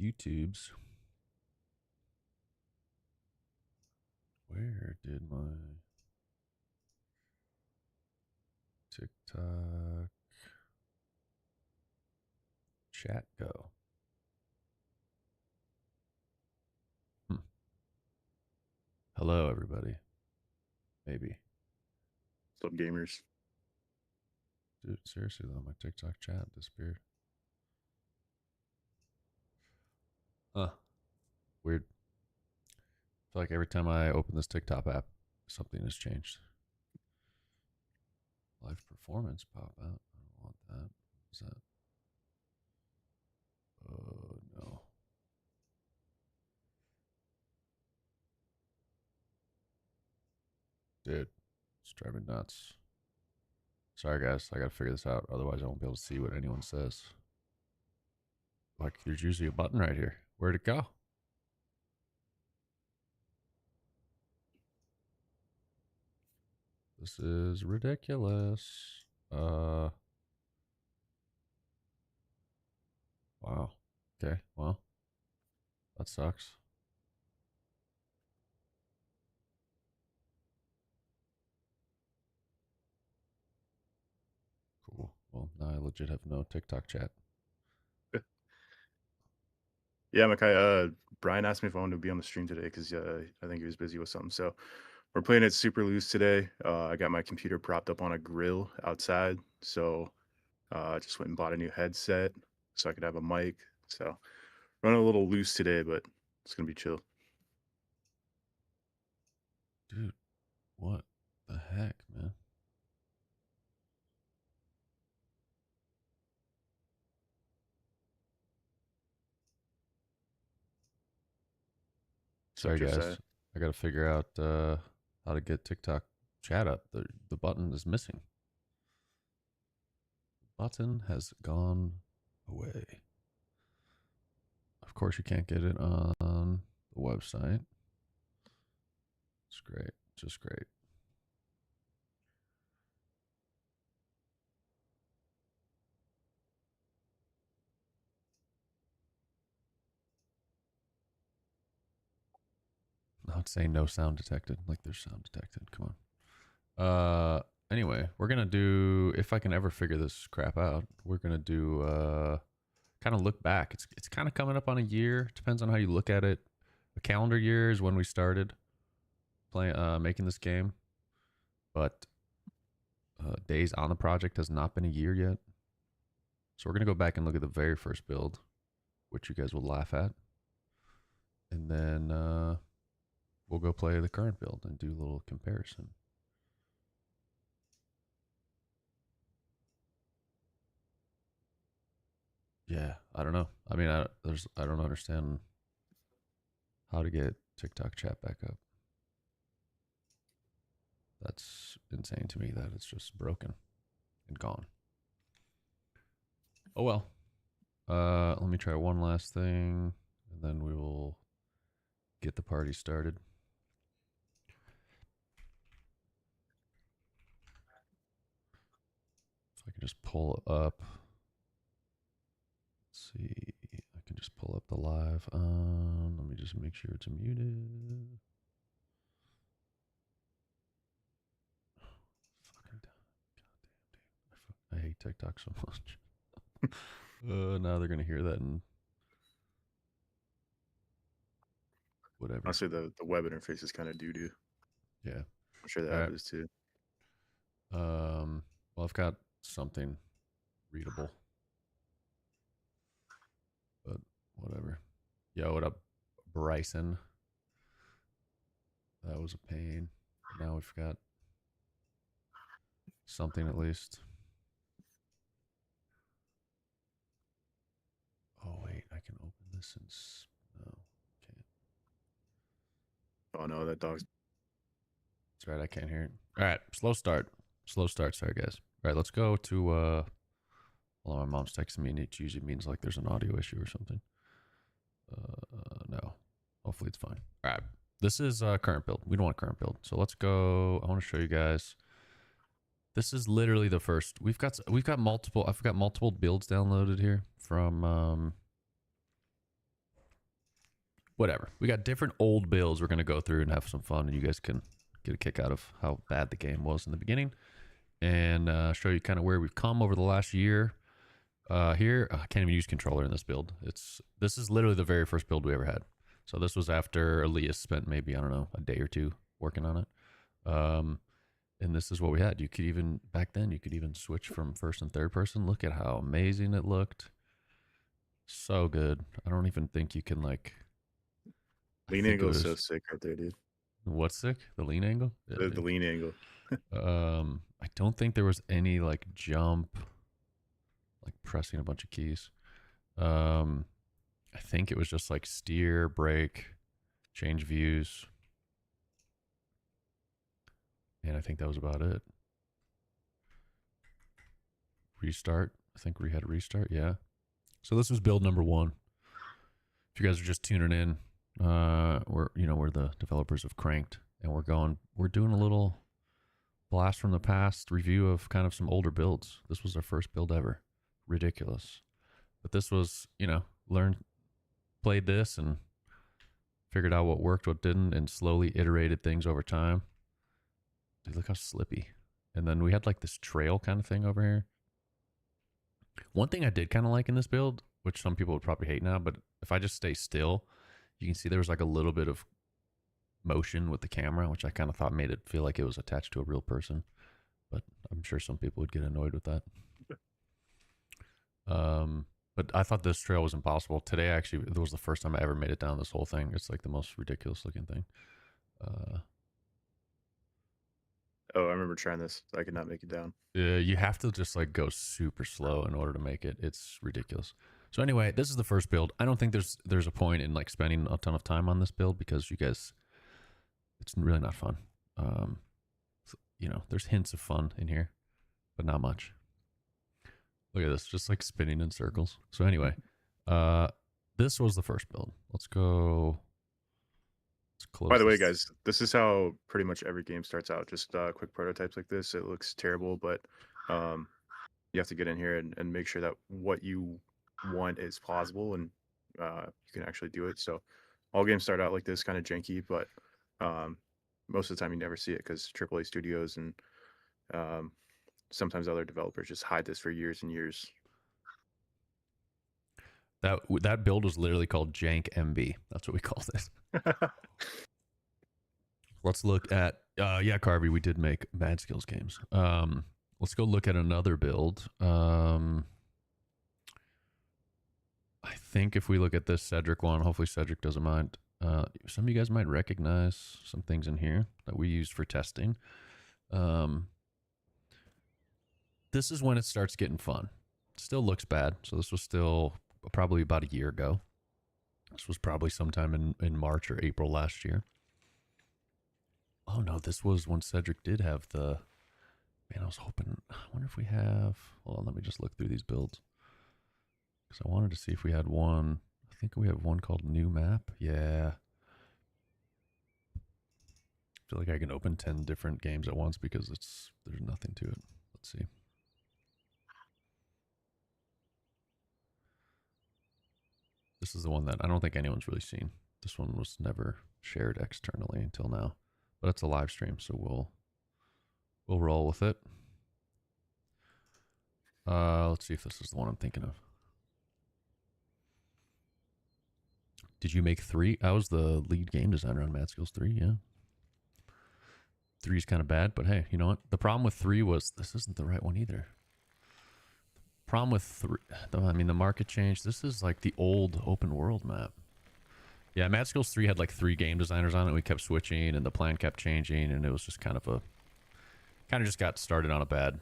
YouTubes. Where did my TikTok chat go? Hello, everybody. Maybe. What's up, gamers? Dude, seriously though, my TikTok chat disappeared. Weird. I feel like every time I open this TikTok app, something has changed. Live performance pop out. I don't want that. What's that? Oh no. Dude, it's driving me nuts. Sorry guys, I gotta figure this out. Otherwise I won't be able to see what anyone says. Like there's usually a button right here. Where'd it go? This is ridiculous. Wow. Okay, well. That sucks. Cool. Well, now I legit have no TikTok chat. Yeah, Makai, Brian asked me if I wanted to be on the stream today because I think he was busy with something. So we're playing it super loose today. I got my computer propped up on a grill outside. So I just went and bought a new headset so I could have a mic. So running a little loose today, but it's going to be chill. Dude, what the heck, man? Sorry, guys. I got to figure out how to get TikTok chat up. The button is missing. The button has gone away. Of course, you can't get it on the website. It's great. Just great. Not saying no sound detected. Like there's sound detected. Come on. Anyway, we're gonna do, if I can ever figure this crap out, we're gonna do kind of look back. It's kind of coming up on a year. Depends on how you look at it. A calendar year is when we started playing, making this game, but days on the project has not been a year yet. So we're gonna go back and look at the very first build, which you guys will laugh at, and then we'll go play the current build and do a little comparison. Yeah, I don't know. I mean, I don't understand how to get TikTok chat back up. That's insane to me that it's just broken and gone. Oh well. Let me try one last thing, and then we will get the party started. If I can just pull up. Let's see. I can just pull up the live. Let me just make sure it's muted. Fucking goddamn, dude. I hate TikTok so much. Now they're gonna hear that and whatever. Honestly, the web interface is kind of doo-doo. Yeah. I'm sure the app is too. Well, I've got something readable, but whatever. Yo, what up, Bryson? That was a pain. Now we've got something at least. Oh wait, I can open this and no, can't. Oh no, that dog's. That's right, I can't hear it. All right, slow start. Slow start. Sorry, guys. All right, let's go to. Well, my mom's texting me, and it usually means like there's an audio issue or something. No. Hopefully it's fine. All right. This is current build. We don't want current build. So let's go. I want to show you guys. This is literally the first. We've got multiple. I've got multiple builds downloaded here from whatever. We got different old builds we're gonna go through and have some fun, and you guys can get a kick out of how bad the game was in the beginning, and show you kind of where we've come over the last year. Here, I can't even use controller in this build. This is literally the very first build we ever had. So this was after Elias spent maybe, I don't know, a day or two working on it. And this is what we had. You could even, back then, you could even switch from first and third person. Look at how amazing it looked. So good. I don't even think you can like. Lean angle is so sick right there, dude. What's sick? The lean angle? The lean angle. I don't think there was any like jump, like pressing a bunch of keys. I think it was just like steer, brake, change views. And I think that was about it. Restart. I think we had a restart. Yeah. So this was build number 1. If you guys are just tuning in, we're the developers of Cranked, and we're doing a little blast from the past review of kind of some older builds. This was our first build ever. Ridiculous. But this was, played this and figured out what worked, what didn't, and slowly iterated things over time. Dude, look how slippy. And then we had like this trail kind of thing over here. One thing I did kind of like in this build, which some people would probably hate now, but if I just stay still, you can see there was like a little bit of motion with the camera, which I kind of thought made it feel like it was attached to a real person. But I'm sure some people would get annoyed with that. But I thought this trail was impossible. Today, actually, it was the first time I ever made it down this whole thing. It's like the most ridiculous looking thing. Oh, I remember trying this. I could not make it down. You have to just like go super slow in order to make it. It's ridiculous. So anyway, this is the first build. I don't think there's a point in like spending a ton of time on this build because you guys, it's really not fun. There's hints of fun in here, but not much. Look at this, just like spinning in circles. So anyway, this was the first build. Let's go. By the way, guys, this is how pretty much every game starts out. Just quick prototypes like this. It looks terrible, but you have to get in here and make sure that what you want is plausible and you can actually do it. So all games start out like this, kind of janky, but most of the time you never see it because AAA studios and sometimes other developers just hide this for years and years. That build was literally called Jank MB. That's what we called it. Let's look at Carvey, we did make Mad Skills games. Let's go look at another build. I think if we look at this Cedric one, hopefully Cedric doesn't mind. Some of you guys might recognize some things in here that we used for testing. This is when it starts getting fun. It still looks bad. So this was still probably about a year ago. This was probably sometime in March or April last year. Oh no, this was when Cedric did have the... Man, I was hoping... I wonder if we have... Hold on, let me just look through these builds. Because I wanted to see if we had one... I think we have one called New Map. Yeah. I feel like I can open 10 different games at once because there's nothing to it. Let's see. This is the one that I don't think anyone's really seen. This one was never shared externally until now. But it's a live stream, so we'll roll with it. Let's see if this is the one I'm thinking of. Did you make 3? I was the lead game designer on Mad Skills 3, yeah. 3 is kind of bad, but hey, you know what? The problem with 3 was this isn't the right one either. The problem with 3, the market changed. This is like the old open world map. Yeah, Mad Skills 3 had like 3 game designers on it. We kept switching and the plan kept changing, and it was just kind of just got started on a bad.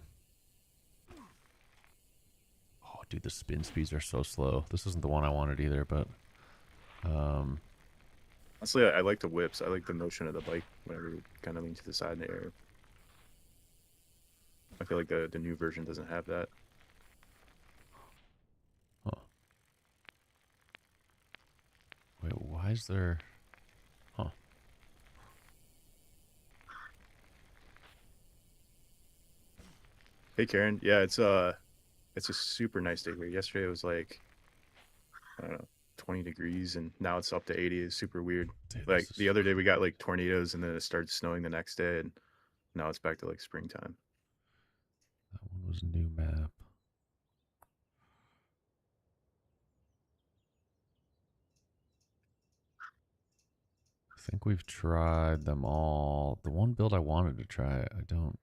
Oh, dude, the spin speeds are so slow. This isn't the one I wanted either, but honestly, I like the whips. I like the motion of the bike whenever you kind of lean to the side in the air. I feel like the new version doesn't have that. Huh. Wait, why is there... Huh. Hey, Karen. Yeah, it's a super nice day here. Yesterday it was like, I don't know, 20 degrees, and now it's up to 80. It's super weird. Dude, Like this is the other day, we got like tornadoes, and then it started snowing the next day, and now it's back to like springtime. that one was new map. I think we've tried them all. The one build I wanted to try, I don't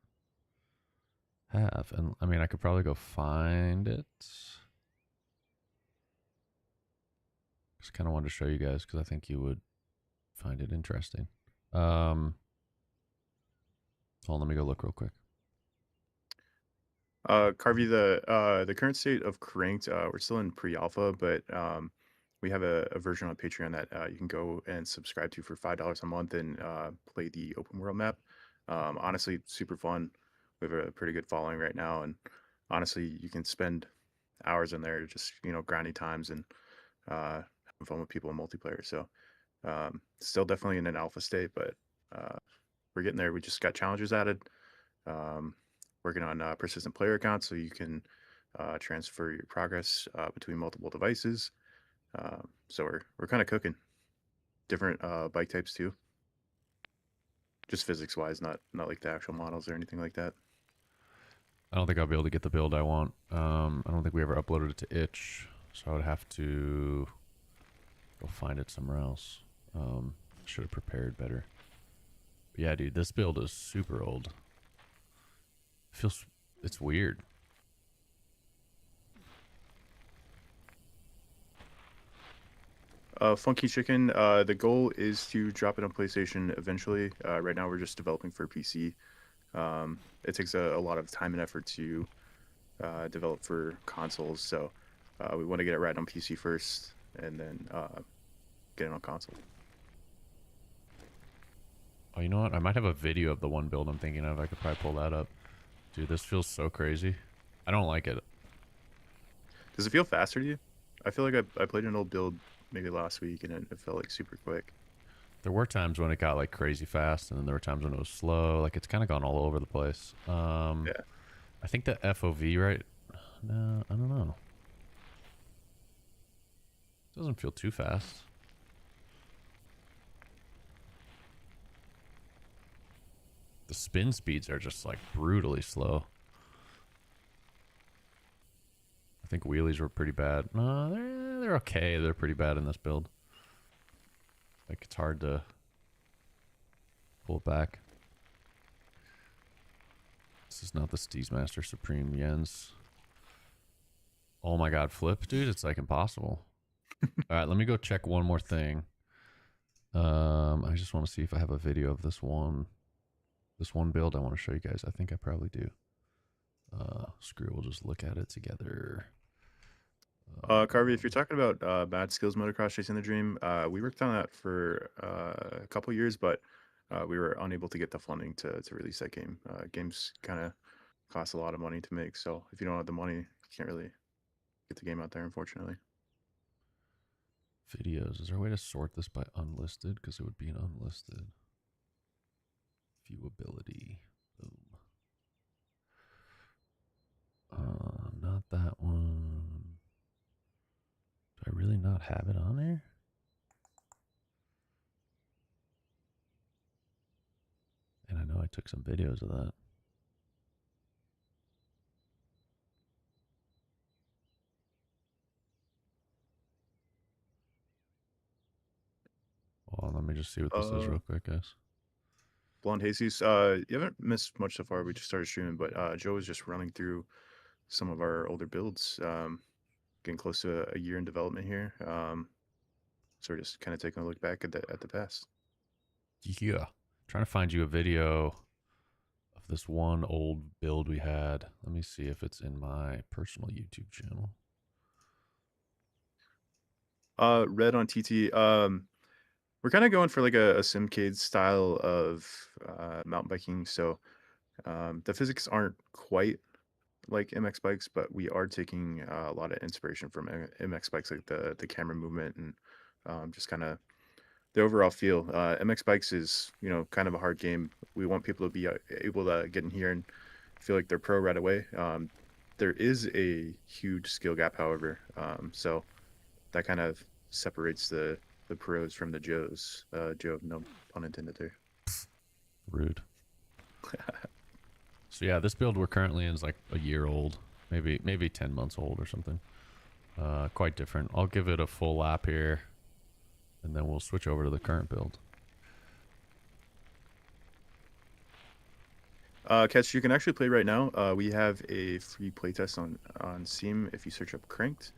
have. And I mean, I could probably go find it. Just kind of wanted to show you guys because I think you would find it interesting. Hold on, let me go look real quick. Carvey, the current state of Cranked, we're still in pre-alpha, but we have a version on Patreon that you can go and subscribe to for $5 a month and play the open world map. Honestly, super fun. We have a pretty good following right now, and honestly, you can spend hours in there just grinding times and having fun with people in multiplayer. So still definitely in an alpha state, but we're getting there. We just got challenges added. Working on persistent player accounts so you can transfer your progress between multiple devices. So we're kind of cooking. Different bike types too. Just physics wise, not like the actual models or anything like that. I don't think I'll be able to get the build I want. I don't think we ever uploaded it to itch, so I would have to go find it somewhere else. Should have prepared better. But yeah, dude, this build is super old. It's weird. Funky Chicken, the goal is to drop it on PlayStation eventually. Right now we're just developing for PC. It takes a lot of time and effort to develop for consoles, so we want to get it right on PC first and then get it on console. Oh, you know what? I might have a video of the one build I'm thinking of. I could probably pull that up. Dude, this feels so crazy. I don't like it. Does it feel faster to you? I feel like I played an old build maybe last week and it felt like super quick. There were times when it got like crazy fast, and then there were times when it was slow. Like it's kind of gone all over the place. Yeah. I think the FOV, right? No, I don't know. Doesn't feel too fast. The spin speeds are just like brutally slow. I think wheelies were pretty bad. No, they're okay. They're pretty bad in this build. Like it's hard to pull it back. This is not the Steezmaster Supreme Jens. Oh my god, flip, dude! It's like impossible. All right, let me go check one more thing. I just want to see if I have a video of this one build I want to show you guys. I think I probably do. Screw, we'll just look at it together. Carvey, if you're talking about Bad Skills Motocross Chasing the Dream, we worked on that for a couple years, but we were unable to get the funding to release that game. Games kind of cost a lot of money to make, so if you don't have the money, you can't really get the game out there, unfortunately. Videos. Is there a way to sort this by unlisted? Because it would be an unlisted. Viewability. Boom. Not that one. Do I really not have it on there? And I know I took some videos of that. Hold on, let me just see what this is real quick, guys. Blonde Jesus, you haven't missed much so far. We just started streaming, but Joe was just running through some of our older builds, getting close to a year in development here. So we're just kind of taking a look back at the past. Yeah. Trying to find you a video of this one old build we had. Let me see if it's in my personal YouTube channel. Red on TT. We're kind of going for like a Simcade style of mountain biking. So the physics aren't quite like MX bikes, but we are taking a lot of inspiration from MX bikes, like the camera movement and just kind of the overall feel. MX bikes is kind of a hard game. We want people to be able to get in here and feel like they're pro right away. There is a huge skill gap, however, so that kind of separates the pros from the Joes. Joe, no pun intended there. Rude. So yeah, this build we're currently in is like a year old, maybe 10 months old or something. Quite different. I'll give it a full lap here, and then we'll switch over to the current build. Catch, you can actually play right now. We have a free playtest on Steam if you search up Cranked.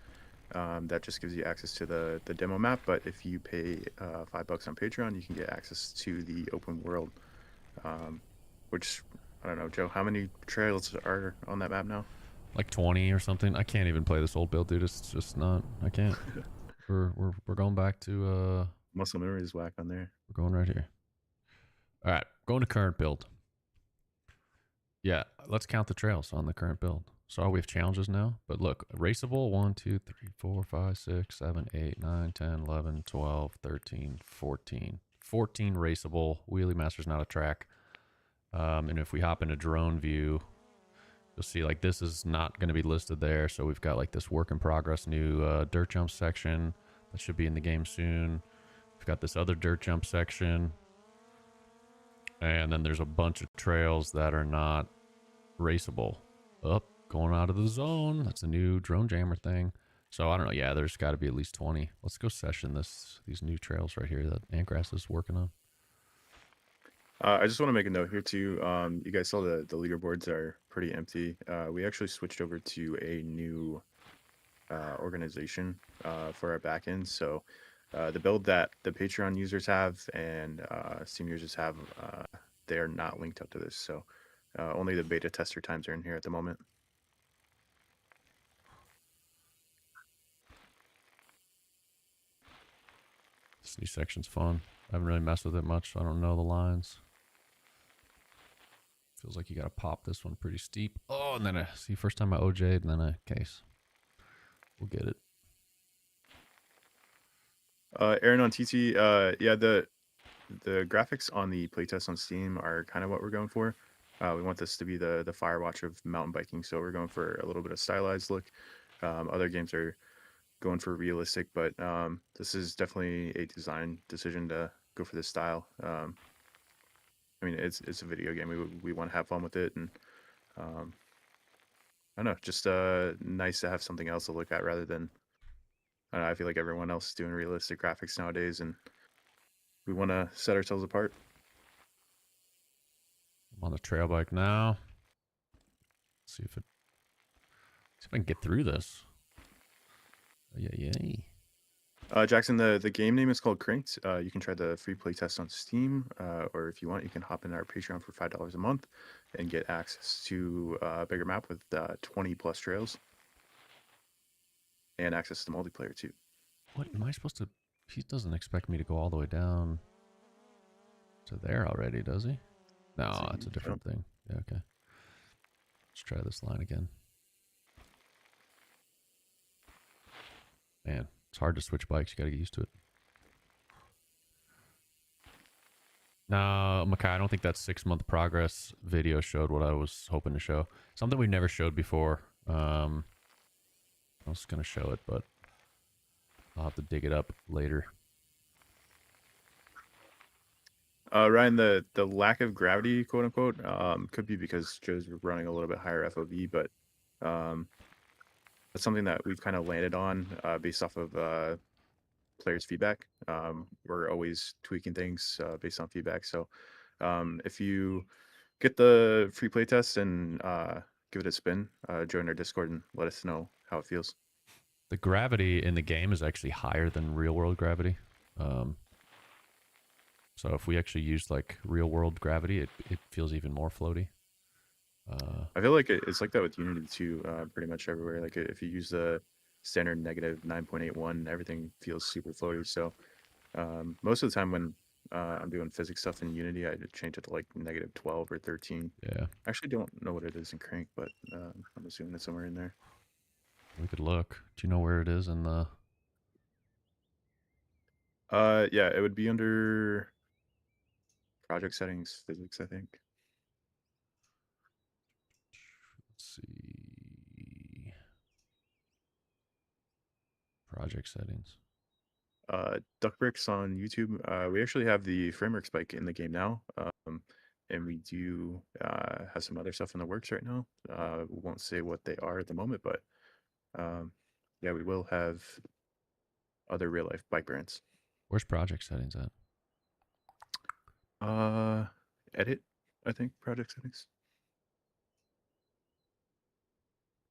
That just gives you access to the demo map, but if you pay $5 on Patreon, you can get access to the open world, which, I don't know, Joe, how many trails are on that map now? Like 20 or something. I can't even play this old build, dude. It's just not. I can't. We're going back to Muscle memory is whack on there. we're going right here. All right, going to current build. Yeah, let's count the trails on the current build. So we have challenges now, but look, raceable 1, 2, 3, 4, 5, 6, 7, 8, 9, 10, 11, 12, 13, 14. 14 raceable. Wheelie Master's not a track. And if we hop into drone view, you'll see like this is not going to be listed there. So we've got like this work in progress new dirt jump section that should be in the game soon. We've got this other dirt jump section. And then there's a bunch of trails that are not raceable. Up, going out of the zone. That's a new drone jammer thing. So I don't know. Yeah, there's got to be at least 20. Let's go session these new trails right here that Antgrass is working on. I just want to make a note here too. You guys saw the leaderboards are pretty empty. We actually switched over to a new organization for our backend. So the build that the Patreon users have and Steam users have, they are not linked up to this. So only the beta tester times are in here at the moment. This new section's fun. I haven't really messed with it much, so I don't know the lines. Feels like you got to pop this one pretty steep. Oh, and then I see first time I OJ'd and then a case. We'll get it. Aaron on TT, yeah, the graphics on the playtest on Steam are kind of what we're going for. We want this to be the Firewatch of mountain biking, so we're going for a little bit of stylized look. Other games are going for realistic, but this is definitely a design decision to go for this style. I mean, it's a video game. We want to have fun with it, and I don't know, just nice to have something else to look at rather than I don't know, I feel like everyone else is doing realistic graphics nowadays, and we want to set ourselves apart. I'm on the trail bike now. See if I can get through this. Yeah. Jackson, the game name is called Cranked. You can try the free playtest on Steam, or if you want, you can hop in our Patreon for $5 a month and get access to a bigger map with 20 plus trails and access to multiplayer too. What am I supposed to? He doesn't expect me to go all the way down to there already, does he? No, that's a different thing. Yeah, okay. Let's try this line again. Man, it's hard to switch bikes. You got to get used to it. No, Makai, I don't think that 6-month progress video showed what I was hoping to show. Something we never showed before. I was going to show it, but I'll have to dig it up later. Ryan, the lack of gravity, quote unquote, could be because Joe's running a little bit higher FOV, but that's something that we've kind of landed on based off of players' feedback. We're always tweaking things based on feedback. So if you get the free playtest and give it a spin, join our Discord and let us know how it feels. The gravity in the game is actually higher than real world gravity. So if we actually use like real world gravity, it feels even more floaty. I feel like it's like that with Unity too, pretty much everywhere. Like if you use the standard negative 9.81, everything feels super floaty. So most of the time when I'm doing physics stuff in Unity, I change it to like negative 12 or 13. Yeah. I actually don't know what it is in Crank, but I'm assuming it's somewhere in there. We could look. Do you know where it is in the... Yeah, it would be under project settings, physics, I think. Let's see. Project settings. Duck Bricks on YouTube. We actually have the Frameworks bike in the game now. And we do have some other stuff in the works right now. We won't say what they are at the moment, but um, yeah, we will have other real life bike brands. Where's project settings at? Edit, I think, project settings.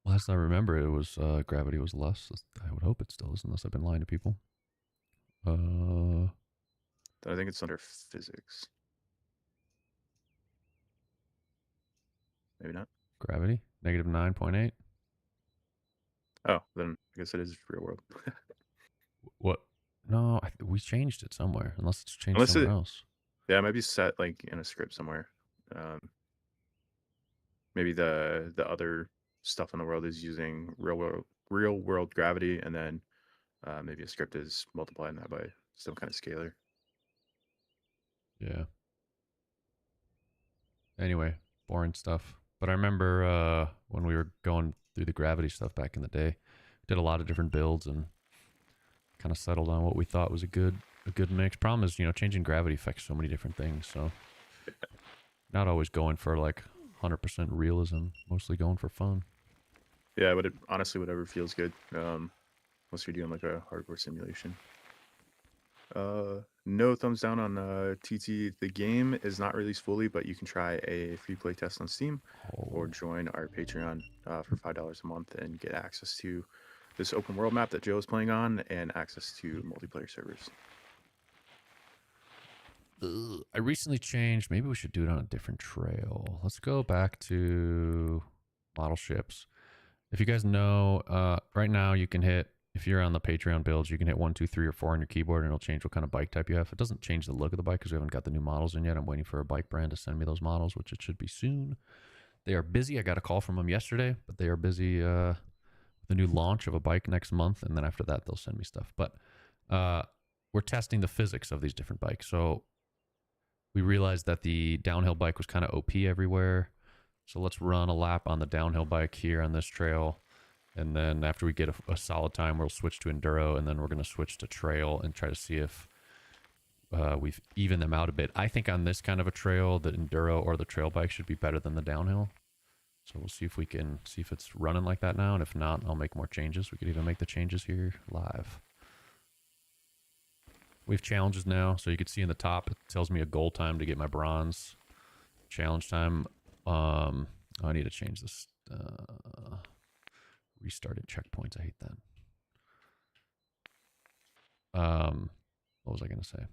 Last I remember, it was gravity was less. I would hope it still is, unless I've been lying to people. I think it's under physics. Maybe not. Gravity negative 9.8. Oh, then I guess it is real world. What? No, we changed it somewhere. Unless it's changed Unless somewhere else. Yeah, it might be set like in a script somewhere. Maybe the other stuff in the world is using real world gravity, and then maybe a script is multiplying that by some kind of scalar. Yeah. Anyway, boring stuff. But I remember when we were going through the gravity stuff back in the day, did a lot of different builds and kind of settled on what we thought was a good mix. Problem is, changing gravity affects so many different things. So not always going for like 100% realism, mostly going for fun. Yeah, but honestly, whatever feels good. Unless you're doing like a hardcore simulation. No thumbs down on TT. The game is not released fully, but you can try a free play test on Steam or join our Patreon for $5 a month and get access to this open world map that Joe is playing on and access to multiplayer servers. I recently changed. Maybe we should do it on a different trail. Let's go back to model ships. If you guys know, right now you can hit, if you're on the Patreon builds, you can hit 1, 2, 3, or 4 on your keyboard, and it'll change what kind of bike type you have. It doesn't change the look of the bike because we haven't got the new models in yet. I'm waiting for a bike brand to send me those models, which it should be soon. They are busy. I got a call from them yesterday, but they are busy with the new launch of a bike next month, and then after that, they'll send me stuff. But we're testing the physics of these different bikes. So we realized that the downhill bike was kind of OP everywhere. So let's run a lap on the downhill bike here on this trail. And then after we get a solid time, we'll switch to enduro, and then we're going to switch to trail and try to see if we've evened them out a bit. I think on this kind of a trail, the enduro or the trail bike should be better than the downhill. So we'll see if we can see if it's running like that now. And if not, I'll make more changes. We could even make the changes here live. We have challenges now. So you can see in the top, it tells me a goal time to get my bronze. Challenge time. I need to change this. Restarted checkpoints. I hate that. What was I going to say?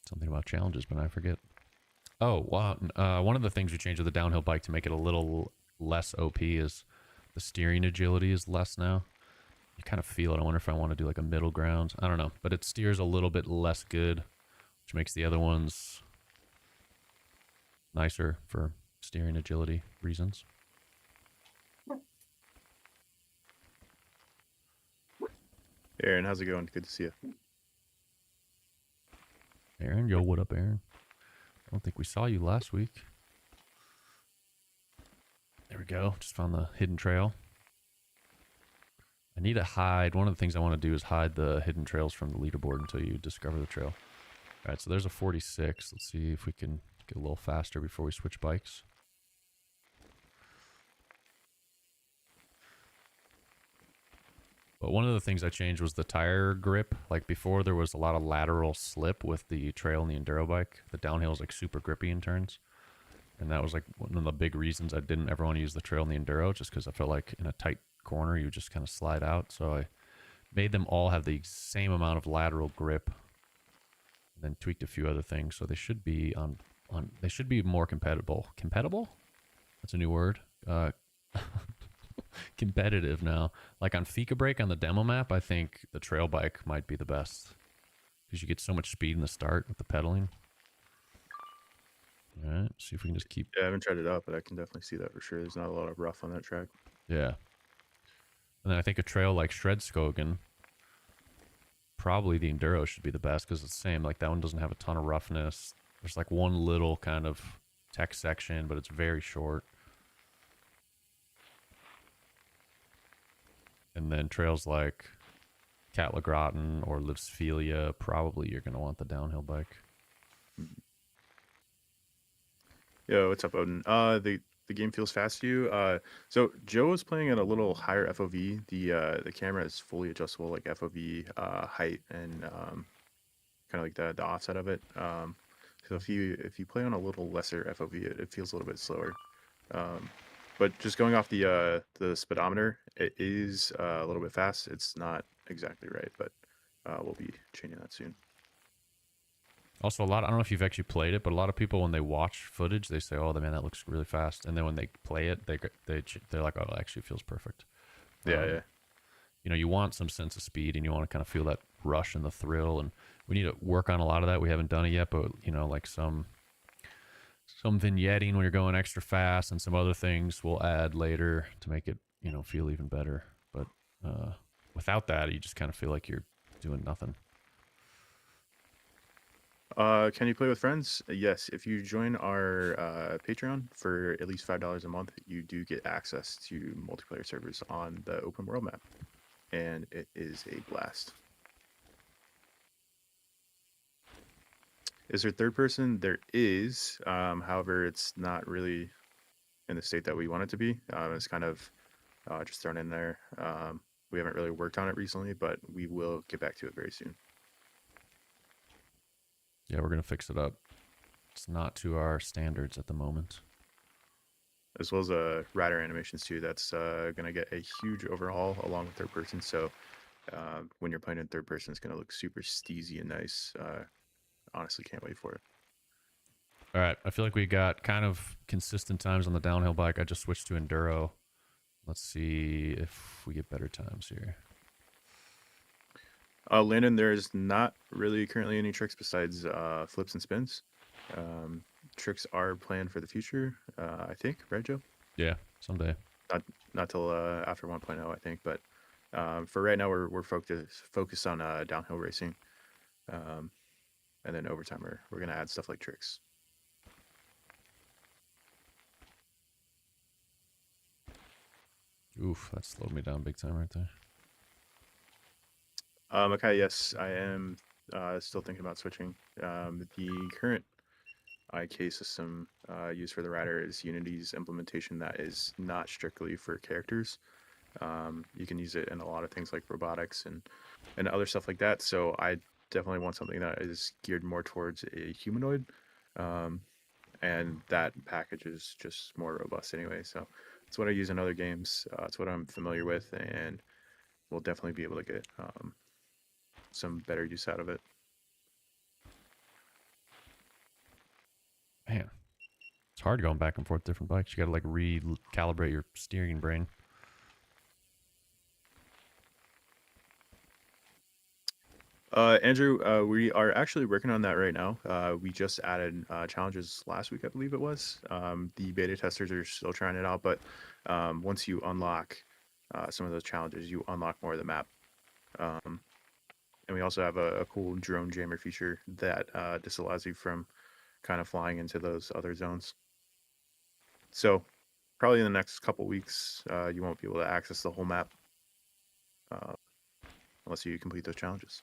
Something about challenges, but I forget. Oh, wow. One of the things we changed with the downhill bike to make it a little less OP is the steering agility is less now. You kind of feel it. I wonder if I want to do like a middle ground. I don't know, but it steers a little bit less good, which makes the other ones nicer for steering agility reasons. Aaron, how's it going? Good to see you. Aaron, yo, what up, Aaron? I don't think we saw you last week. There we go. Just found the hidden trail. I need to hide. One of the things I want to do is hide the hidden trails from the leaderboard until you discover the trail. All right, so there's a 46. Let's see if we can get a little faster before we switch bikes. But one of the things I changed was the tire grip. Like before, there was a lot of lateral slip with the trail and the enduro bike. The downhill is like super grippy in turns. And that was like one of the big reasons I didn't ever want to use the trail and the enduro, just because I felt like in a tight corner, you just kind of slide out. So I made them all have the same amount of lateral grip and then tweaked a few other things. So they should be they should be more compatible. Compatible? That's a new word. Competitive now. Like on Fika Break on the demo map, I think the trail bike might be the best because you get so much speed in the start with the pedaling. All right, see if we can just keep. Yeah, I haven't tried it out, but I can definitely see that for sure. There's not a lot of rough on that track. Yeah. And then I think a trail like Shredskogen, probably the enduro should be the best because it's the same. Like that one doesn't have a ton of roughness. There's like one little kind of tech section, but it's very short. And then trails like Cat Gratin or Livsphilia, probably you're going to want the downhill bike. Yo, what's up, Odin? The game feels fast to you. So Joe is playing at a little higher FOV. The camera is fully adjustable, like FOV, height, and kind of like the offset of it. So if you play on a little lesser FOV, it feels a little bit slower. But just going off the speedometer, it is a little bit fast. It's not exactly right, but we'll be changing that soon. Also, I don't know if you've actually played it, but a lot of people when they watch footage, they say, "Oh, man, that looks really fast," and then when they play it, they're like, "Oh, it actually feels perfect." Yeah. You know, you want some sense of speed, and you want to kind of feel that rush and the thrill, and we need to work on a lot of that. We haven't done it yet, but you know, like some vignetting when you're going extra fast, and some other things we'll add later to make it, you know, feel even better. But without that, you just kind of feel like you're doing nothing. Can you play with friends? Yes. If you join our Patreon for at least $5 a month, you do get access to multiplayer servers on the open world map, and it is a blast. Is there third person? There is. However, it's not really in the state that we want it to be. It's kind of just thrown in there. We haven't really worked on it recently, but we will get back to it very soon. Yeah, we're gonna fix it up. It's not to our standards at the moment. As well as rider animations too. That's gonna get a huge overhaul along with third person. So when you're playing in third person, it's gonna look super steezy and nice. Honestly, can't wait for it. All right, I feel like we got kind of consistent times on the downhill bike. I just switched to enduro. Let's see if we get better times here. Landon, there's not really currently any tricks besides flips and spins. Tricks are planned for the future, I think, right, Joe? Yeah, someday. Not till after 1.0, I think. But for right now, we're focused on downhill racing, and then over time we're gonna add stuff like tricks. Oof, that slowed me down big time right there. Okay, yes, I am still thinking about switching. The current IK system used for the rider is Unity's implementation that is not strictly for characters. You can use it in a lot of things like robotics and other stuff like that. So I definitely want something that is geared more towards a humanoid. And that package is just more robust anyway. So it's what I use in other games. It's what I'm familiar with, and we'll definitely be able to get some better use out of it. Man, it's hard going back and forth different bikes. You got to like recalibrate your steering brain. Andrew, we are actually working on that right now. We just added challenges last week, I believe it was. The beta testers are still trying it out, but once you unlock some of those challenges, you unlock more of the map. And we also have a cool drone jammer feature that disallows you from kind of flying into those other zones. So probably in the next couple weeks, you won't be able to access the whole map unless you complete those challenges.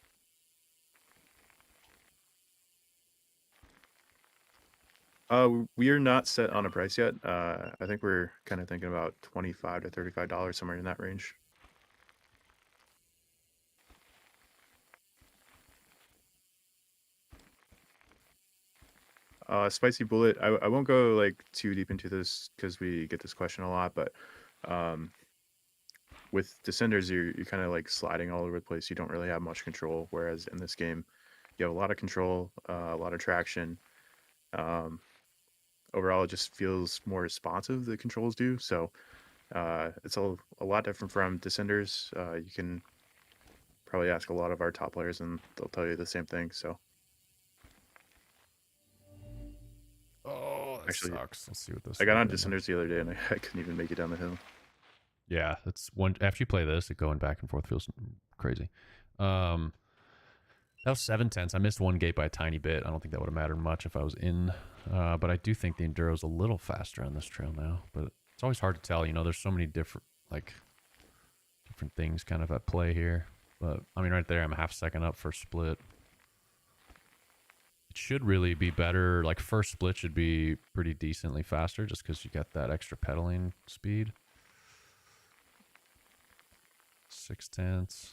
We are not set on a price yet. I think we're kind of thinking about $25 to $35, somewhere in that range. Spicy Bullet, I won't go like too deep into this because we get this question a lot, but with Descenders, you're kind of like sliding all over the place. You don't really have much control, whereas in this game, you have a lot of control, a lot of traction. Overall, it just feels more responsive, the controls do. So it's a lot different from Descenders. You can probably ask a lot of our top players and they'll tell you the same thing. So Oh, that actually sucks. Let's see what this. I got on Descenders the other day and I couldn't even make it down the hill. Yeah, that's one. After you play this, it going back and forth feels crazy. That was 7/10. I missed one gate by a tiny bit. I don't think that would have mattered much if I was in. But I do think the Enduro's a little faster on this trail now. But it's always hard to tell. You know, there's so many different different things kind of at play here. But I mean, right there, I'm a half second up for split. It should really be better. Like first split should be pretty decently faster just because you got that extra pedaling speed. 0.6.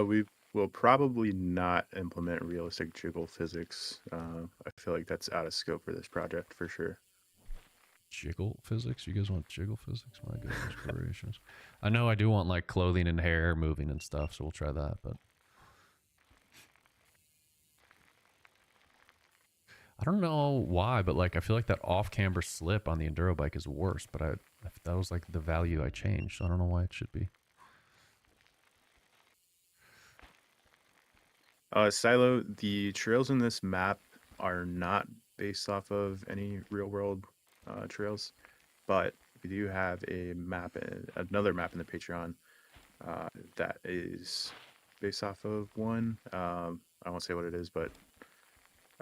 We will probably not implement realistic jiggle physics. I feel like that's out of scope for this project for sure. Jiggle physics? You guys want jiggle physics? My goodness gracious. I know I do want like clothing and hair moving and stuff, so we'll try that, but I don't know why, but like I feel like that off-camber slip on the enduro bike is worse, but that was like the value I changed, so I don't know why it should be. Silo, the trails in this map are not based off of any real world trails, but we do have a map, another map in the Patreon that is based off of one. I won't say what it is, but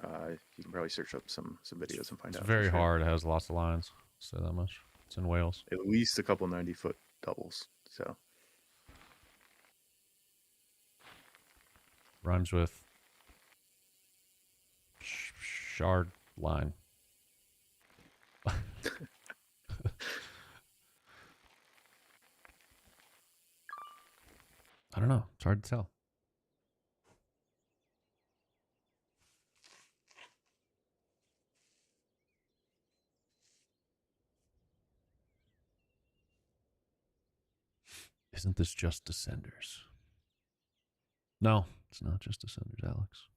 you can probably search up some videos and find out. It's very for sure. hard. It has lots of lines. Say that much. It's in Wales. At least a couple 90-foot doubles. So rhymes with shard line. I don't know. It's hard to tell. Isn't this just Descenders? No, it's not just Descenders, Alex.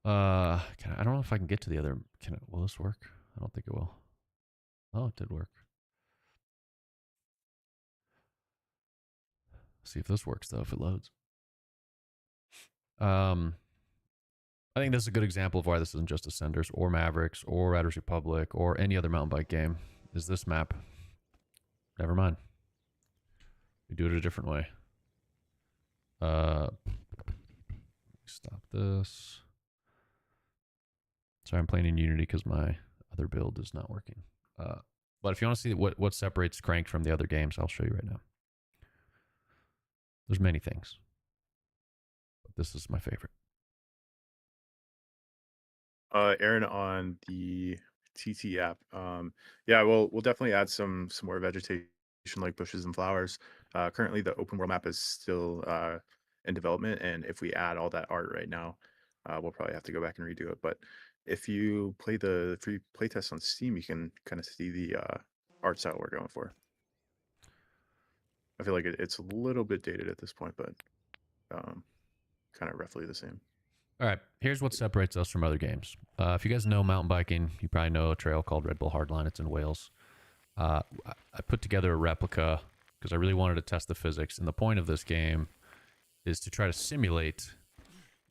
I don't know if I can get to the other. Will this work? I don't think it will. Oh, it did work. See if this works though. If it loads. I think this is a good example of why this isn't just Ascenders or Mavericks or Riders Republic or any other mountain bike game. Is this map? Never mind. We do it a different way. Stop this. Sorry, I'm playing in Unity because my other build is not working. But if you want to see what separates Cranked from the other games, I'll show you right now. There's many things, but this is my favorite. Aaron on the TT app. Yeah, we'll definitely add some more vegetation like bushes and flowers. Currently, the open world map is still in development, and if we add all that art right now, we'll probably have to go back and redo it. But if you play the free playtest on Steam, you can kind of see the art style we're going for. I feel like it's a little bit dated at this point, but kind of roughly the same. All right, here's what separates us from other games. If you guys know mountain biking, you probably know a trail called Red Bull Hardline. It's in Wales. I put together a replica because I really wanted to test the physics. And the point of this game is to try to simulate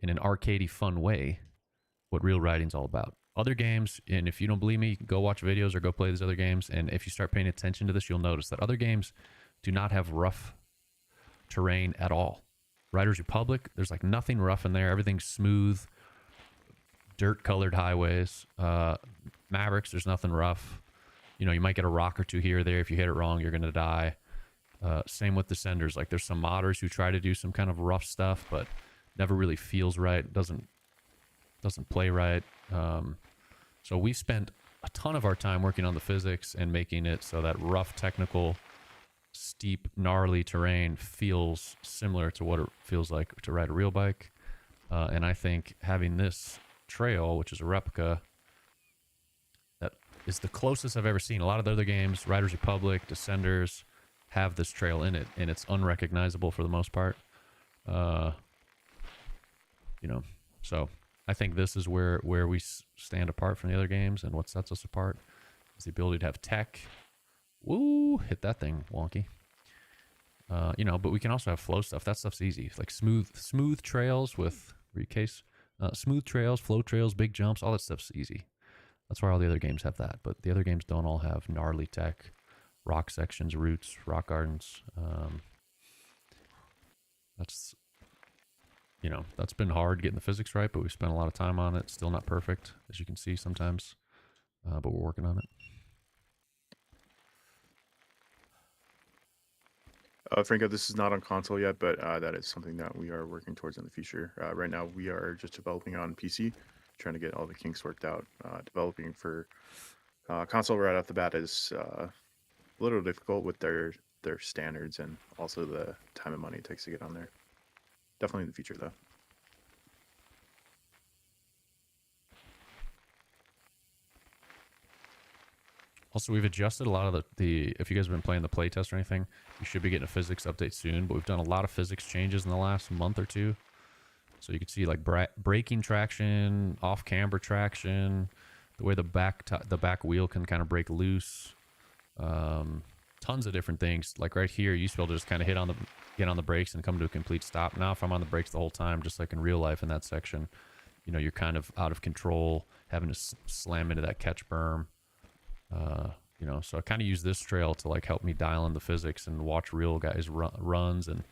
in an arcadey fun way what real riding's all about. Other games, and if you don't believe me, you can go watch videos or go play these other games. And if you start paying attention to this, you'll notice that other games do not have rough terrain at all. Riders Republic, there's like nothing rough in there. Everything's smooth, dirt-colored highways. Mavericks, there's nothing rough. You know, you might get a rock or two here or there. If you hit it wrong, you're going to die. Same with Descenders. Like, there's some modders who try to do some kind of rough stuff, but never really feels right. Doesn't play right. So we spent a ton of our time working on the physics and making it so that rough, technical, steep, gnarly terrain feels similar to what it feels like to ride a real bike. And I think having this trail, which is a replica, that is the closest I've ever seen. A lot of the other games, Riders Republic, Descenders, have this trail in it, and it's unrecognizable for the most part. You know, so I think this is where we stand apart from the other games, and what sets us apart is the ability to have tech. Woo, hit that thing wonky. You know, but we can also have flow stuff. That stuff's easy. It's like smooth trails with smooth trails, flow trails, big jumps, all that stuff's easy. That's why all the other games have that. But the other games don't all have gnarly tech, rock sections, roots, rock gardens. That's, you know, that's been hard getting the physics right, but we spent a lot of time on it. Still not perfect, as you can see sometimes, but we're working on it. Franco, this is not on console yet, but that is something that we are working towards in the future. Right now, we are just developing on PC, trying to get all the kinks worked out. Developing for console right off the bat is a little difficult with their standards and also the time and money it takes to get on there. Definitely in the future, though. Also, we've adjusted a lot of the if you guys have been playing the playtest or anything, you should be getting a physics update soon. But we've done a lot of physics changes in the last month or two. So you can see like braking traction, off camber traction, the way the back wheel can kind of break loose. Tons of different things. Like right here, you used to be able to just kind of get on the brakes and come to a complete stop. Now, if I'm on the brakes the whole time, just like in real life in that section, you know, you're kind of out of control, having to slam into that catch berm. You know, so I kind of use this trail to like help me dial in the physics and watch real guys runs and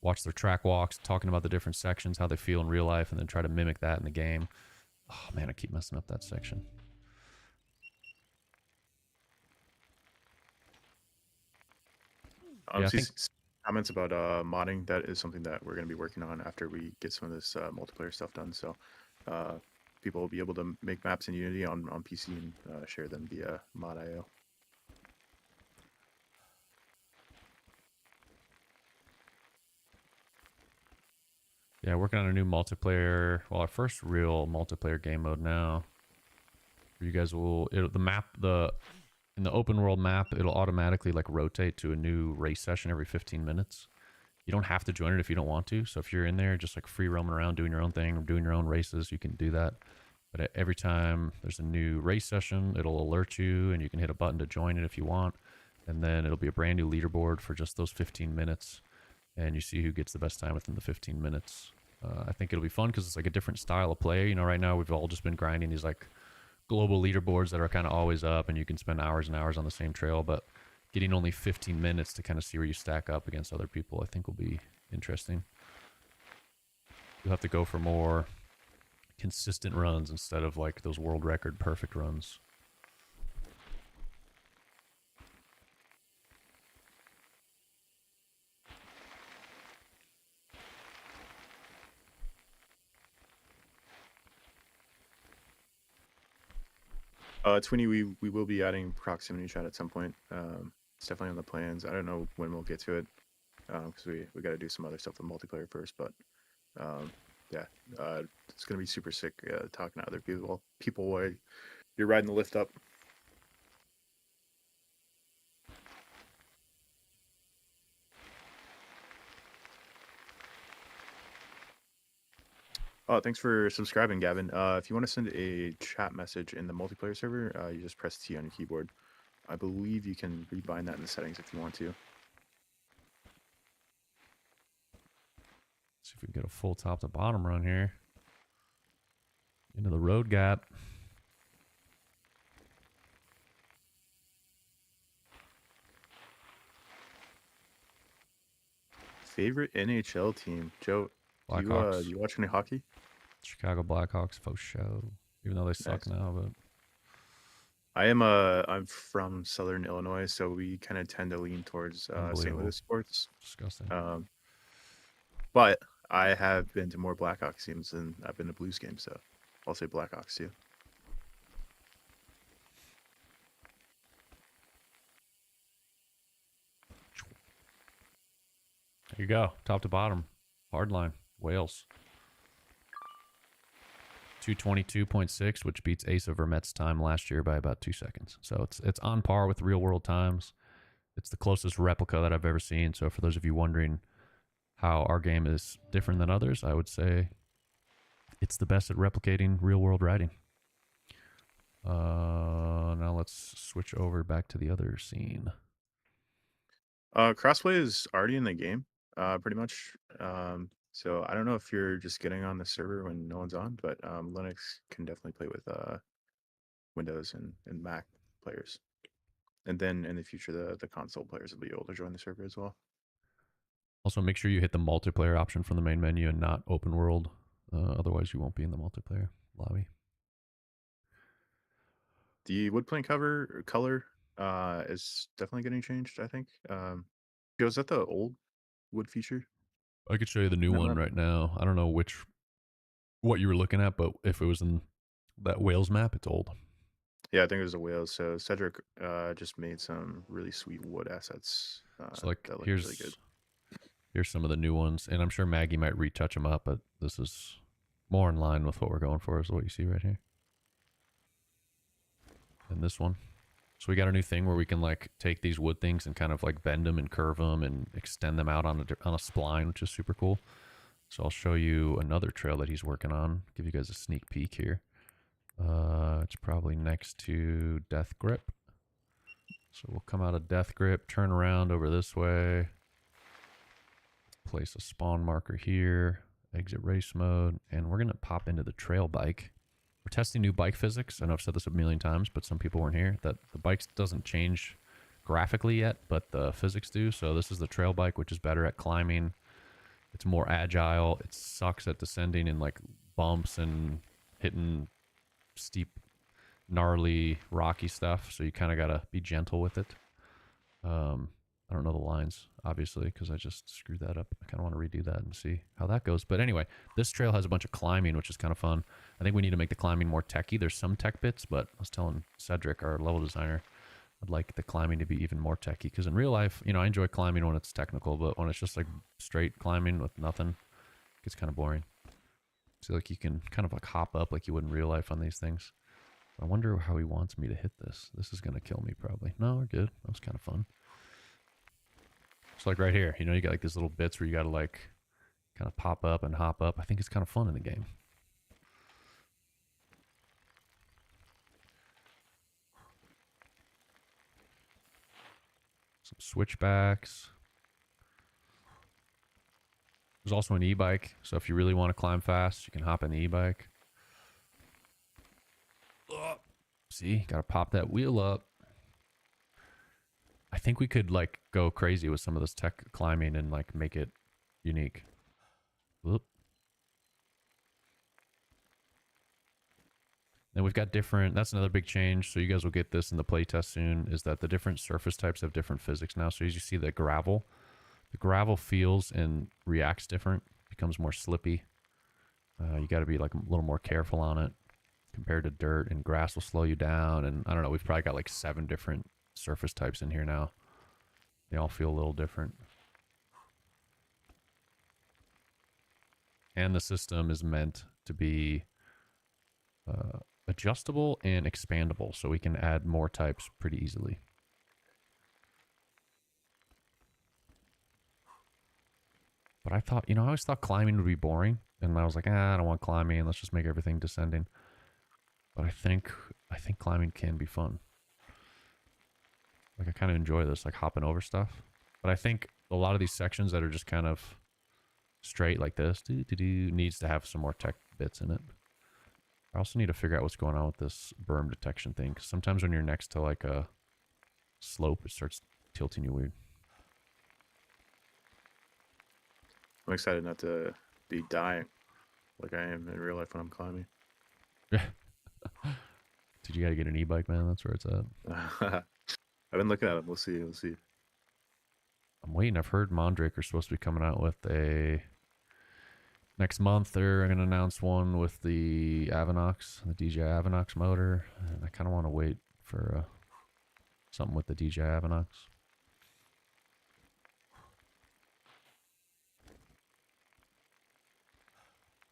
watch their track walks, talking about the different sections, how they feel in real life, and then try to mimic that in the game. Oh man, I keep messing up that section. Yeah, I think Comments about modding. That is something that we're going to be working on after we get some of this multiplayer stuff done. So people will be able to make maps in Unity on PC and share them via mod.io. yeah, working on a new multiplayer. Well, our first real multiplayer game mode now. You guys will in the open world map, it'll automatically like rotate to a new race session every 15 minutes. You don't have to join it if you don't want to. So if you're in there just like free roaming around doing your own thing or doing your own races, you can do that. But every time there's a new race session, it'll alert you and you can hit a button to join it if you want. And then it'll be a brand new leaderboard for just those 15 minutes. And you see who gets the best time within the 15 minutes. I think it'll be fun because it's like a different style of play. You know, right now we've all just been grinding these like global leaderboards that are kind of always up and you can spend hours and hours on the same trail. But getting only 15 minutes to kind of see where you stack up against other people, I think will be interesting. You'll have to go for more consistent runs instead of like those world record perfect runs. Twinny, we will be adding proximity chat at some point. It's definitely on the plans. I don't know when we'll get to it because we got to do some other stuff with multiplayer first. But yeah, it's gonna be super sick talking to other people while you're riding the lift up. Oh, thanks for subscribing, Gavin. If you want to send a chat message in the multiplayer server, you just press T on your keyboard. I believe you can rebind that in the settings if you want to. See if we can get a full top to bottom run here. Into the road gap. Favorite NHL team, Joe? Blackhawks. You watch any hockey? Chicago Blackhawks, faux show. Even though they suck now, but I'm from Southern Illinois, so we kind of tend to lean towards St. Louis sports. Disgusting. But I have been to more Blackhawks teams than I've been to Blues games, so I'll say Blackhawks too. There you go. Top to bottom. Hard line. Wales. 222.6, which beats Asa Vermette's time last year by about 2 seconds. So it's on par with real world times. It's the closest replica that I've ever seen. So for those of you wondering how our game is different than others, I would say it's the best at replicating real world riding. Now let's switch over back to the other scene. Crossplay is already in the game, pretty much. So I don't know if you're just getting on the server when no one's on, but Linux can definitely play with Windows and Mac players. And then in the future, the console players will be able to join the server as well. Also, make sure you hit the multiplayer option from the main menu and not open world. Otherwise, you won't be in the multiplayer lobby. The wood plank color is definitely getting changed, I think. Yo, is that the old wood feature? I could show you the new That one map? right now. I don't know what you were looking at, but if it was in that Wales map, it's old. Yeah, I think it was a whale. So Cedric just made some really sweet wood assets So like that look really good. here's some of the new ones, and I'm sure Maggie might retouch them up, but this is more in line with what we're going for. Is what you see right here. And this one. So we got a new thing where we can like take these wood things and kind of like bend them and curve them and extend them out on a spline, which is super cool. So I'll show you another trail that he's working on. Give you guys a sneak peek here. It's probably next to Death Grip. So we'll come out of Death Grip, turn around over this way, place a spawn marker here, exit race mode, and we're going to pop into the trail bike. We're testing new bike physics. I know I've said this a million times, but some people weren't here, that the bike doesn't change graphically yet, but the physics do. So this is the trail bike, which is better at climbing. It's more agile. It sucks at descending in like bumps and hitting steep, gnarly, rocky stuff. So you kind of got to be gentle with it. I don't know the lines, obviously, because I just screwed that up. I kind of want to redo that and see how that goes. But anyway, this trail has a bunch of climbing, which is kind of fun. I think we need to make the climbing more techy. There's some tech bits, but I was telling Cedric, our level designer, I'd like the climbing to be even more techy. Because in real life, you know, I enjoy climbing when it's technical, but when it's just like straight climbing with nothing, it gets kind of boring. So like you can kind of like hop up like you would in real life on these things. I wonder how he wants me to hit this. This is going to kill me probably. No, we're good. That was kind of fun. So like right here, you know, you got like these little bits where you got to like kind of pop up and hop up. I think it's kind of fun in the game. Some switchbacks. There's also an e-bike. So if you really want to climb fast, you can hop in the e-bike. See, got to pop that wheel up. I think we could like go crazy with some of this tech climbing and like make it unique. Whoop. And we've got different, that's another big change. So you guys will get this in the playtest soon, is that the different surface types have different physics now. So as you see the gravel feels and reacts different, becomes more slippy. You got to be like a little more careful on it compared to dirt, and grass will slow you down. And I don't know, we've probably got like 7 different surface types in here now. They all feel a little different. And the system is meant to be adjustable and expandable, so we can add more types pretty easily. But I thought, you know, I always thought climbing would be boring, and I was like, I don't want climbing. Let's just make everything descending. But I think climbing can be fun. Like I kind of enjoy this, like hopping over stuff. But I think a lot of these sections that are just kind of straight like this, needs to have some more tech bits in it. I also need to figure out what's going on with this berm detection thing, because sometimes when you're next to like a slope, it starts tilting you weird. I'm excited not to be dying like I am in real life when I'm climbing. Yeah. Dude, you gotta get an e-bike, man. That's where it's at. I've been looking at them. We'll see. We'll see. I'm waiting. I've heard Mondrake are supposed to be coming out with a next month. They're going to announce one with the Avanox, the DJI Avanox motor, and I kind of want to wait for something with the DJI Avanox.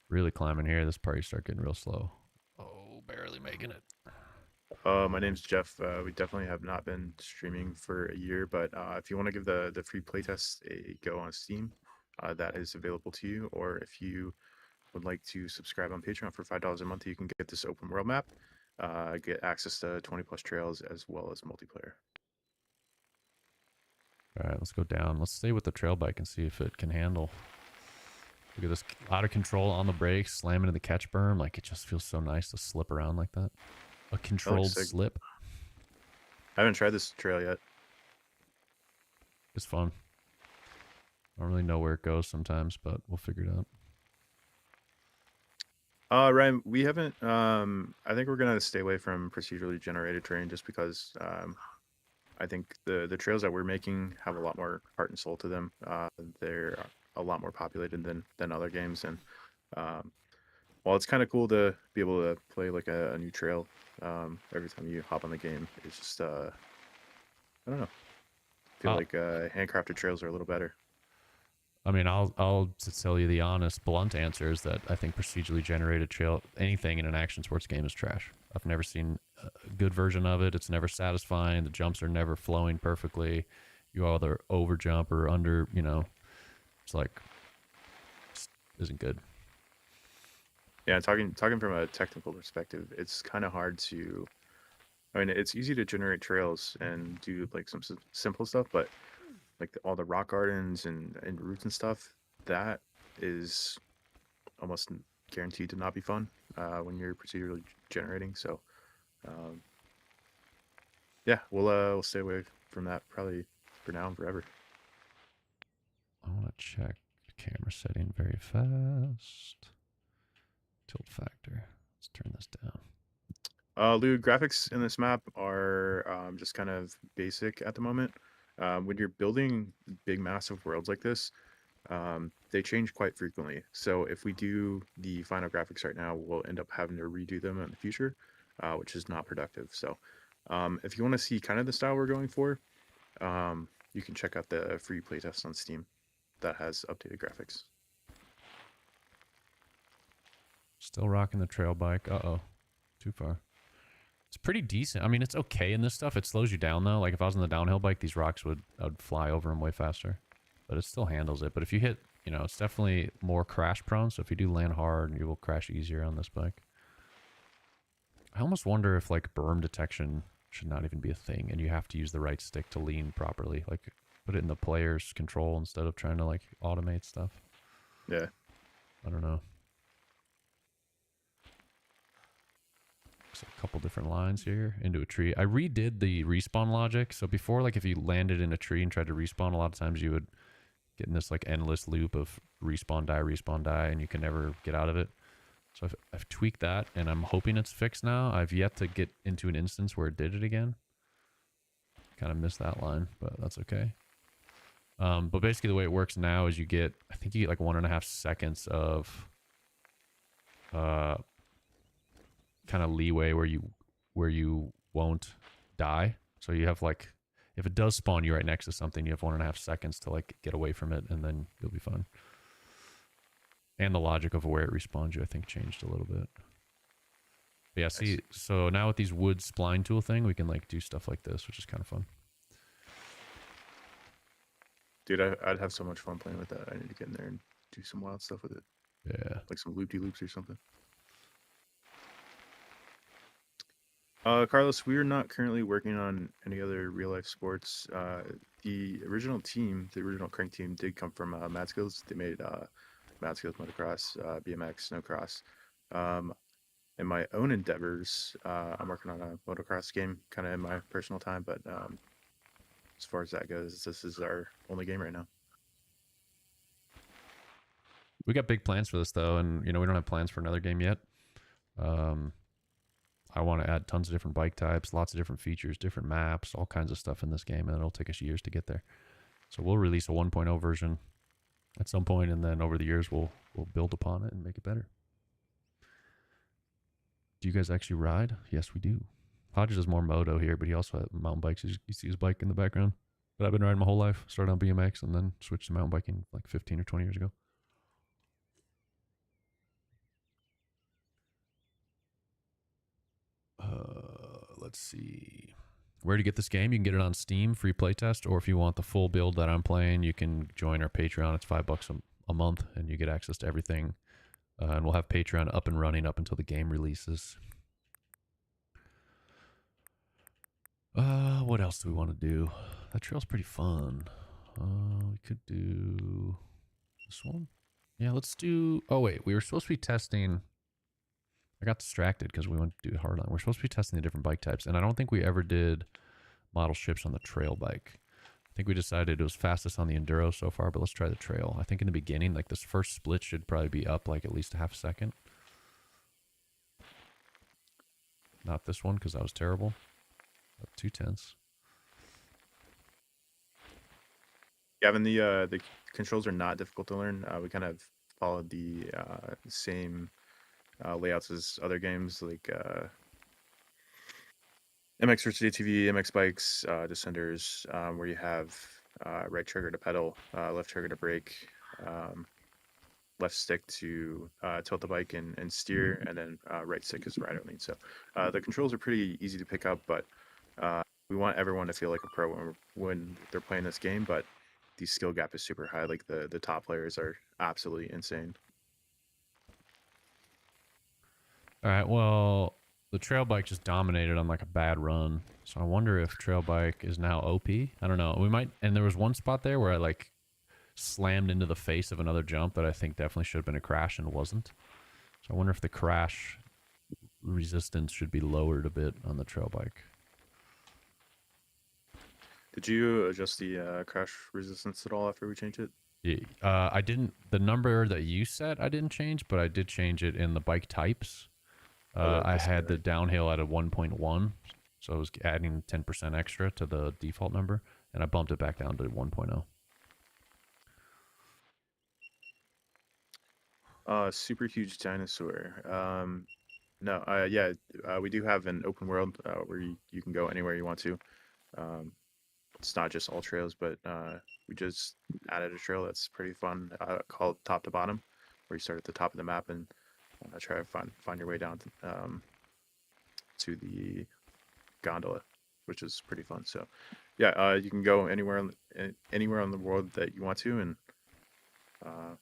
Really climbing here. This part you start getting real slow. Oh, barely making it. My name's Jeff. We definitely have not been streaming for a year, but if you want to give the free playtest a go on Steam, that is available to you. Or if you would like to subscribe on Patreon for $5 a month, you can get this open world map, get access to 20 plus trails as well as multiplayer. All right, let's go down. Let's stay with the trail bike and see if it can handle. Look at this, out of control on the brakes, slam into the catch berm. Like it just feels so nice to slip around like that. A controlled slip. I haven't tried this trail yet. It's fun. I don't really know where it goes sometimes, but we'll figure it out. Ryan, we haven't. I think we're gonna stay away from procedurally generated terrain just because I think the trails that we're making have a lot more heart and soul to them. They're a lot more populated than other games, and um, while it's kind of cool to be able to play like a new trail every time you hop on the game, it's just I don't know. I feel Uh, like handcrafted trails are a little better. I mean, I'll just tell you the honest, blunt answer is that I think procedurally generated trail anything in an action sports game is trash. I've never seen a good version of it. It's never satisfying. The jumps are never flowing perfectly. You either over jump or under. It's like just isn't good. Yeah, talking from a technical perspective, it's kind of hard to. I mean, it's easy to generate trails and do like some simple stuff, but like all the rock gardens and routes and stuff, that is almost guaranteed to not be fun when you're procedurally generating. So um, yeah, we'll stay away from that probably for now and forever. I want to check camera setting very fast. Tilt factor. Let's turn this down. Lou, graphics in this map are just kind of basic at the moment. When you're building big, massive worlds like this, they change quite frequently. So if we do the final graphics right now, we'll end up having to redo them in the future, which is not productive. So if you want to see kind of the style we're going for, you can check out the free playtest on Steam that has updated graphics. Still rocking the trail bike. Uh-oh. Too far. It's pretty decent. I mean, it's okay in this stuff. It slows you down, though. Like, if I was on the downhill bike, these rocks I'd fly over them way faster. But it still handles it. But if you hit, it's definitely more crash prone. So if you do land hard, you will crash easier on this bike. I almost wonder if, like, berm detection should not even be a thing. And you have to use the right stick to lean properly. Like, put it in the player's control instead of trying to, like, automate stuff. Yeah. I don't know. A couple different lines here into a tree. I redid the respawn logic. So before, like, if you landed in a tree and tried to respawn, a lot of times you would get in this like endless loop of respawn, die, and you can never get out of it. So I've tweaked that, and I'm hoping it's fixed now. I've yet to get into an instance where it did it again. Kind of missed that line, but that's okay. But basically the way it works now is I think you get like 1.5 seconds of kind of leeway where you won't die. So you have like, if it does spawn you right next to something, you have 1.5 seconds to like get away from it, and then you'll be fine. And the logic of where it respawns you, I think, changed a little bit. But yeah, see, so now with these wood spline tool thing, we can like do stuff like this, which is kind of fun. Dude, I'd have so much fun playing with that. I need to get in there and do some wild stuff with it. Yeah. Like some loop-de-loops or something. Carlos, we are not currently working on any other real-life sports. The original Crank team did come from Mad Skills. They made Mad Skills Motocross, BMX, Snowcross. In my own endeavors, I'm working on a motocross game kind of in my personal time, but as far as that goes, this is our only game right now. We got big plans for this, though, and, we don't have plans for another game yet. I want to add tons of different bike types, lots of different features, different maps, all kinds of stuff in this game, and it'll take us years to get there. So we'll release a 1.0 version at some point, and then over the years we'll build upon it and make it better. Do you guys actually ride? Yes, we do. Hodges does more moto here, but he also has mountain bikes. You see his bike in the background. But I've been riding my whole life. Started on BMX and then switched to mountain biking like 15 or 20 years ago. Let's see. Where to get this game? You can get it on Steam, free playtest, or if you want the full build that I'm playing, you can join our Patreon. It's $5 a month, and you get access to everything. And we'll have Patreon up and running up until the game releases. What else do we want to do? That trail's pretty fun. We could do this one. Yeah, let's do... Oh, wait. We were supposed to be testing... I got distracted because we went to do hard on. We're supposed to be testing the different bike types, and I don't think we ever did model ships on the trail bike. I think we decided it was fastest on the enduro so far, but let's try the trail. I think in the beginning, like this first split should probably be up like at least a half a second. Not this one because that was terrible. 2 tenths. Yeah, and the controls are not difficult to learn. We kind of followed the same layouts as other games like MX vs ATV, MX bikes, Descenders, where you have right trigger to pedal, left trigger to brake, um, left stick to tilt the bike and steer, and then right stick is rider lean. So the controls are pretty easy to pick up, but we want everyone to feel like a pro when they're playing this game. But the skill gap is super high. Like the top players are absolutely insane. All right. Well, the trail bike just dominated on like a bad run. So I wonder if trail bike is now OP. I don't know. We might. And there was one spot there where I like slammed into the face of another jump that I think definitely should have been a crash and wasn't. So I wonder if the crash resistance should be lowered a bit on the trail bike. Did you adjust the crash resistance at all after we changed it? Yeah, I didn't. The number that you set, I didn't change, but I did change it in the bike types. Oh, I the had the standard. downhill at a 1.1, so I was adding 10% extra to the default number, and I bumped it back down to 1.0. Super huge dinosaur. No, yeah, we do have an open world where you can go anywhere you want to. Um, it's not just all trails, but we just added a trail that's pretty fun called Top to Bottom, where you start at the top of the map and try to find your way down to the gondola, which is pretty fun. So, yeah, you can go anywhere on the world that you want to, and uh,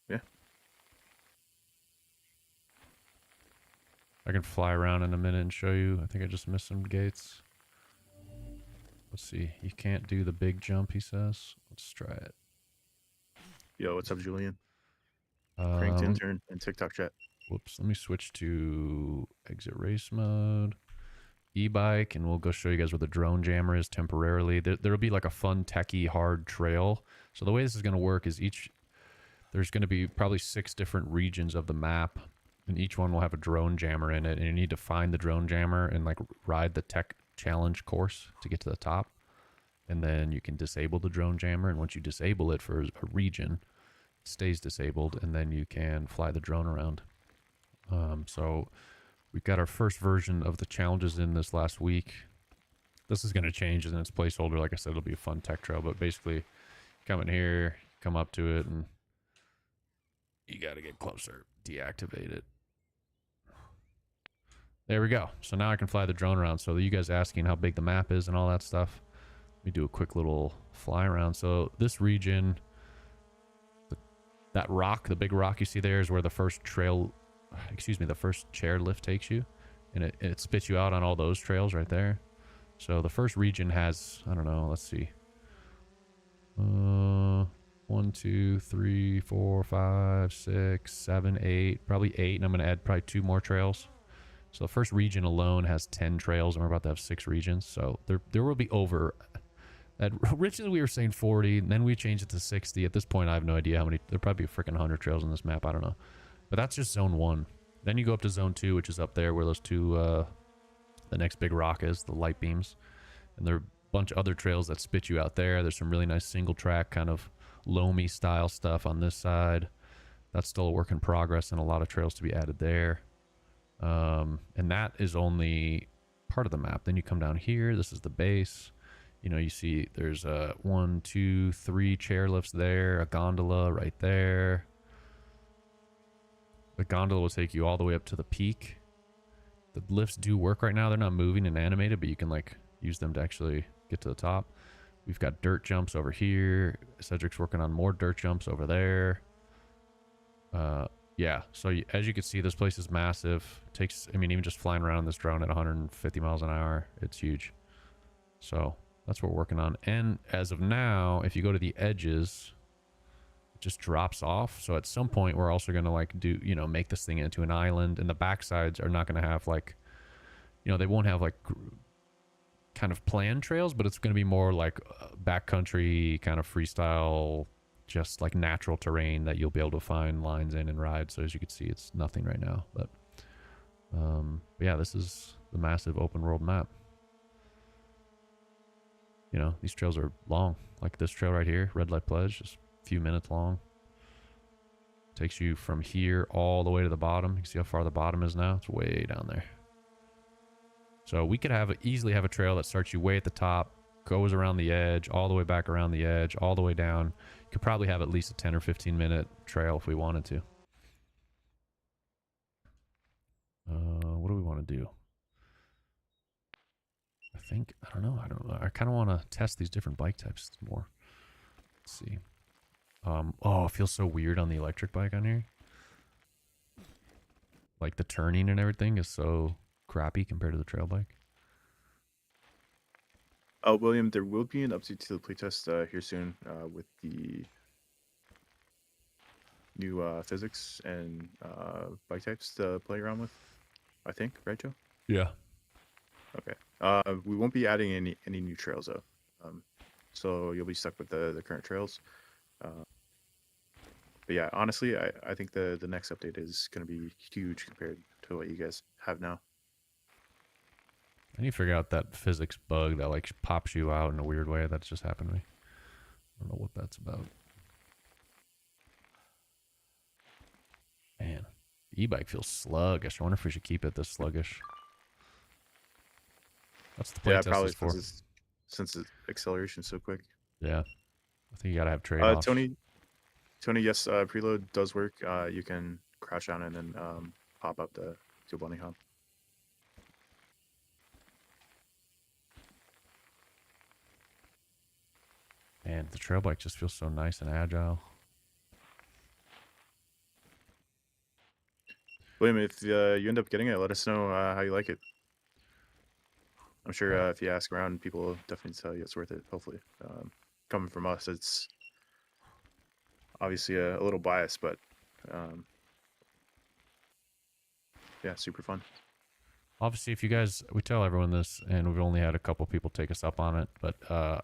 yeah. I can fly around in a minute and show you. I think I just missed some gates. Let's see. You can't do the big jump, he says. Let's try it. Yo, what's up, Julian? Cranked Um, intern and TikTok chat. whoops. Let me switch to exit race mode. E-bike, and we'll go show you guys where the drone jammer is temporarily. There'll be like a fun techie hard trail. So the way this is going to work is there's going to be probably 6 different regions of the map, and each one will have a drone jammer in it, and you need to find the drone jammer and like ride the tech challenge course to get to the top. And then you can disable the drone jammer, and once you disable it for a region, it stays disabled, and then you can fly the drone around. So we've got our first version of the challenges in this last week. This is going to change in its placeholder. Like I said, it'll be a fun tech trail, but basically come in here, come up to it, and you got to get closer, deactivate it. There we go. So now I can fly the drone around. So you guys asking how big the map is and all that stuff. Let me do a quick little fly around. So this region, that rock, the big rock you see there is where the first the first chairlift takes you. And it spits you out on all those trails right there. So the first region has, I don't know, let's see. 1, 2, 3, 4, 5, 6, 7, 8, probably 8. And I'm going to add probably 2 more trails. So the first region alone has 10 trails, and we're about to have 6 regions. So there will be over. Originally we were saying 40, and then we changed it to 60. At this point, I have no idea how many. There'll probably be a freaking 100 trails on this map. I don't know. But that's just zone 1. Then you go up to zone 2, which is up there where those 2, the next big rock is, the light beams. And there are a bunch of other trails that spit you out there. There's some really nice single track kind of loamy style stuff on this side. That's still a work in progress, and a lot of trails to be added there. And that is only part of the map. Then you come down here. This is the base. You know, you see there's 1, 2, 3 chairlifts there, a gondola right there. The gondola will take you all the way up to the peak. The lifts do work right now. They're not moving and animated, but you can like use them to actually get to the top. We've got dirt jumps over here. Cedric's working on more dirt jumps over there. Yeah, so as you can see, this place is massive. Takes, I mean, even just flying around this drone at 150 miles an hour, it's huge. So that's what we're working on. And as of now, if you go to the edges, it just drops off. So at some point, we're also going to like do, you know, make this thing into an island. And the backsides are not going to have like, you know, they won't have like kind of planned trails, but it's going to be more like backcountry kind of freestyle, just like natural terrain that you'll be able to find lines in and ride. So as you can see, it's nothing right now, but yeah, this is the massive open world map. You know, these trails are long. Like this trail right here, Red Light Pledge, just a few minutes long. Takes you from here all the way to the bottom. You can see how far the bottom is now. It's way down there. So we could easily have a trail that starts you way at the top, goes around the edge, all the way back around the edge, all the way down. You could probably have at least a 10 or 15 minute trail if we wanted to. What do we want to do? I don't know. I kind of want to test these different bike types more. Let's see. Oh, it feels so weird on the electric bike on here. Like the turning and everything is so crappy compared to the trail bike. William, there will be an update to the playtest here soon with the new physics and bike types to play around with. I think, right, Joe? Yeah. Okay. We won't be adding any new trails though, so you'll be stuck with the current trails. But yeah, honestly, I think the next update is going to be huge compared to what you guys have now. I need to figure out that physics bug that like pops you out in a weird way. That's just happened to me. I don't know what that's about. Man, e-bike feels sluggish. I wonder if we should keep it this sluggish. That's the Yeah, playtest probably is for. since the acceleration's so quick. Yeah, I think you gotta have trade-offs. Tony, yes, preload does work. You can crash on and then pop up the bunny hop. Man, the trail bike just feels so nice and agile. William, if you end up getting it, let us know how you like it. I'm sure if you ask around, people will definitely tell you it's worth it. Hopefully, coming from us, it's obviously a little biased, but yeah, super fun. Obviously, if you guys, we tell everyone this, and we've only had a couple people take us up on it, but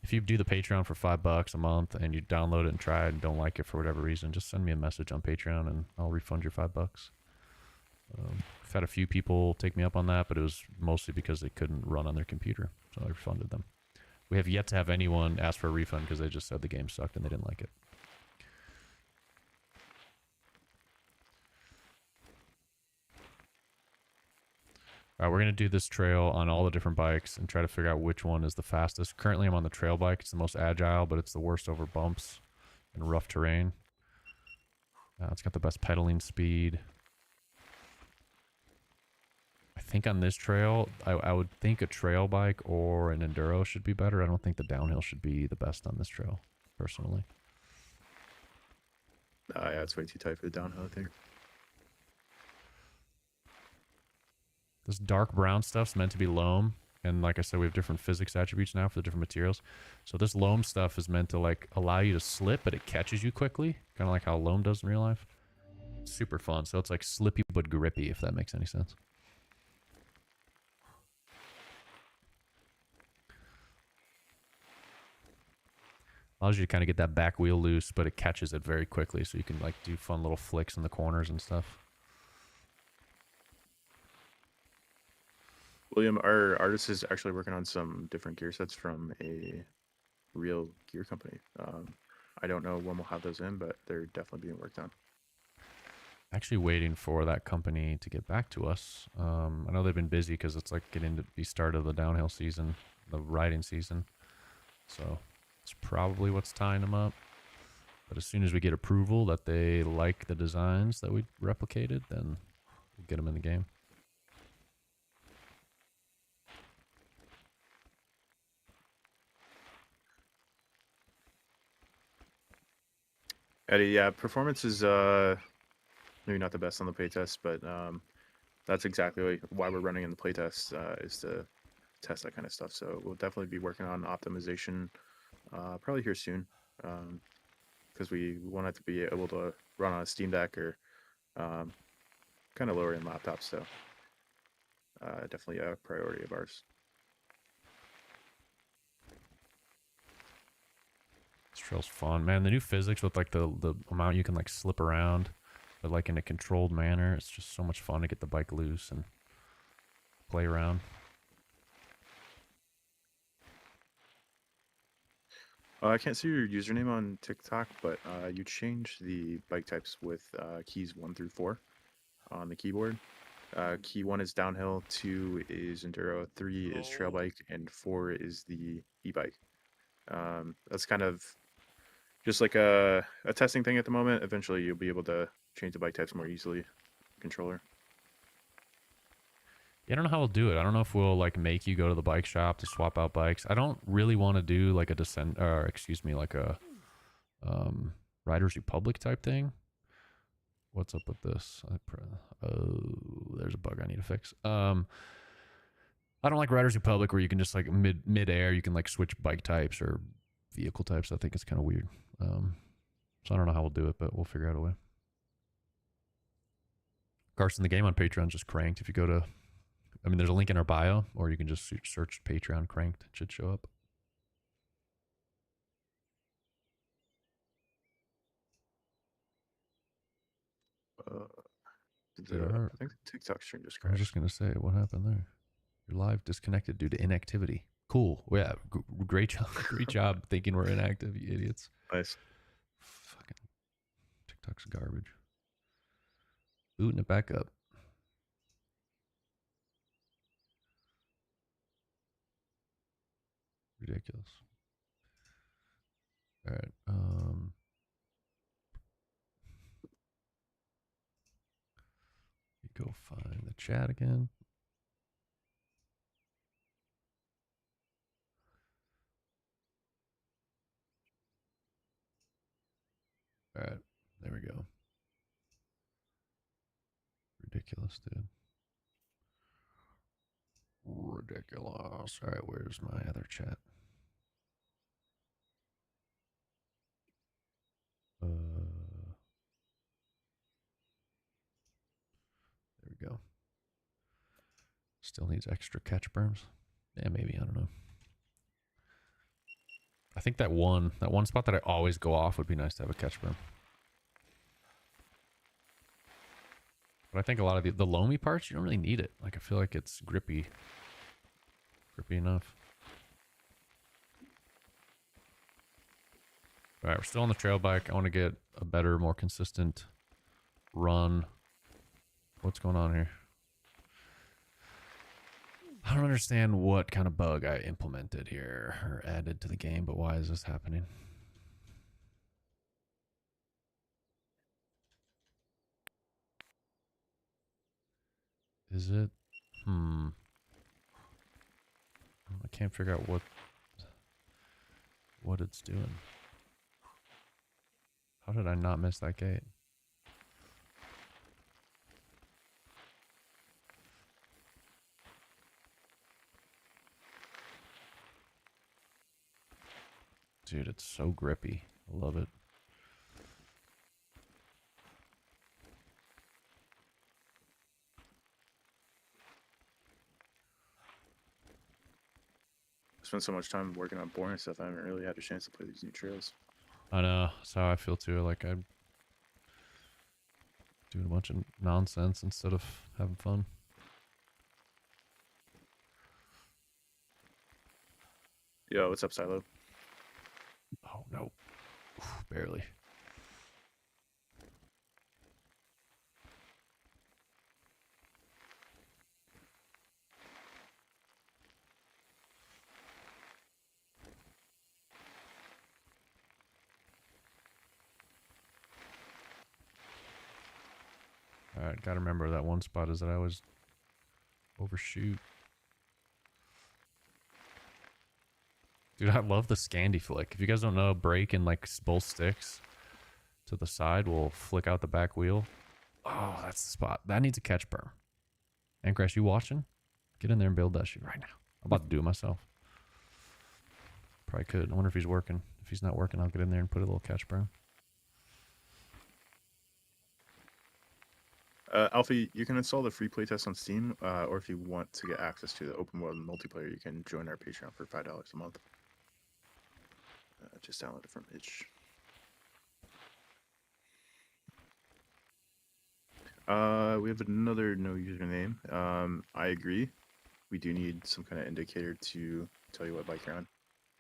if you do the Patreon for $5 a month and you download it and try it and don't like it for whatever reason, just send me a message on Patreon and I'll refund your $5. I've had a few people take me up on that, but it was mostly because they couldn't run on their computer, so I refunded them. We have yet to have anyone ask for a refund because they just said the game sucked and they didn't like it. All right, we're going to do this trail on all the different bikes and try to figure out which one is the fastest. Currently, I'm on the trail bike. It's the most agile, but it's the worst over bumps and rough terrain. It's got the best pedaling speed. I think on this trail, I would think a trail bike or an enduro should be better. I don't think the downhill should be the best on this trail, personally. Yeah, it's way too tight for the downhill, I think. This dark brown stuff's meant to be loam. And like I said, we have different physics attributes now for the different materials. So this loam stuff is meant to like allow you to slip, but it catches you quickly. Kind of like how loam does in real life. Super fun. So it's like slippy but grippy, if that makes any sense. Allows you to kind of get that back wheel loose, but it catches it very quickly. So you can like do fun little flicks in the corners and stuff. William, our artist is actually working on some different gear sets from a real gear company. I don't know when we'll have those in, but they're definitely being worked on. Actually waiting for that company to get back to us. I know they've been busy because it's like getting to be start of the downhill season, the riding season. So it's probably what's tying them up. But as soon as we get approval that they like the designs that we replicated, then we'll get them in the game. Eddie, yeah, performance is maybe not the best on the playtest, but that's exactly why we're running in the playtest is to test that kind of stuff. So we'll definitely be working on optimization probably here soon because we want it to be able to run on a Steam Deck or kind of lower end laptops. So definitely a priority of ours. This trail's fun, man. The new physics with like the amount you can like slip around, but like in a controlled manner. It's just so much fun to get the bike loose and play around. I can't see your username on TikTok, but you change the bike types with keys 1 through 4 on the keyboard. Key 1 is downhill, 2 is enduro, 3 is trail bike, and 4 is the e-bike. That's kind of just like a testing thing at the moment. Eventually, you'll be able to change the bike types more easily. Controller. Yeah, I don't know how we'll do it. I don't know if we'll like make you go to the bike shop to swap out bikes. I don't really want to do like a descent, or excuse me, like a Riders Republic type thing. What's up with this? Oh, there's a bug I need to fix. I don't like Riders Republic where you can just like mid air you can like switch bike types or vehicle types. I think it's kind of weird. So I don't know how we'll do it, but we'll figure out a way. Carson, the game on Patreon just cranked. If you go to, I mean, there's a link in our bio, or you can just search Patreon cranked. It should show up. I think the TikTok stream just I was crashed. just gonna say, what happened there? You're live disconnected due to inactivity. Cool. Well, yeah, great job. Great job thinking we're inactive, you idiots. Nice. Fucking TikTok's garbage. Booting it back up. Ridiculous. All right. Go find the chat again. All right. There we go. Ridiculous, dude. Ridiculous. All right. Where's my other chat? There we go. Still needs extra catch berms. Yeah, maybe. I don't know. I think that one spot that I always go off would be nice to have a catch berm. But I think a lot of the loamy parts, you don't really need it. Like, I feel like it's grippy enough. All right, we're still on the trail bike. I want to get a better, more consistent run. What's going on here? I don't understand what kind of bug I implemented here or added to the game, but why is this happening? Is it? I can't figure out what it's doing. How did I not miss that gate? Dude, it's so grippy. I love it. I spent so much time working on boring stuff, I haven't really had a chance to play these new trails. I know. That's how I feel too. Like I'm doing a bunch of nonsense instead of having fun. Yo, what's up, Silo? Oh, no. Oof, barely. Alright, gotta remember that one spot is that I always overshoot. Dude, I love the Scandi flick. If you guys don't know, brake and like both sticks to the side will flick out the back wheel. Oh, that's the spot. That needs a catch berm. And Crash, you watching? Get in there and build that shit right now. I'm about to do it myself. Probably could. I wonder if he's working. If he's not working, I'll get in there and put a little catch berm. Alfie, you can install the free playtest on Steam, or if you want to get access to the open world multiplayer, you can join our Patreon for $5 a month. Just download it from Itch. We have another no username. I agree. We do need some kind of indicator to tell you what bike you're on.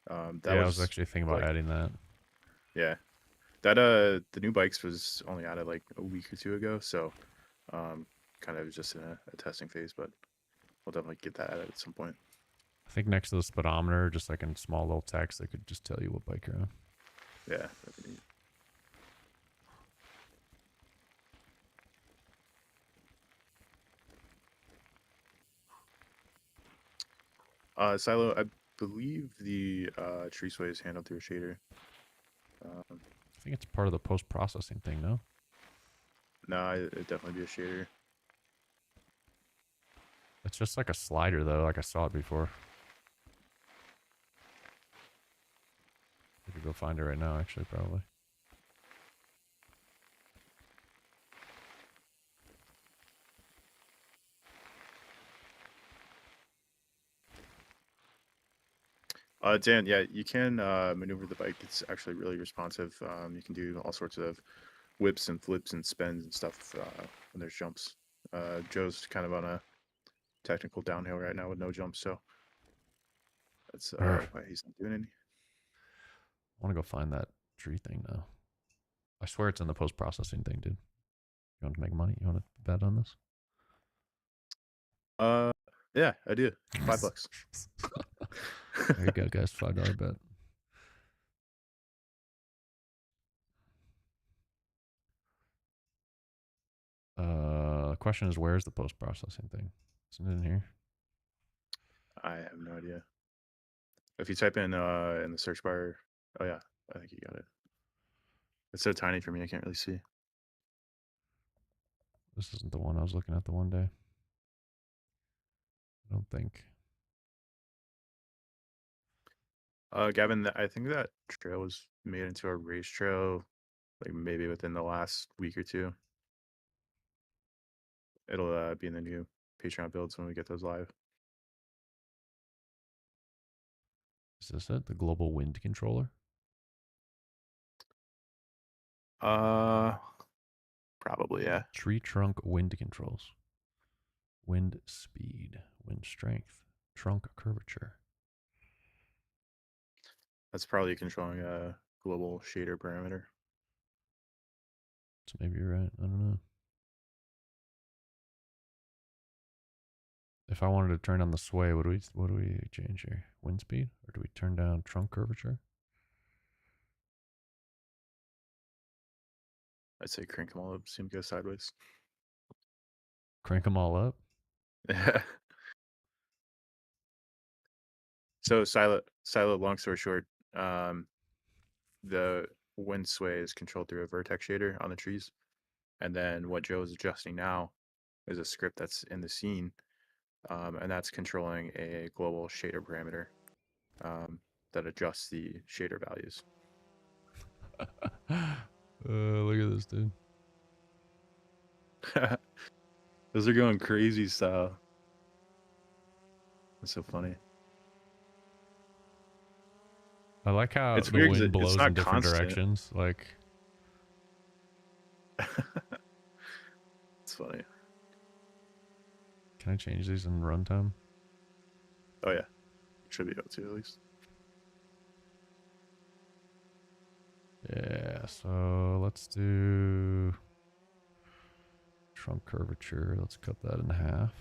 That Yeah, I was was actually thinking about like, adding that. yeah, that the new bikes was only added like a week or two ago, so um, kind of just in a testing phase, but we'll definitely get that added at some point. I think next to the speedometer, just like in small little text, they could just tell you what bike you're on. Yeah, that'd be neat. Silo, I believe the tree sway is handled through a shader. Um, I think it's part of the post processing thing, no? no, it'd definitely be a shader. It's just like a slider though, like I saw it before. I could go find it right now, actually, probably. Dan, yeah, you can maneuver the bike. It's actually really responsive. You can do all sorts of whips and flips and spins and stuff when there's jumps. Joe's kind of on a technical downhill right now with no jumps, so that's I why he's not doing any. want to go find that tree thing now. I swear it's in the post processing thing, dude. You want to make money? You want to bet on this? Uh, yeah, I do. $5. There you go, guys. $5 bet. Question is, where's the post processing thing? Isn't it in here? I have no idea. If you type in the search bar, oh yeah, I think you got it. It's so tiny for me, I can't really see. This isn't the one I was looking at the one day. I don't think. Gavin, I think that trail was made into a race trail, like maybe within the last week or two. It'll be in the new Patreon builds when we get those live. Is this it? The global wind controller? Uh, Probably, yeah. Tree trunk wind controls. Wind speed, wind strength, trunk curvature. That's probably controlling a global shader parameter. So maybe you're right. I don't know. If I wanted to turn on the sway, what do we change here? Wind speed, or do we turn down trunk curvature? I'd say crank them all up, see them go sideways. Crank them all up. So Silo, long story short, the wind sway is controlled through a vertex shader on the trees. And then what Joe is adjusting now is a script that's in the scene, and that's controlling a global shader parameter that adjusts the shader values. Look at this, dude. Those are going crazy style. That's so funny. I like how It's the weird wind because it's blows in not different constant. directions. Like, It's funny. can I change these in runtime? Oh yeah, should be able to at least. Yeah, so let's do trunk curvature. Let's cut that in half.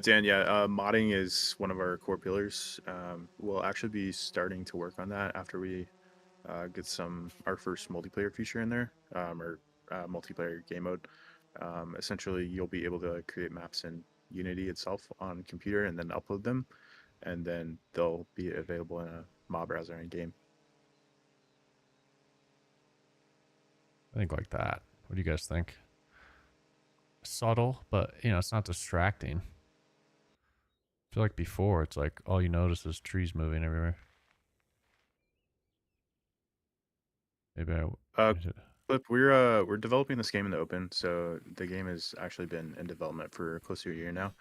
Dan, yeah, modding is one of our core pillars. We'll actually be starting to work on that after we get our first multiplayer feature in there, or multiplayer game mode. Essentially, you'll be able to create maps in Unity itself on computer and then upload them, and then they'll be available in a mod browser in game. I think like that. What do you guys think? Subtle, but it's not distracting. I feel like before it's like all you notice is trees moving everywhere. Maybe I Uh, did. Flip, we're developing this game in the open, so the game has actually been in development for close to a year now.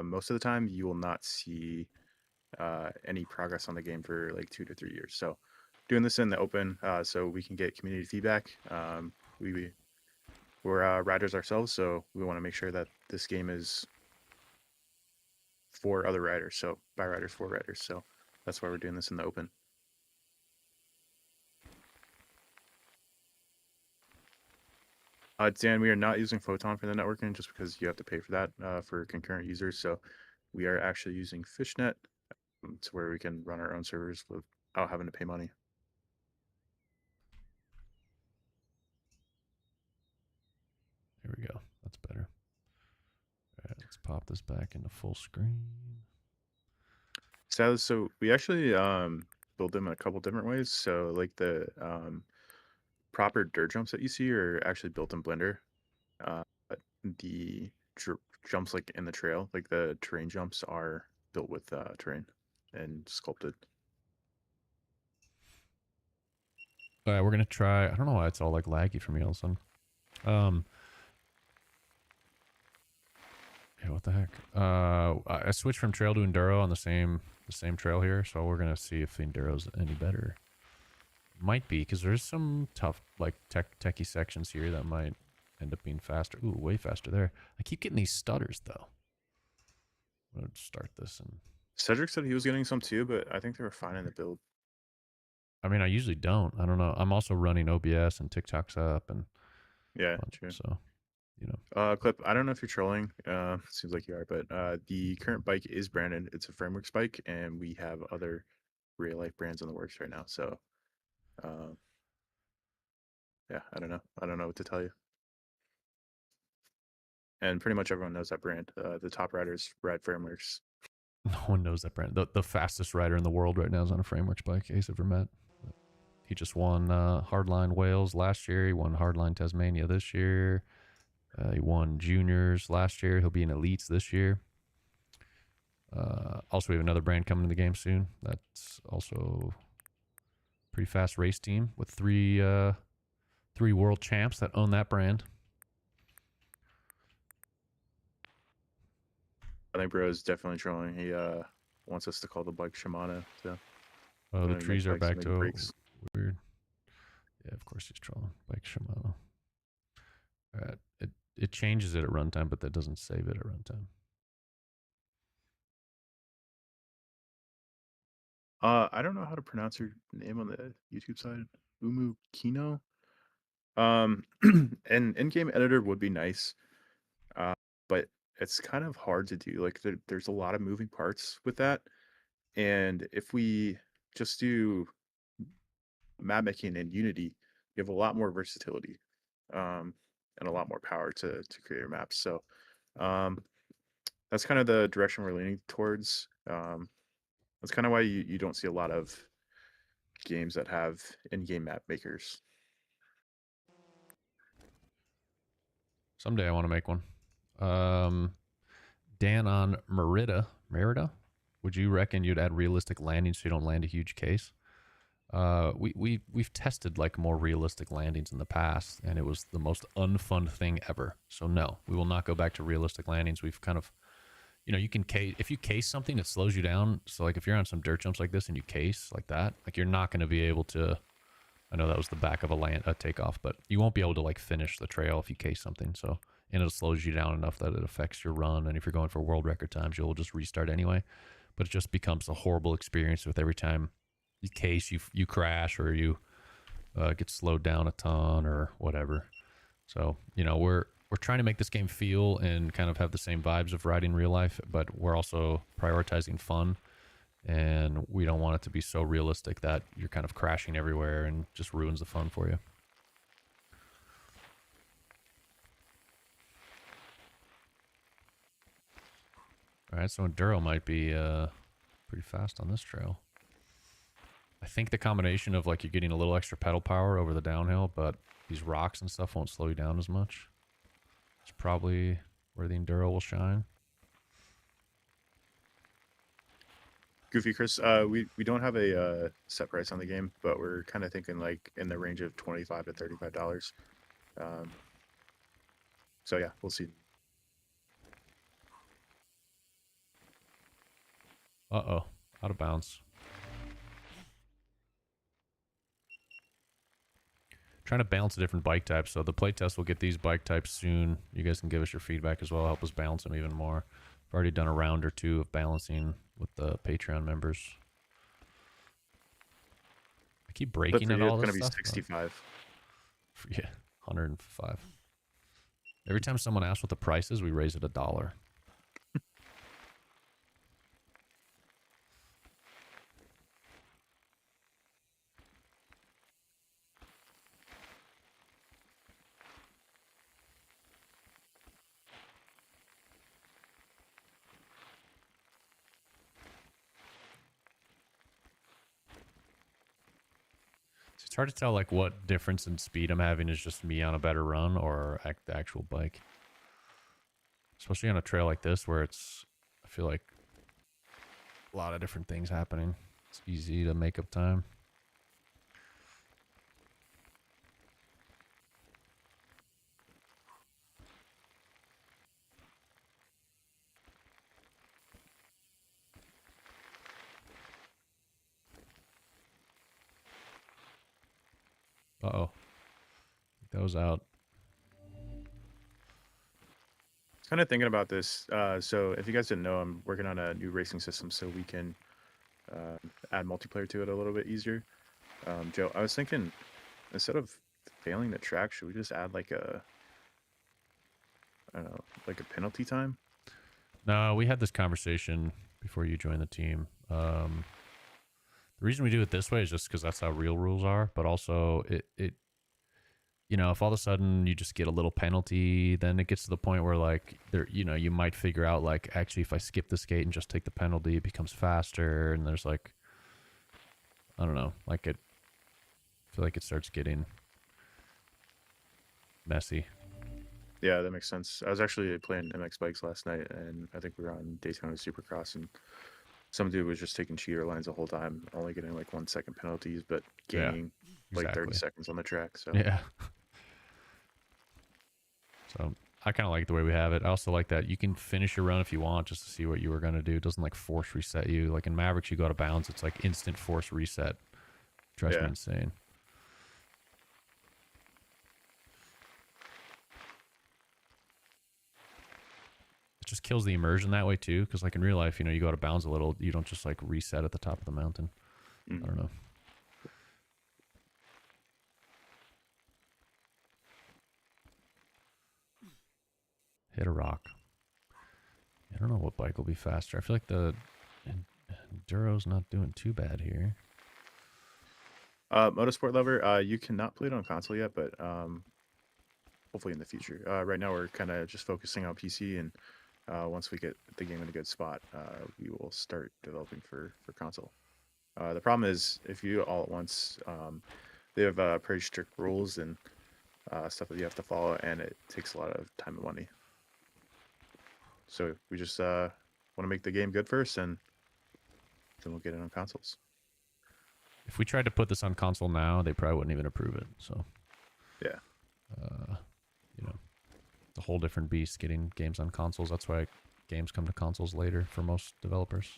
Most of the time, you will not see any progress on the game for like 2 to 3 years. So, doing this in the open, so we can get community feedback. We we're riders ourselves, so we want to make sure that this game is for other riders. So by riders for riders. So that's why we're doing this in the open. Dan, we are not using Photon for the networking just because you have to pay for that for concurrent users. So we are actually using Fishnet to where we can run our own servers without having to pay money. Here we go. That's better. All right, let's pop this back into full screen. So we actually build them in a couple different ways. So like the proper dirt jumps that you see are actually built in Blender. But the jumps like in the trail, like the terrain jumps, are built with terrain and sculpted. All right, we're gonna try. I don't know why it's all like laggy for me all of a sudden. Yeah, what the heck? I switched from trail to enduro on the same trail here, so we're gonna see if the enduro's any better. Might be, because there's some tough like techie sections here that might end up being faster. Ooh, way faster there. I keep getting these stutters though. I'm gonna start this and. Cedric said he was getting some too, but I think they were fine in the build. I mean, I usually don't. I don't know. I'm also running OBS and TikTok's up and. Yeah, true. So, you know. Clip, I don't know if you're trolling. Seems like you are, but the current bike is branded. It's a Frameworks bike, and we have other real life brands in the works right now. So, yeah, I don't know. I don't know what to tell you. And pretty much everyone knows that brand. The top riders ride Frameworks. No one knows that brand. The fastest rider in the world right now is on a Frameworks bike. Ace ever met. He just won Hardline Wales last year. He won Hardline Tasmania this year. He won juniors last year. He'll be in elites this year. Also, we have another brand coming to the game soon. That's also a pretty fast race team with three world champs that own that brand. I think bro is definitely trolling. He wants us to call the bike Shimano. So. Oh, the trees are back to brakes. Weird. Yeah, of course he's trolling. Bike Shimano. It changes it at runtime, but that doesn't save it at runtime. I don't know how to pronounce your name on the YouTube side. Umu Kino. An in-game editor would be nice, but it's kind of hard to do. Like there's a lot of moving parts with that, and if we just do map making in Unity, you have a lot more versatility, and a lot more power to create your maps. So, that's kind of the direction we're leaning towards. That's kind of why you don't see a lot of games that have in-game map makers. Someday I want to make one. Dan on Merida, would you reckon you'd add realistic landings so you don't land a huge case? We've tested like more realistic landings in the past, and it was the most unfun thing ever. So no, we will not go back to realistic landings. We've kind of, you can case, if you case something, it slows you down. So like if you're on some dirt jumps like this and you case like that, like you're not going to be able to. I know that was the back of a takeoff, but you won't be able to like finish the trail if you case something. So, and it slows you down enough that it affects your run. And if you're going for world record times, you'll just restart anyway. But it just becomes a horrible experience with every time you case, you crash or you get slowed down a ton or whatever. So, we're trying to make this game feel and kind of have the same vibes of riding real life, but we're also prioritizing fun. And we don't want it to be so realistic that you're kind of crashing everywhere and just ruins the fun for you. All right, so Enduro might be pretty fast on this trail. I think the combination of like you're getting a little extra pedal power over the downhill, but these rocks and stuff won't slow you down as much. It's probably where the Enduro will shine. Goofy Chris, we don't have a set price on the game, but we're kind of thinking like in the range of $25 to $35. So yeah, we'll see. Uh-oh, out of bounds. Trying to balance the different bike types. So the playtest will get these bike types soon. You guys can give us your feedback as well. Help us balance them even more. I've already done a round or two of balancing with the Patreon members. I keep But breaking for at you, all it's this gonna be stuff. 65. Yeah, 105. Every time someone asks what the price is, we raise it $1. It's hard to tell like what difference in speed I'm having is just me on a better run or the actual bike. Especially on a trail like this where I feel like a lot of different things happening. It's easy to make up time. Uh-oh. That was out. Kind of thinking about this. So if you guys didn't know, I'm working on a new racing system so we can add multiplayer to it a little bit easier. Joe, I was thinking instead of failing the track, should we just add like I don't know, like a penalty time? No, we had this conversation before you joined the team. The reason we do it this way is just because that's how real rules are, but also it you know, if all of a sudden you just get a little penalty, then it gets to the point where like there, you know, you might figure out like actually if I skip the skate and just take the penalty, it becomes faster, and there's like I don't know, like I feel like it starts getting messy. Yeah, that makes sense. I was actually playing MX bikes last night, and I think we were on Daytona Supercross, and some dude was just taking cheater lines the whole time, only getting like 1 second penalties, but Yeah, gaining like 30 exactly. seconds on the track. So Yeah. So I kind of like the way we have it. I also like that you can finish your run if you want just to see what you were going to do. It doesn't like force reset you. Like in Mavericks, you go out of bounds. It's like instant force reset. Drives me yeah, insane. It just kills the immersion that way too. Because like in real life, you know, you go out of bounds a little. You don't just like reset at the top of the mountain. mm. I don't know. Hit a rock. I don't know what bike will be faster. I feel like the Enduro's not doing too bad here. Motorsport Lover, you cannot play it on console yet, but hopefully in the future. Right now we're kind of just focusing on PC, and once we get the game in a good spot, we will start developing for console. The problem is if you do it all at once, they have pretty strict rules and stuff that you have to follow, and it takes a lot of time and money. So we just want to make the game good first, and then we'll get it on consoles. If we tried to put this on console now, they probably wouldn't even approve it. So Yeah. You know, it's a whole different beast getting games on consoles. That's why games come to consoles later for most developers.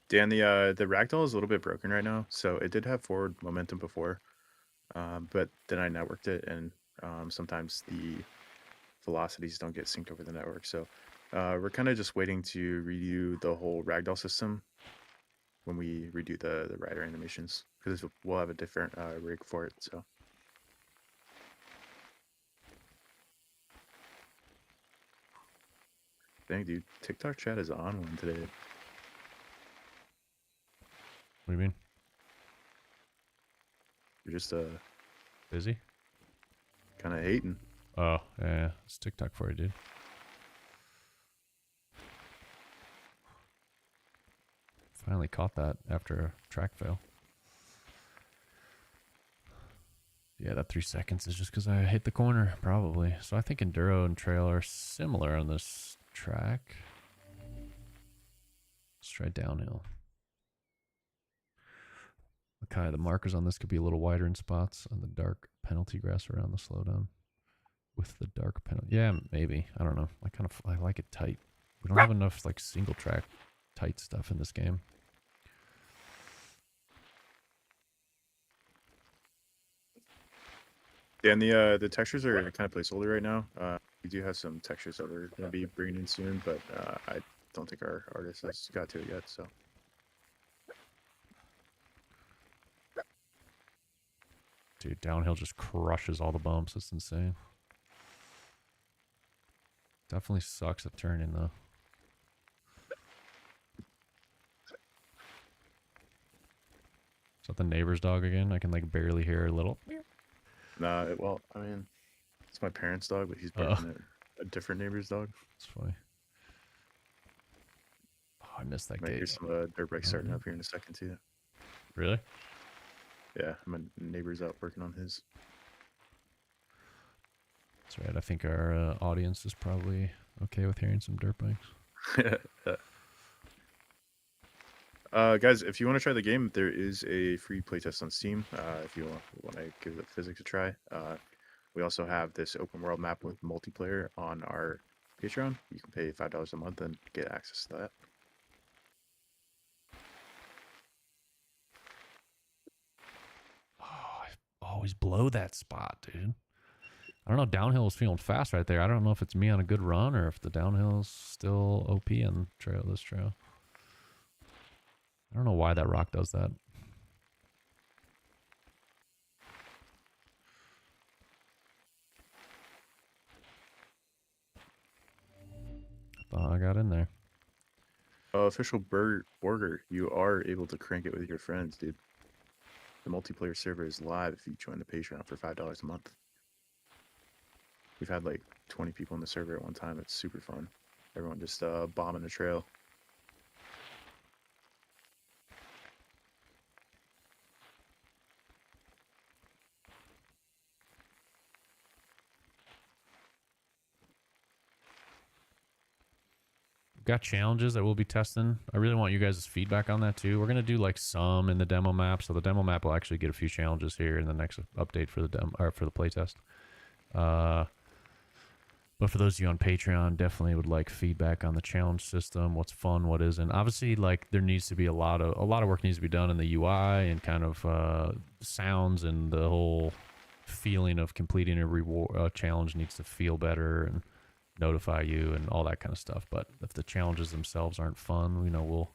Dan, the ragdoll is a little bit broken right now, so it did have forward momentum before, but then I networked it, and sometimes the velocities don't get synced over the network. So we're kind of just waiting to redo the whole ragdoll system when we redo the rider animations, because we'll have a different rig for it. So dang, dude, TikTok chat is on one today. What do you mean? You're just Busy? kind of hating. Oh, yeah. It's TikTok for you, dude. Finally caught that after a track fail. Yeah, that 3 seconds is just because I hit the corner, probably. So I think Enduro and Trail are similar on this track. Let's try downhill. Okay, the markers on this could be a little wider in spots on the dark penalty grass around the slowdown. With the dark penalty. Yeah, maybe. I don't know. I like it tight. We don't have enough like single track tight stuff in this game. Yeah, and the textures are kind of placeholder right now. We do have some textures that we're gonna be bringing in soon, but I don't think our artist has got to it yet. So Dude, downhill just crushes all the bumps. It's insane. Definitely sucks at turning though. Is that the neighbor's dog again? I can like barely hear a little. nah, well, I mean, it's my parents' dog, but he's Oh, barking at a different neighbor's dog. it's funny. Oh, I missed that Might hear gate. some dirt bikes starting up here in a second too. Really? Yeah, my neighbor's out working on his. That's right. I think our audience is probably okay with hearing some dirt bikes. Guys, if you want to try the game, there is a free playtest on Steam. If you want to give the physics a try. We also have this open world map with multiplayer on our Patreon. You can pay $5 a month and get access to that. Oh, I always blow that spot, dude. I don't know. Downhill is feeling fast right there. I don't know if it's me on a good run or if the downhill is still OP on this trail. I don't know why that rock does that. Thought I got in there. Official Borger, you are able to crank it with your friends, dude. The multiplayer server is live if you join the Patreon for $5 a month. We've had like 20 people in the server at one time. It's super fun. Everyone just bombing the trail. We've got challenges that we'll be testing. I really want you guys' feedback on that too. We're gonna do like some in the demo map, so the demo map will actually get a few challenges here in the next update for the demo or for the playtest. But for those of you on Patreon, definitely would like feedback on the challenge system, what's fun, what isn't. Obviously, like there needs to be a lot of work needs to be done in the UI and kind of sounds, and the whole feeling of completing a reward challenge needs to feel better and notify you and all that kind of stuff. But if the challenges themselves aren't fun, you know, we'll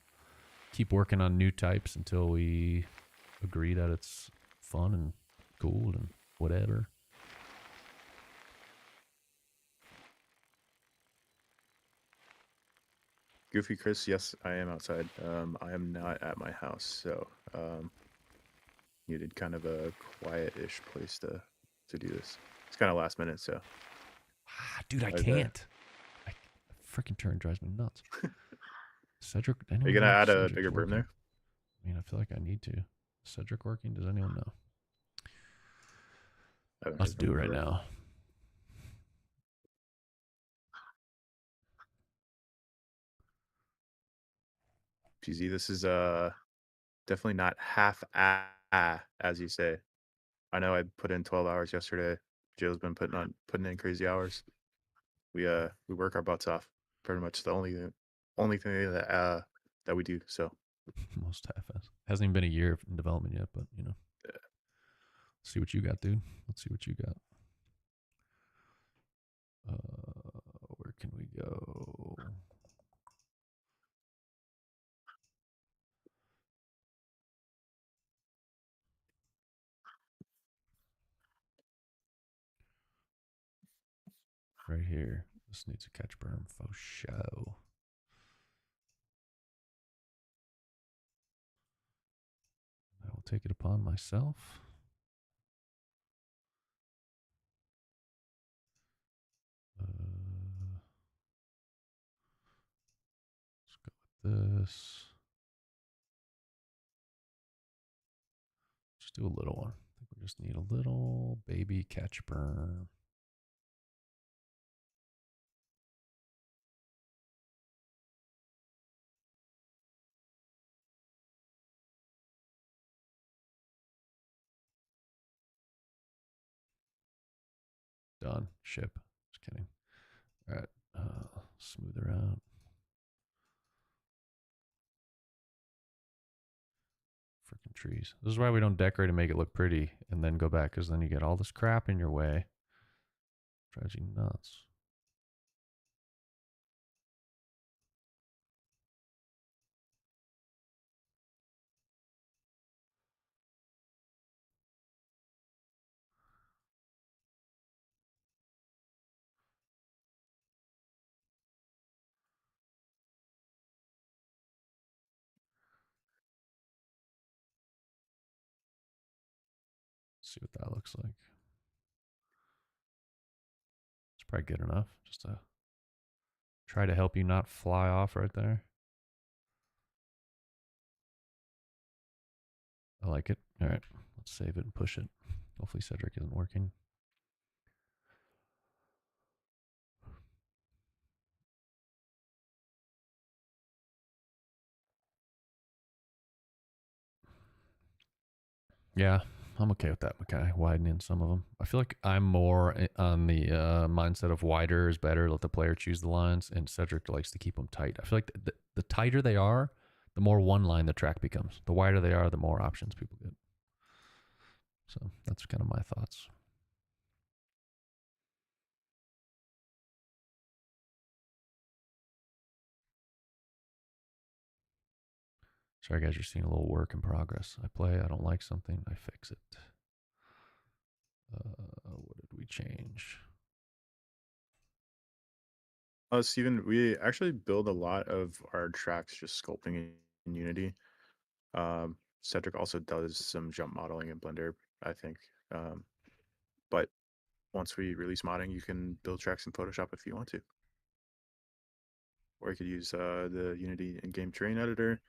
keep working on new types until we agree that it's fun and cool and whatever. Goofy Chris, yes, I am outside. I am not at my house, so needed kind of a quiet-ish place to do this. It's kind of last minute, so. Dude, I Are can't. I freaking turn drives me nuts. Cedric, anyone you gonna know if add a Cedric's bigger berm working? there? I mean, I feel like I need to. Is Cedric working? Does anyone know? I haven't Let's heard from do it him right forever. now. GZ, this is definitely not half as you say. I know I put in 12 hours yesterday. Joe's been putting in crazy hours. We work our butts off. Pretty much the only thing that we do. So Most half-ass. Hasn't even been a year in development yet, but you know. Let's see what you got, dude. Let's see what you got. Where can we go? Right here. This needs a catch berm for show. I will take it upon myself. Let's go with this. Just do a little one. I think we just need a little baby catch berm. Done. Ship. Just kidding. All right. Smoother out. Freaking trees. This is why we don't decorate and make it look pretty and then go back, because then you get all this crap in your way. Drives you nuts. See what that looks like. It's probably good enough just to try to help you not fly off right there. I like it. All right, let's save it and push it. Hopefully Cedric isn't working. Yeah, I'm okay with that, Mackay. Widening some of them. I feel like I'm more on the mindset of wider is better. Let the player choose the lines, and Cedric likes to keep them tight. I feel like the tighter they are, the more one line the track becomes. The wider they are, the more options people get. So that's kind of my thoughts. Sorry, guys, you're seeing a little work in progress. I don't like something, I fix it. What did we change? Steven, we actually build a lot of our tracks just sculpting in Unity. Cedric also does some jump modeling in Blender, I think. But once we release modding, you can build tracks in Photoshop if you want to. Or you could use the Unity in-game terrain editor,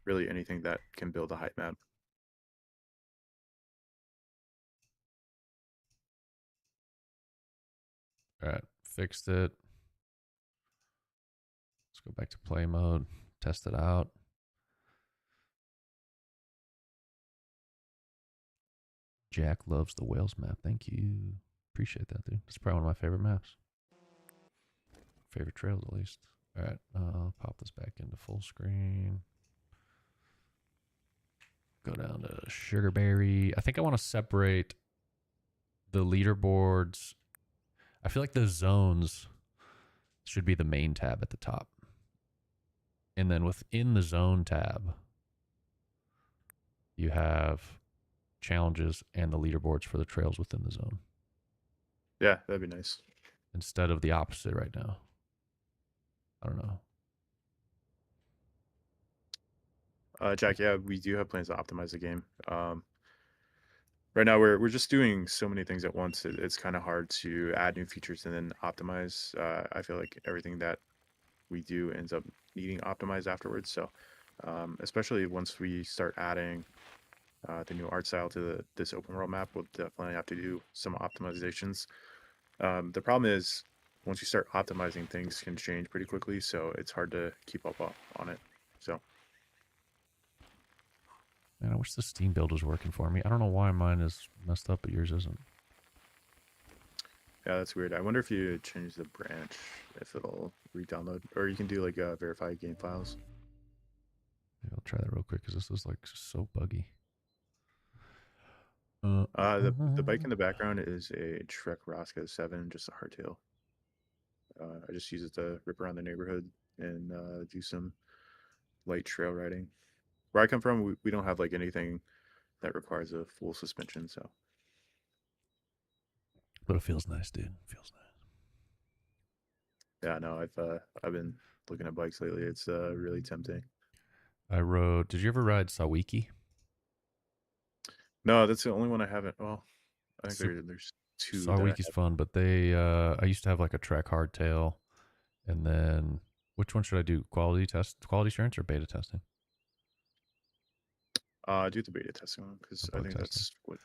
really anything that can build a height map. All right, fixed it. Let's go back to play mode, test it out. Jack loves the Wales map. Thank you. Appreciate that, dude. It's probably one of my favorite maps. Favorite trails, at least. All right, I'll pop this back into full screen. Go down to Sugarberry. I think I want to separate the leaderboards. I feel like the zones should be the main tab at the top. And then within the zone tab, you have challenges and the leaderboards for the trails within the zone. Yeah, that'd be nice. Instead of the opposite right now. I don't know. Jack, yeah, we do have plans to optimize the game. Right now, we're just doing so many things at once. It's kind of hard to add new features and then optimize. I feel like everything that we do ends up needing optimized afterwards. So, especially once we start adding the new art style to this open world map, we'll definitely have to do some optimizations. The problem is once you start optimizing, things can change pretty quickly, so it's hard to keep up on it. So. Man, I wish the Steam build was working for me. I don't know why mine is messed up, but yours isn't. Yeah, that's weird. I wonder if you change the branch, if it'll re-download, or you can do like verify game files. Maybe I'll try that real quick because this is like so buggy. The bike in the background is a Trek Rosca 7, just a hardtail. I just use it to rip around the neighborhood and do some light trail riding. Where I come from, we don't have like anything that requires a full suspension, so. But it feels nice, dude. It feels nice. Yeah, no, I've been looking at bikes lately. It's really tempting. I rode. Did you ever ride Sawiki? No, that's the only one I haven't. Well, I think there's two. Sawiki's fun, but they. I used to have like a Trek hardtail, and then which one should I do? Quality assurance, or beta testing? Do the beta testing one because I think testing. that's what.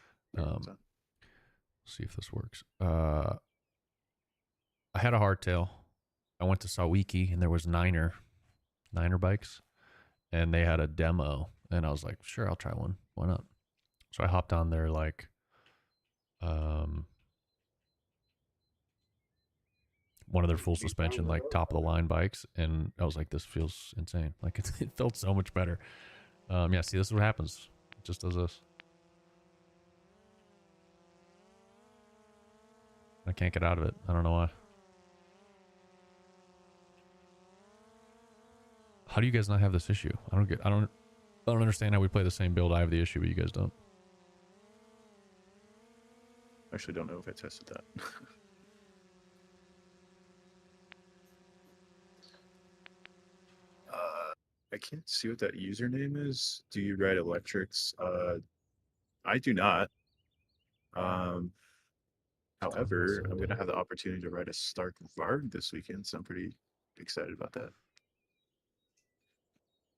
See if this works. I had a hardtail. I went to Sawiki and there was Niner bikes, and they had a demo, and I was like, sure, I'll try one. Why not? So I hopped on their like, one of their full suspension, like top of the line bikes, and I was like, this feels insane. Like it felt so much better. Yeah, see, this is what happens It just does this. I can't get out of it. I don't know why. How do you guys not have this issue? I don't understand how we play the same build. I have the issue, but you guys don't. I actually don't know if I tested that. I can't see what that username is. Do you write electrics? I do not. However, I'm gonna have the opportunity to ride a Stark Varg this weekend, so I'm pretty excited about that.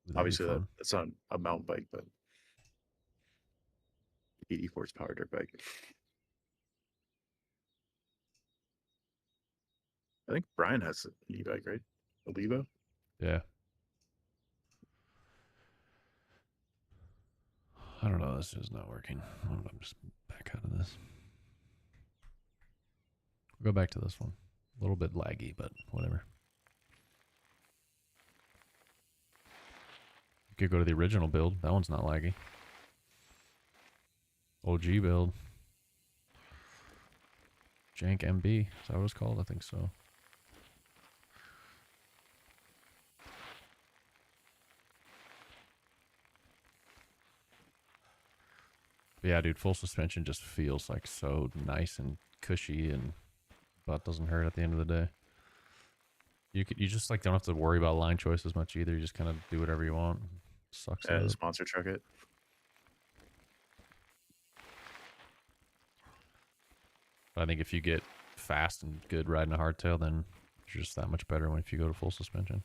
That'd Obviously, be fun. that's not a mountain bike, but 80 horsepower dirt bike. I think Brian has an e-bike, right? A Levo? Yeah. I don't know. This is not working. I'm just back out of this. We'll go back to this one. A little bit laggy, but whatever. You could go to the original build. That one's not laggy. OG build. Jank MB. Is that what it's called? I think so. But yeah, dude, full suspension just feels like so nice and cushy, and butt doesn't hurt at the end of the day. You just like don't have to worry about line choice as much either. You just kind of do whatever you want. Sucks it And up. sponsor truck it. I think if you get fast and good riding a hardtail, then you're just that much better when if you go to full suspension.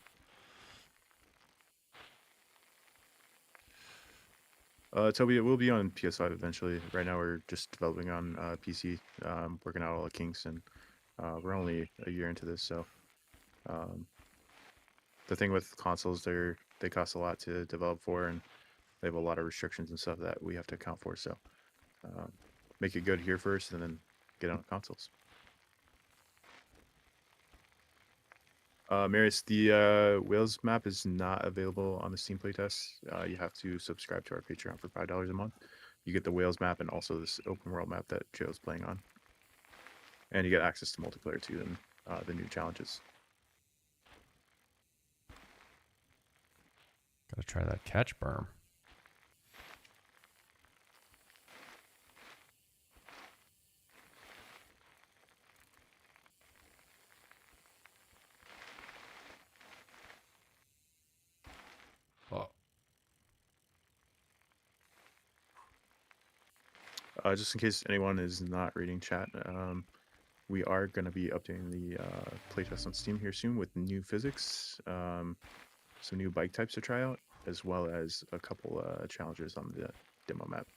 Toby, it will be on PS5 eventually. Right now, we're just developing on PC, working out all the kinks, and we're only a year into this. So, the thing with consoles, they cost a lot to develop for, and they have a lot of restrictions and stuff that we have to account for. So, make it good here first, and then get on consoles. Marius, the Wales map is not available on the Steam playtest. You have to subscribe to our Patreon for $5 a month. You get the Wales map and also this open world map that Joe's playing on. And you get access to multiplayer too and the new challenges. Gotta try that catch berm. Oh. Just in case anyone is not reading chat, we are going to be updating the playtest on Steam here soon with new physics, some new bike types to try out, as well as a couple challenges on the demo map.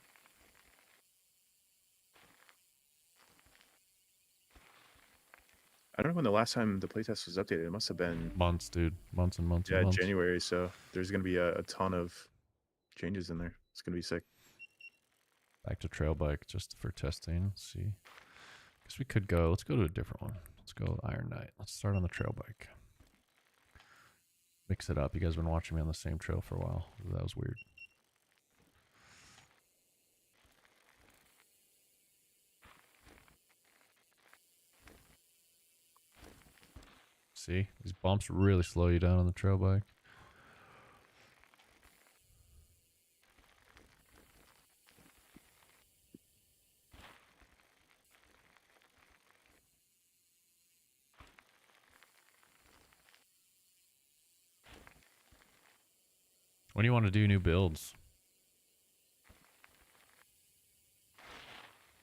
I don't know when the last time the playtest was updated. It must have been Months, dude. Months and months and yeah, months. January. So there's going to be a ton of changes in there. It's going to be sick. Back to trail bike just for testing. Let's see. Guess we could go. Let's go to a different one. Let's go Iron Knight. Let's start on the trail bike. Mix it up. You guys have been watching me on the same trail for a while. That was weird. See? These bumps really slow you down on the trail bike. When do you want to do new builds?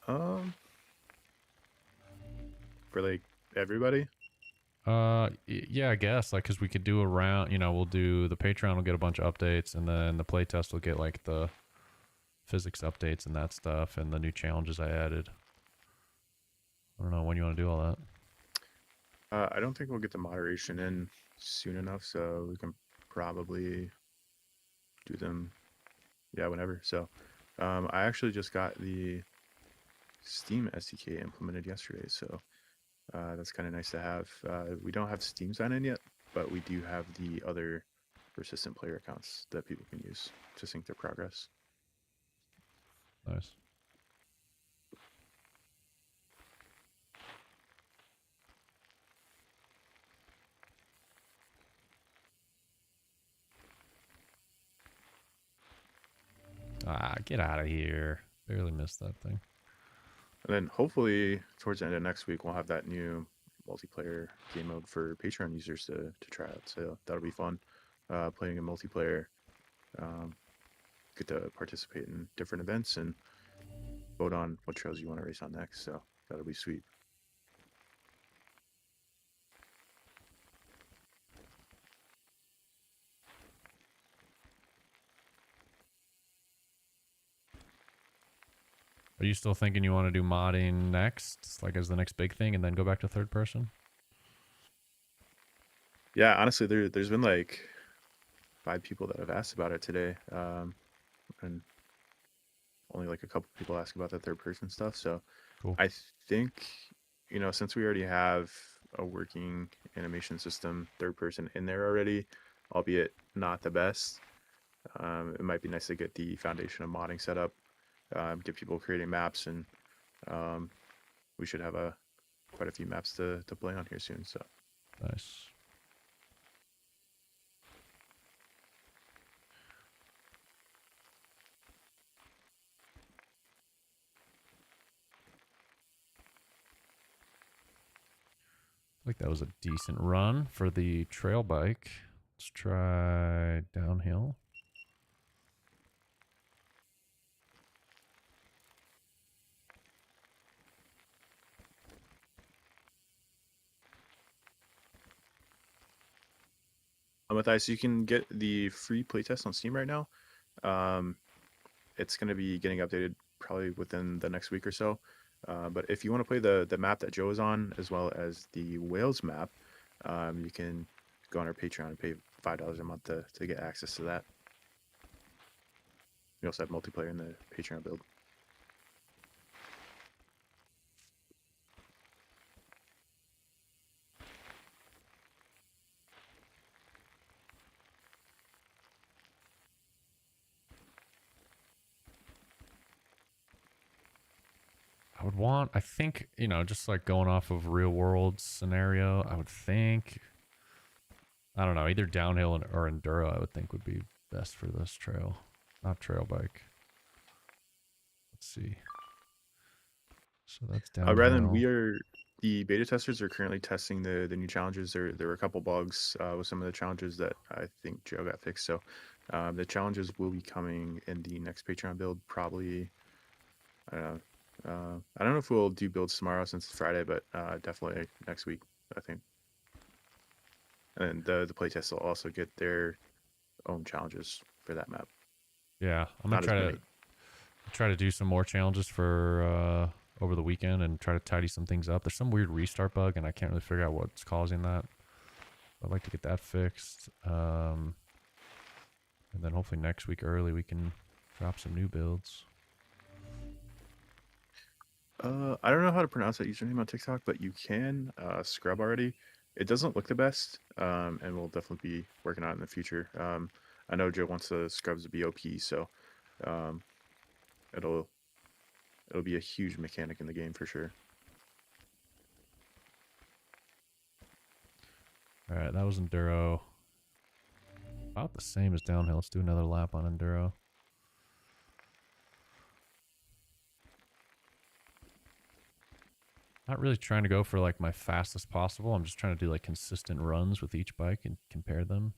For like everybody. Yeah, I guess like because we could do a round. You know, we'll do the Patreon will get a bunch of updates, and then the playtest will get like the physics updates and that stuff, and the new challenges I added. I don't know when you want to do all that. I don't think we'll get the moderation in soon enough, so we can probably do them, yeah, whenever. So, I actually just got the Steam SDK implemented yesterday, so that's kind of nice to have. We don't have Steam sign in yet, but we do have the other persistent player accounts that people can use to sync their progress. Nice. Ah, get out of here. Barely missed that thing. And then hopefully towards the end of next week, we'll have that new multiplayer game mode for Patreon users to try out. So that'll be fun. Playing a multiplayer, get to participate in different events and vote on what trails you want to race on next. So that'll be sweet. Are you still thinking you want to do modding next, like as the next big thing, and then go back to third person? Yeah, honestly, there's been like 5 people that have asked about it today, and only like a couple people ask about the third person stuff. So Cool. I think, since we already have a working animation system, third person in there already, albeit not the best, it might be nice to get the foundation of modding set up, get people creating maps, and we should have quite a few maps to play on here soon. So Nice. Like that was a decent run for the trail bike. Let's try downhill. Matthias, you can get the free playtest on Steam right now. It's going to be getting updated probably within the next week or so. But if you want to play the map that Joe is on, as well as the Wales map, you can go on our Patreon and pay $5 a month to get access to that. We also have multiplayer in the Patreon build. I would want, I think, just like going off of real world scenario, I would think, I don't know, either downhill or enduro, I would think would be best for this trail, not trail bike. Let's see. So that's downhill. Rather than the beta testers are currently testing the new challenges. There were a couple bugs with some of the challenges that I think Joe got fixed. So the challenges will be coming in the next Patreon build, probably. I don't know. I don't know if we'll do builds tomorrow since it's Friday, but definitely next week, I think. And the playtest will also get their own challenges for that map. Yeah, I'm Not gonna as many. try to do some more challenges for over the weekend and try to tidy some things up. There's some weird restart bug, and I can't really figure out what's causing that. I'd like to get that fixed, and then hopefully next week early we can drop some new builds. I don't know how to pronounce that username on TikTok, but you can scrub already. It doesn't look the best, and we'll definitely be working on it in the future. I know Joe wants to scrub the BOP, so um, it'll be a huge mechanic in the game for sure. All right, that was enduro. About the same as downhill. Let's do another lap on enduro. Not really trying to go for like my fastest possible. I'm just trying to do like consistent runs with each bike and compare them.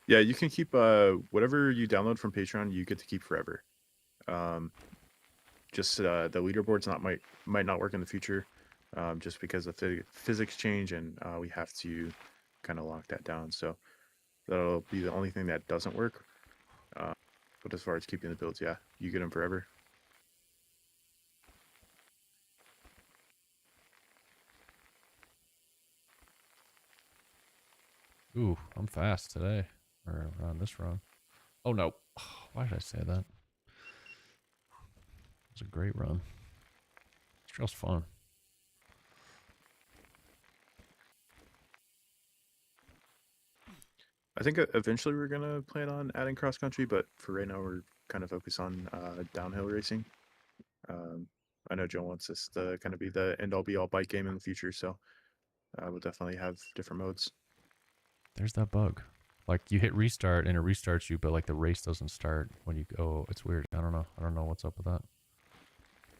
Yeah, you can keep whatever you download from Patreon, you get to keep forever. Just the leaderboards might not work in the future, just because of physics change, and we have to kind of lock that down. So that'll be the only thing that doesn't work. But as far as keeping the builds, yeah, you get them forever. Ooh, I'm fast today. Or on this run. Oh no. Why did I say that? It was a great run. This trail's fun. I think eventually we're gonna plan on adding cross country, but for right now we're kind of focused on downhill racing. Um, I know Joe wants us to kind of be the end all be all bike game in the future, so we'll definitely have different modes. There's that bug. Like you hit restart and it restarts you, but like the race doesn't start when you go. It's weird. I don't know. I don't know what's up with that.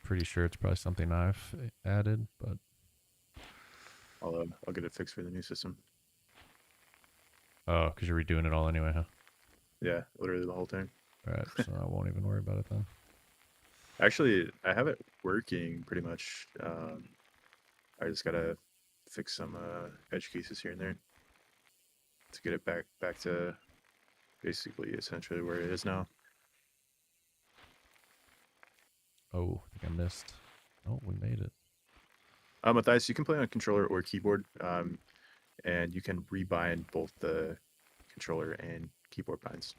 Pretty sure it's probably something I've added, but I'll get it fixed for the new system. oh, because you're redoing it all anyway, huh? Yeah, literally the whole thing. All right, so I won't even worry about it then. Actually, I have it working pretty much. I just gotta fix some edge cases here and there to get it back to basically essentially where it is now. Oh, I think I missed. Oh, we made it. Matthias, you can play on controller or keyboard, and you can rebind both the controller and keyboard binds.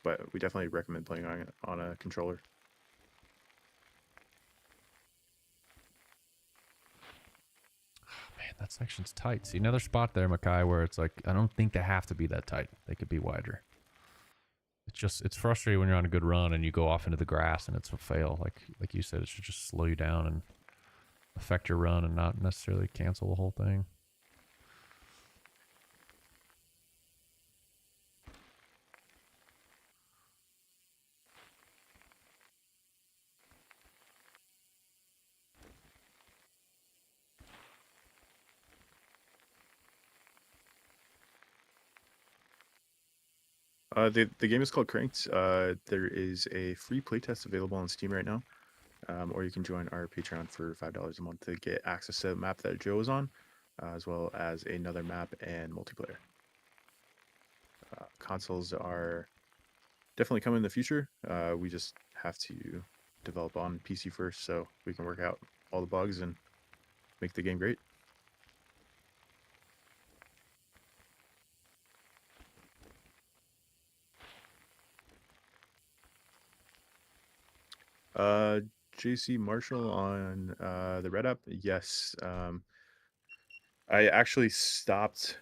But we definitely recommend playing on a controller. Man, that section's tight. See, another spot there, Makai, where it's like, I don't think they have to be that tight. They could be wider. It's frustrating when you're on a good run and you go off into the grass and it's a fail. Like you said, it should just slow you down and affect your run and not necessarily cancel the whole thing. The game is called Cranked. There is a free playtest available on Steam right now, or you can join our Patreon for $5 a month to get access to the map that Joe is on, as well as another map and multiplayer. Consoles are definitely coming in the future. We just have to develop on PC first so we can work out all the bugs and make the game great. Uh, JC Marshall on the Red app. Yes. I actually stopped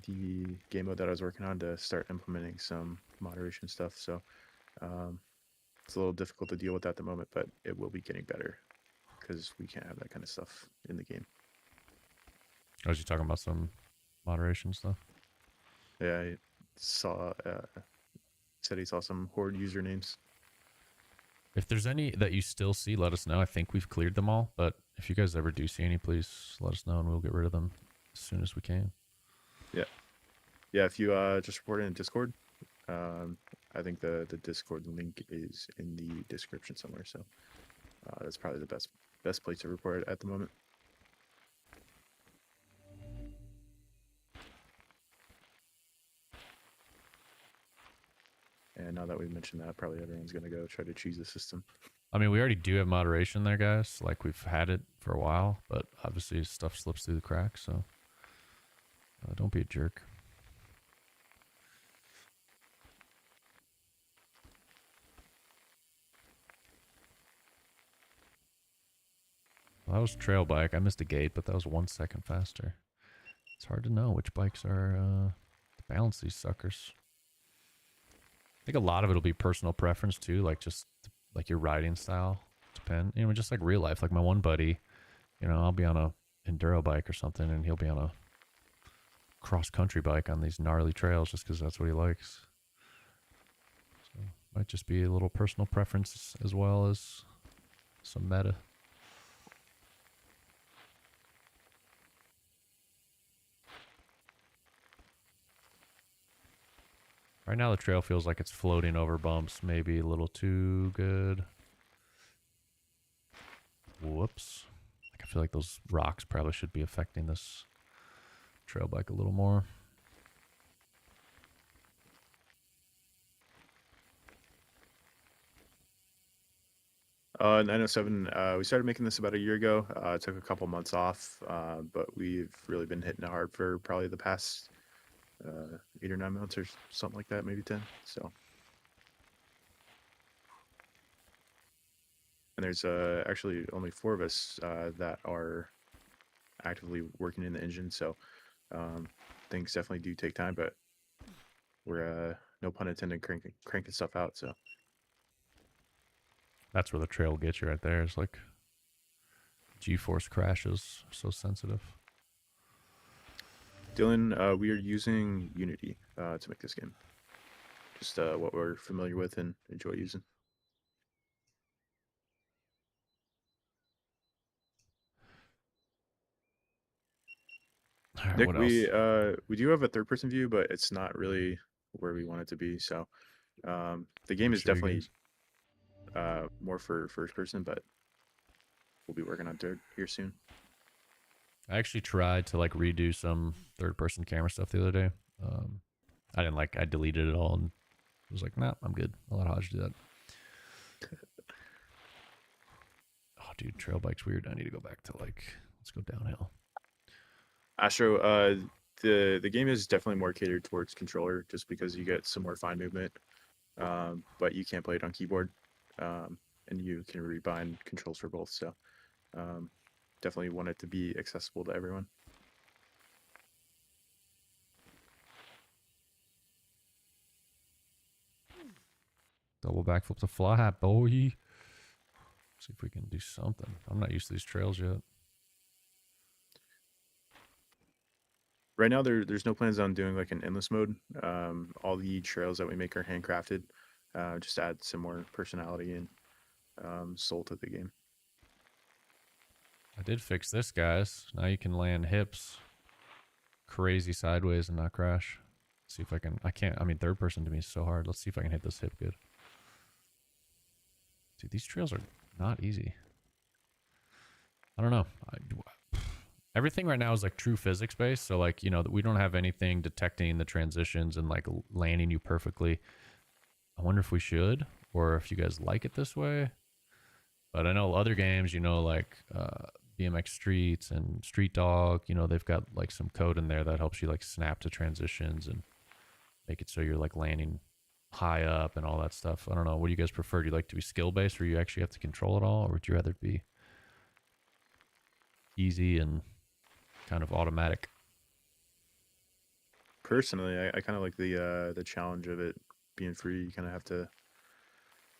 the game mode that I was working on to start implementing some moderation stuff. So it's a little difficult to deal with at the moment, but it will be getting better because we can't have that kind of stuff in the game. I was you talking about some moderation stuff? Yeah, I saw said he saw some horde usernames. If there's any that you still see, let us know. I think we've cleared them all, but if you guys ever do see any, please let us know and we'll get rid of them as soon as we can. Yeah, if you just report it in Discord, I think the Discord link is in the description somewhere. So that's probably the best place to report it at the moment. And now that we've mentioned that, probably everyone's gonna go try to cheese the system. I mean, we already do have moderation there, guys. Like, we've had it for a while, but obviously stuff slips through the cracks, so don't be a jerk. Well, that was trail bike. I missed a gate, but that was 1 second faster. It's hard to know which bikes are to balance these suckers. I think a lot of it'll be personal preference too, like just like your riding style. Depend, you know, just like real life. Like my one buddy, you know, I'll be on a enduro bike or something, and he'll be on a cross country bike on these gnarly trails just because that's what he likes. So might just be a little personal preference as well as some meta. Right now the trail feels like it's floating over bumps, maybe a little too good. Whoops. Like I feel like those rocks probably should be affecting this trail bike a little more. Uh, 907. We started making this about a year ago. It took a couple months off, but we've really been hitting it hard for probably the past 8 or 9 months or something like that, maybe 10. So, and there's actually only 4 of us that are actively working in the engine. So, things definitely do take time, but we're no pun intended cranking stuff out. So That's where the trail gets you right there. It's like G-force crashes, so sensitive. Dylan, we are using Unity to make this game. Just what we're familiar with and enjoy using. All right, Nick, what else? we do have a third person view, but it's not really where we want it to be. So the game I'll is show you definitely guys. more for first person, but we'll be working on third here soon. I actually tried to like redo some third-person camera stuff the other day. I didn't like. I deleted it all and was like, nah, I'm good. I'll let Hodge do that. Oh, dude, trail bike's weird. I need to go back to like, let's go downhill. Astro, the game is definitely more catered towards controller, just because you get some more fine movement, but you can't play it on keyboard, and you can rebind controls for both. So definitely want it to be accessible to everyone. Double backflip to flat, boy. See if we can do something. I'm not used to these trails yet. Right now, there's no plans on doing like an endless mode. All the trails that we make are handcrafted. Just add some more personality and soul to the game. I did fix this, guys. Now you can land hips crazy sideways and not crash. See if I can. I can't. I mean, third person to me is so hard. Let's see if I can hit this hip good. Dude, these trails are not easy. I don't know. Everything right now is like true physics based. So like, you know, we don't have anything detecting the transitions and like landing you perfectly. I wonder if we should, or if you guys like it this way. But I know other games, you know, like BMX Streets and Street Dog, you know, they've got like some code in there that helps you like snap to transitions and make it so you're like landing high up and all that stuff. I don't know. What do you guys prefer? Do you like to be skill based where you actually have to control it all, or would you rather it be easy and kind of automatic? Personally, I kind of like the challenge of it being free. You kind of have to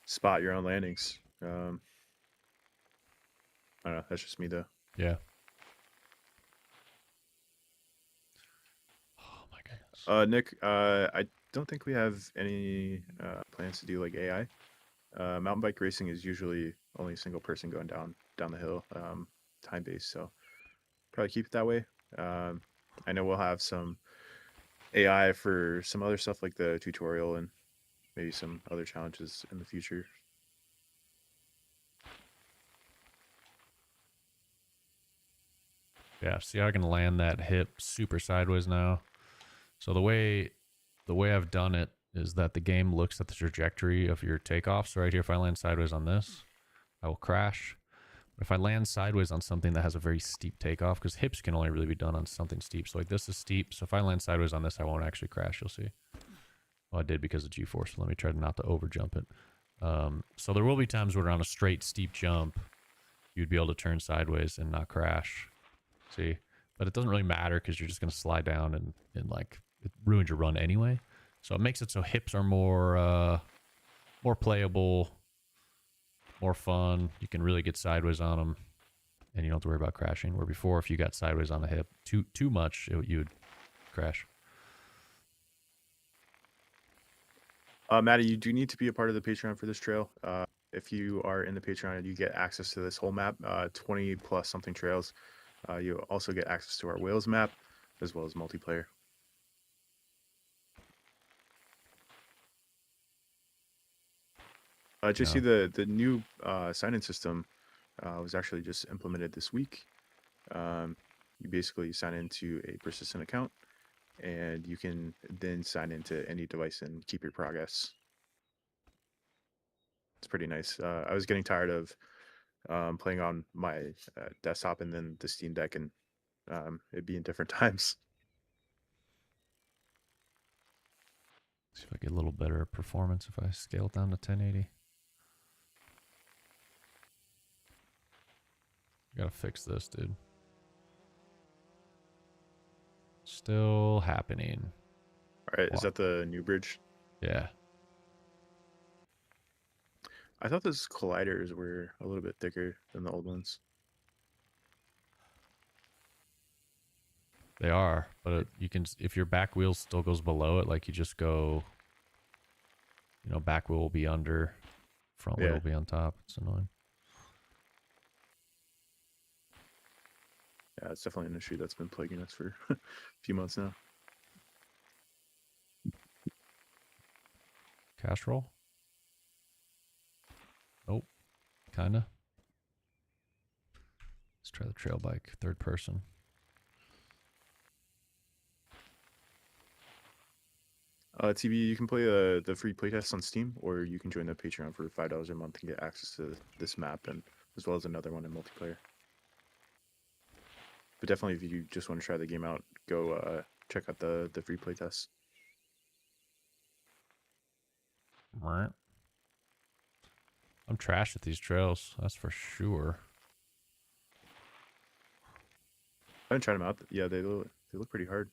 spot your own landings. I don't know. That's just me though. Yeah. Oh my goodness. Nick, I don't think we have any plans to do like AI. Mountain bike racing is usually only a single person going down the hill, time based. So probably keep it that way. I know we'll have some AI for some other stuff like the tutorial and maybe some other challenges in the future. Yeah, see how I can land that hip super sideways now. So the way I've done it is that the game looks at the trajectory of your takeoff. So right here, if I land sideways on this, I will crash. But if I land sideways on something that has a very steep takeoff, because hips can only really be done on something steep. So like this is steep. So if I land sideways on this, I won't actually crash. You'll see. Well, I did because of G-force. Let me try not to over jump it. So there will be times where on a straight steep jump, you'd be able to turn sideways and not crash. See, but it doesn't really matter because you're just going to slide down and like it ruins your run anyway. So it makes it so hips are more playable, more fun. You can really get sideways on them, and you don't have to worry about crashing. Where before, if you got sideways on the hip too much, you would crash. Maddie, you do need to be a part of the Patreon for this trail. If you are in the Patreon, you get access to this whole map, 20 plus something trails. You also get access to our Wales map as well as multiplayer. JC, No. the new sign-in system was actually just implemented this week. You basically sign into a persistent account, and you can then sign into any device and keep your progress. It's pretty nice. I was getting tired of playing on my desktop and then the Steam Deck, and it'd be in different times. See if I get a little better performance if I scale it down to 1080. Gotta fix this, dude. Still happening. All right, is Wow. that the new bridge? Yeah. I thought those colliders were a little bit thicker than the old ones. They are, but you can, if your back wheel still goes below it, like you just go, you know, back wheel will be under, front wheel Yeah, will be on top. It's annoying. yeah, it's definitely an issue that's been plaguing us for a few months now. Castrol? Nope. Kinda. Let's try the trail bike, third person. TB, you can play the free playtest on Steam, or you can join the Patreon for $5 a month and get access to this map and as well as another one in multiplayer. But definitely, if you just want to try the game out, go check out the free playtest. Right. I'm trash at these trails, that's for sure. I haven't tried them out. Yeah, they look pretty hard.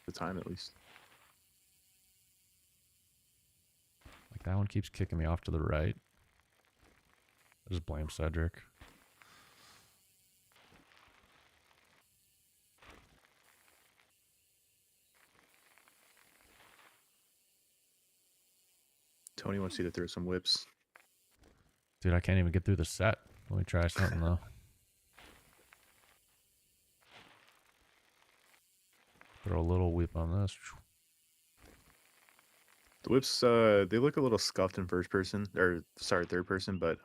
At the time, at least. Like that one keeps kicking me off to the right. I just blame Cedric. Tony wants you to throw some whips. Dude, I can't even get through the set. Let me try something though. Throw a little whip on this. The whips, they look a little scuffed in first person, or sorry, third person, but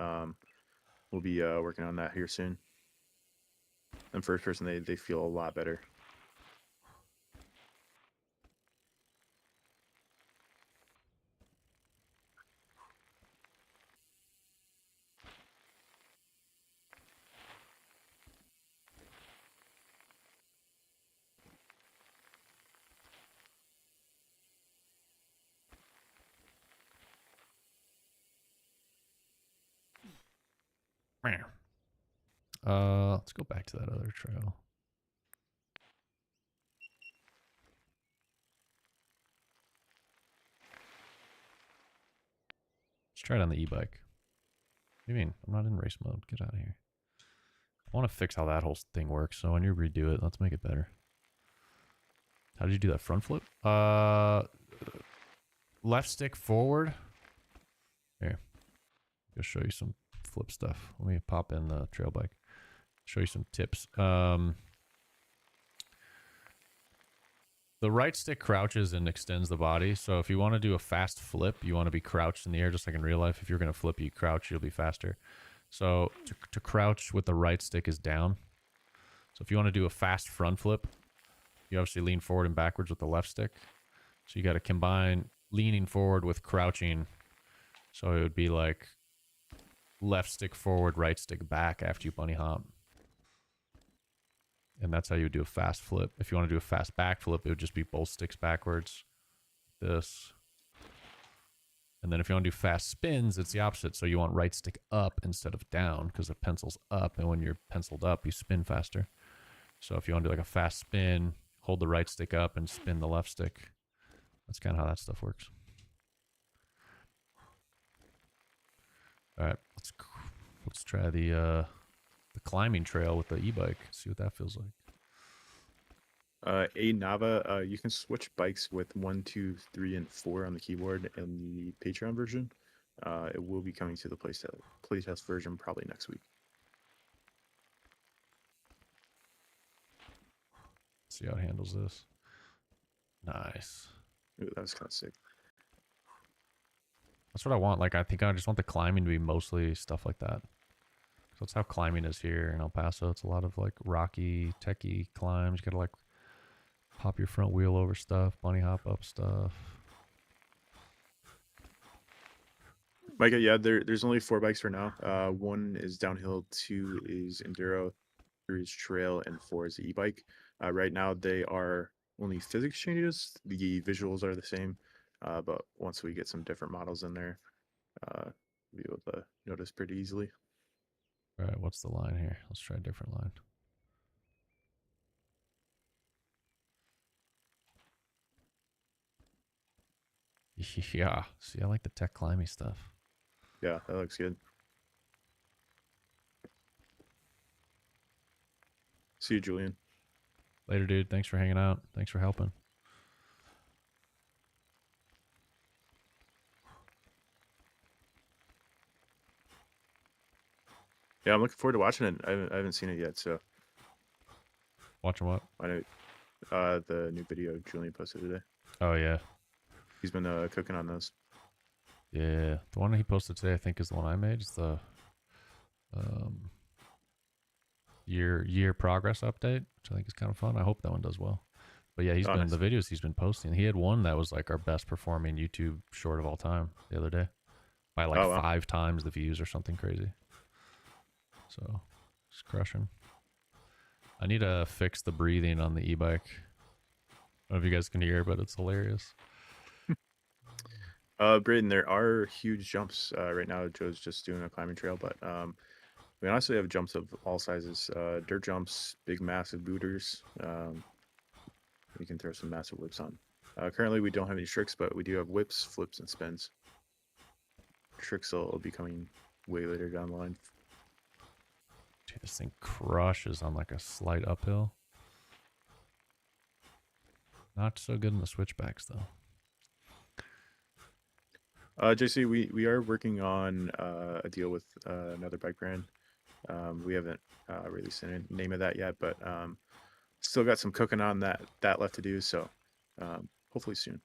we'll be working on that here soon. In first person, they feel a lot better. Let's go back to that other trail. Let's try it on the e-bike. What do you mean? I'm not in race mode. Get out of here. I want to fix how that whole thing works, so when you redo it, let's make it better. How did you do that front flip? Left stick forward. Here. Go show you some flip stuff. Let me pop in the trail bike. Show you some tips. The right stick crouches and extends the body. So if you want to do a fast flip, you want to be crouched in the air, just like in real life. If you're going to flip, you crouch, you'll be faster. So to crouch with the right stick is down. So if you want to do a fast front flip, you obviously lean forward and backwards with the left stick. So you got to combine leaning forward with crouching. So it would be like left stick forward, right stick back after you bunny hop. And that's how you would do a fast flip. If you want to do a fast back flip, it would just be both sticks backwards. This. And then if you want to do fast spins, it's the opposite. So you want right stick up instead of down because the pencil's up. And when you're penciled up, you spin faster. So if you want to do like a fast spin, hold the right stick up and spin the left stick. That's kind of how that stuff works. All right, let's try the climbing trail with the e-bike. See what that feels like. A Nava, you can switch bikes with 1, 2, 3, and 4 on the keyboard in the Patreon version. It will be coming to the playtest version probably next week. See how it handles this. Nice. Ooh, that was kind of sick. That's what I want. Like, I think I just want the climbing to be mostly stuff like that. So that's how climbing is here in El Paso. It's a lot of like rocky, techie climbs. You gotta like pop your front wheel over stuff, bunny hop up stuff. Micah, yeah, there's only 4 bikes for now. 1 is downhill, 2 is enduro, 3 is trail, and 4 is the e-bike. Right now, they are only physics changes. The visuals are the same, but once we get some different models in there, we'll be able to notice pretty easily. All right, what's the line here? Let's try a different line. Yeah. See, I like the tech climby stuff. Yeah, that looks good. See you, Julian. Later, dude. Thanks for hanging out. Thanks for helping. Yeah, I'm looking forward to watching it. I haven't seen it yet, so Watching what? I know the new video Julian posted today. Oh, yeah. He's been cooking on those. Yeah. The one he posted today, I think, is the one I made. It's the um, year progress update, which I think is kind of fun. I hope that one does well. But yeah, Oh, the nice. videos he's been posting. He had one that was like our best performing YouTube short of all time the other day by like Oh, wow. 5 times the views or something crazy. So it's crushing. I need to fix the breathing on the e-bike. I don't know if you guys can hear, but it's hilarious. Braden, there are huge jumps right now. Joe's just doing a climbing trail, but we honestly have jumps of all sizes. Dirt jumps, big, massive booters. You can throw some massive whips on. Currently, we don't have any tricks, but we do have whips, flips, and spins. Tricks will be coming way later down the line. Dude, this thing crushes on like a slight uphill. Not so good in the switchbacks though. JC, we are working on a deal with another bike brand. We haven't released the name of that yet, but still got some cooking on that left to do. So hopefully soon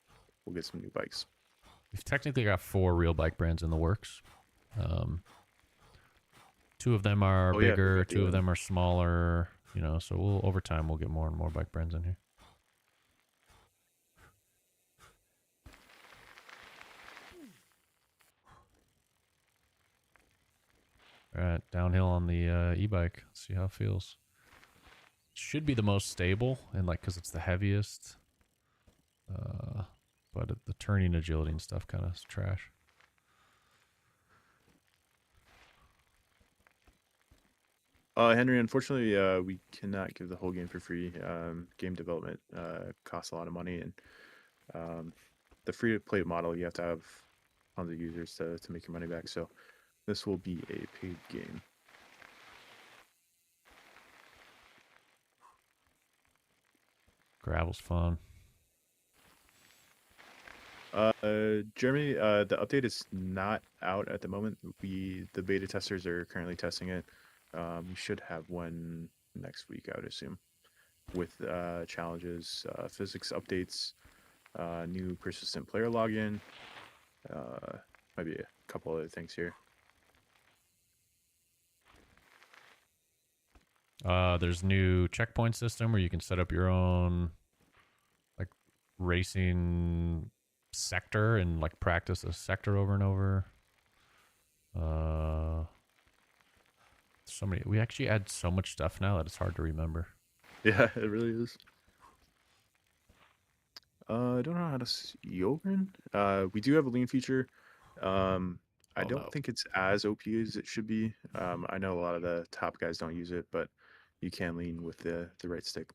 we'll get some new bikes. We've technically got 4 real bike brands in the works. 2 of them are bigger, yeah, 2 of them are smaller. You know, so we'll over time we'll get more and more bike brands in here. All right, downhill on the e-bike. Let's see how it feels. Should be the most stable, and like because it's the heaviest. But the turning agility and stuff kind of trash. Henry, unfortunately, we cannot give the whole game for free. Game development costs a lot of money, and the free-to-play model, you have to have tons of users to make your money back. So this will be a paid game. Gravel's fun. Jeremy, the update is not out at the moment. The beta testers are currently testing it. We should have one next week, I would assume, with challenges, physics updates, new persistent player login, maybe a couple other things here. There's new checkpoint system where you can set up your own like racing sector and like practice a sector over and over. We actually add so much stuff now that it's hard to remember. Yeah, it really is. I don't know how to Yogren. We do have a lean feature. I don't think it's as OP as it should be. I know a lot of the top guys don't use it, but you can lean with the right stick.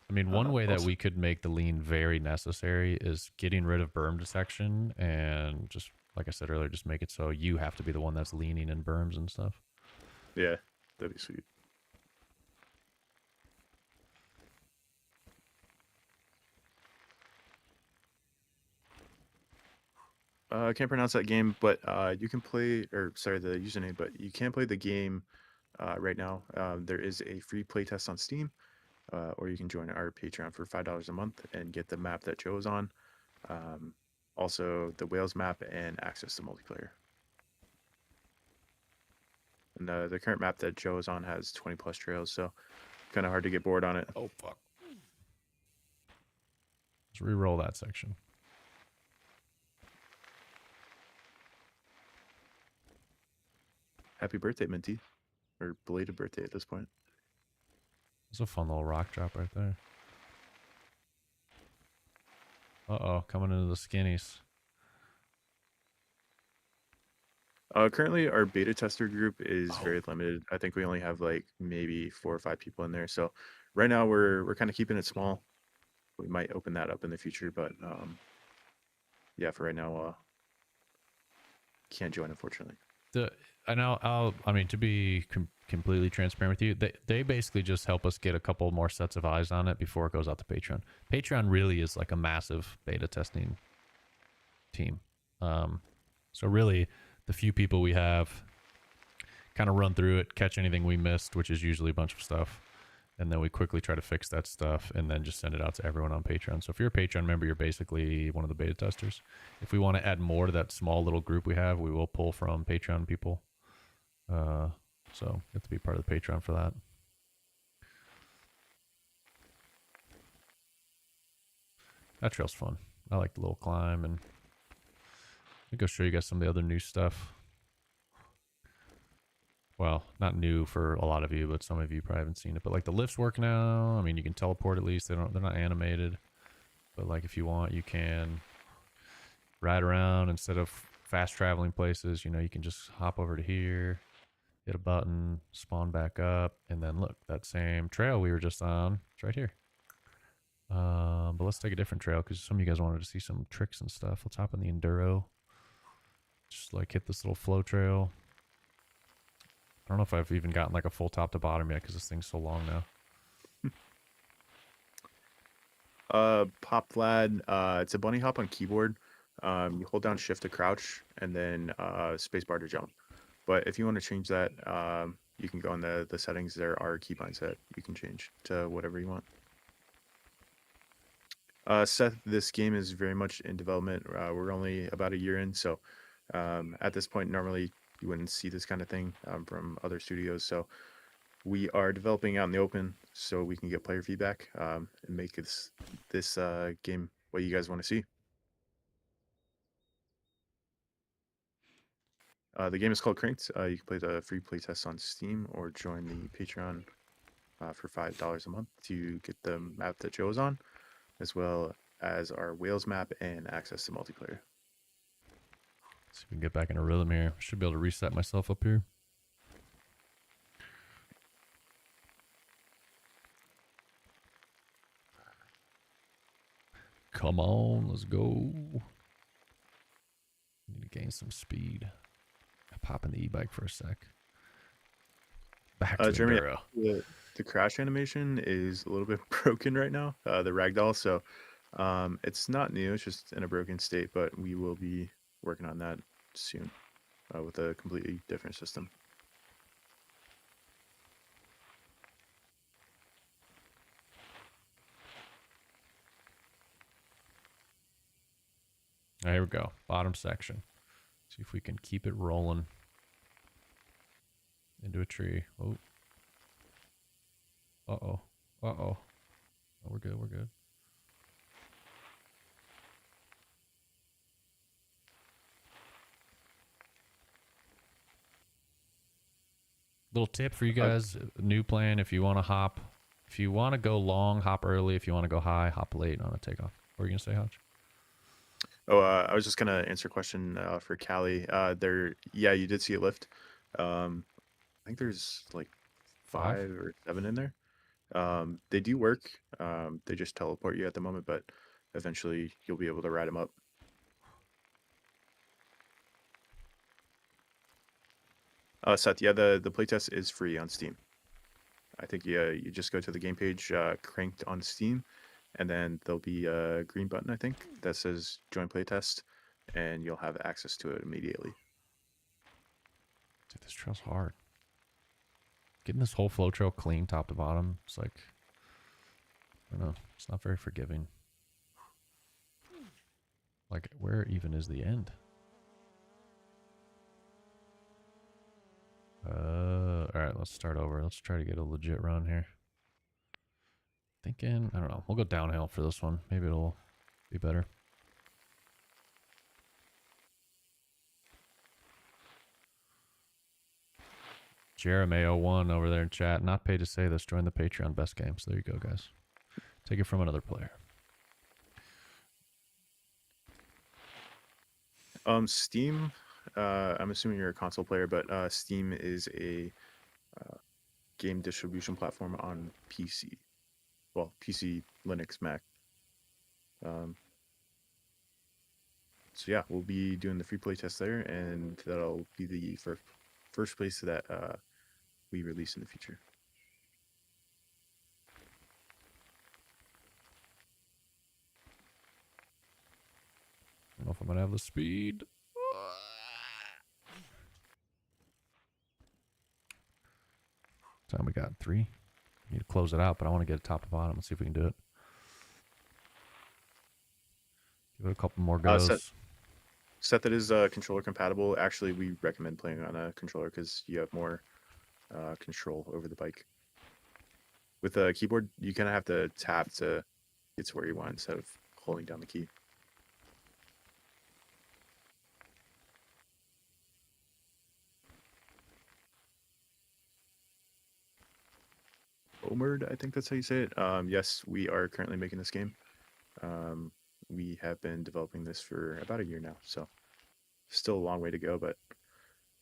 I mean, one way that we could make the lean very necessary is getting rid of berm dissection and just, like I said earlier, just make it so you have to be the one that's leaning in berms and stuff. Yeah, that'd be sweet. I can't pronounce that game, but you can play, or sorry, the username, but you can play the game right now. There is a free playtest on Steam, or you can join our Patreon for $5 a month and get the map that Joe is on. Also, the Wales map and access to multiplayer. And the current map that Joe is on has 20 plus trails, so kind of hard to get bored on it. Oh, fuck. Let's re-roll that section. Happy birthday, Minty. Or belated birthday at this point. It's a fun little rock drop right there. Uh-oh, coming into the skinnies. Currently, our beta tester group is Oh, very limited. I think we only have like maybe 4 or 5 people in there. So right now we're kind of keeping it small. We might open that up in the future, but yeah, for right now, can't join unfortunately. the I know I mean to be completely transparent with you, they basically just help us get a couple more sets of eyes on it before it goes out to Patreon. Patreon really is like a massive beta testing team. So really, the few people we have kind of run through it, catch anything we missed, which is usually a bunch of stuff, and then we quickly try to fix that stuff and then just send it out to everyone on Patreon. So if you're a Patreon member, you're basically one of the beta testers. If we want to add more to that small little group we have, we will pull from Patreon people. So you have to be part of the Patreon for that. That trail's fun. I like the little climb, and let me go show you guys some of the other new stuff. Well, not new for a lot of you, but some of you probably haven't seen it. But like the lifts work now. I mean, you can teleport at least. They're not animated, but like if you want, you can ride around instead of fast traveling places. You know, you can just hop over to here, hit a button, spawn back up, and then look, that same trail we were just on, it's right here. But let's take a different trail because some of you guys wanted to see some tricks and stuff. Let's hop in the Enduro. Just like hit this little flow trail. I don't know if I've even gotten like a full top to bottom yet because this thing's so long now. Pop Vlad, it's a bunny hop on keyboard. You hold down shift to crouch and then spacebar to jump. But if you want to change that, you can go in the settings. There are keybinds that you can change to whatever you want. Seth, this game is very much in development. We're only about a year in, so at this point, normally you wouldn't see this kind of thing from other studios. So we are developing out in the open so we can get player feedback and make this game what you guys want to see. The game is called Cranked. You can play the free playtest on Steam or join the Patreon for $5 a month to get the map that Joe is on, as well as our Wales map and access to multiplayer. See if we can get back in a rhythm here. Should be able to reset myself up here. Come on, let's go. Need to gain some speed. Pop in the e-bike for a sec. Back to Jeremy, Enduro. the crash animation is a little bit broken right now, the ragdoll. So it's not new, it's just in a broken state, but we will be working on that soon with a completely different system. Here we go. Bottom section. See if we can keep it rolling. Into a tree. Oh. Uh-oh. Uh-oh. Oh, we're good. We're good. Little tip for you guys. New plan. If you want to hop. If you want to go long, hop early. If you want to go high, hop late on a takeoff. What are you going to say, Hodge? Oh, I was just gonna answer a question for Callie. Yeah, you did see a lift. I think there's like 5 or 7 in there. They do work. They just teleport you at the moment, but eventually you'll be able to ride them up. Seth, yeah, the playtest is free on Steam. I think you just go to the game page, Cranked on Steam, and then there'll be a green button, I think, that says Join Playtest, and you'll have access to it immediately. Dude, this trail's hard. Getting this whole flow trail clean top to bottom, it's like, I don't know, it's not very forgiving. Like, where even is the end? Alright, let's start over. Let's try to get a legit run here. Thinking, I don't know, we'll go downhill for this one. Maybe it'll be better. Jeremy01 over there in chat. Not paid to say this. Join the Patreon best games. There you go, guys. Take it from another player. Steam, I'm assuming you're a console player, but Steam is a game distribution platform on PC. Well, PC, Linux, Mac. Um, so yeah, we'll be doing the free play test there, and that'll be the first place that we release in the future. I don't know if I'm gonna have the speed. Time we got 3. Need to close it out, but I want to get it top to bottom. Let's see if we can do it. Give it a couple more goes. Set that is controller compatible. Actually, we recommend playing on a controller because you have more control over the bike. With a keyboard, you kind of have to tap to get to where you want instead of holding down the key. Omerd, I think that's how you say it. Yes, we are currently making this game. We have been developing this for about a year now, so still a long way to go, but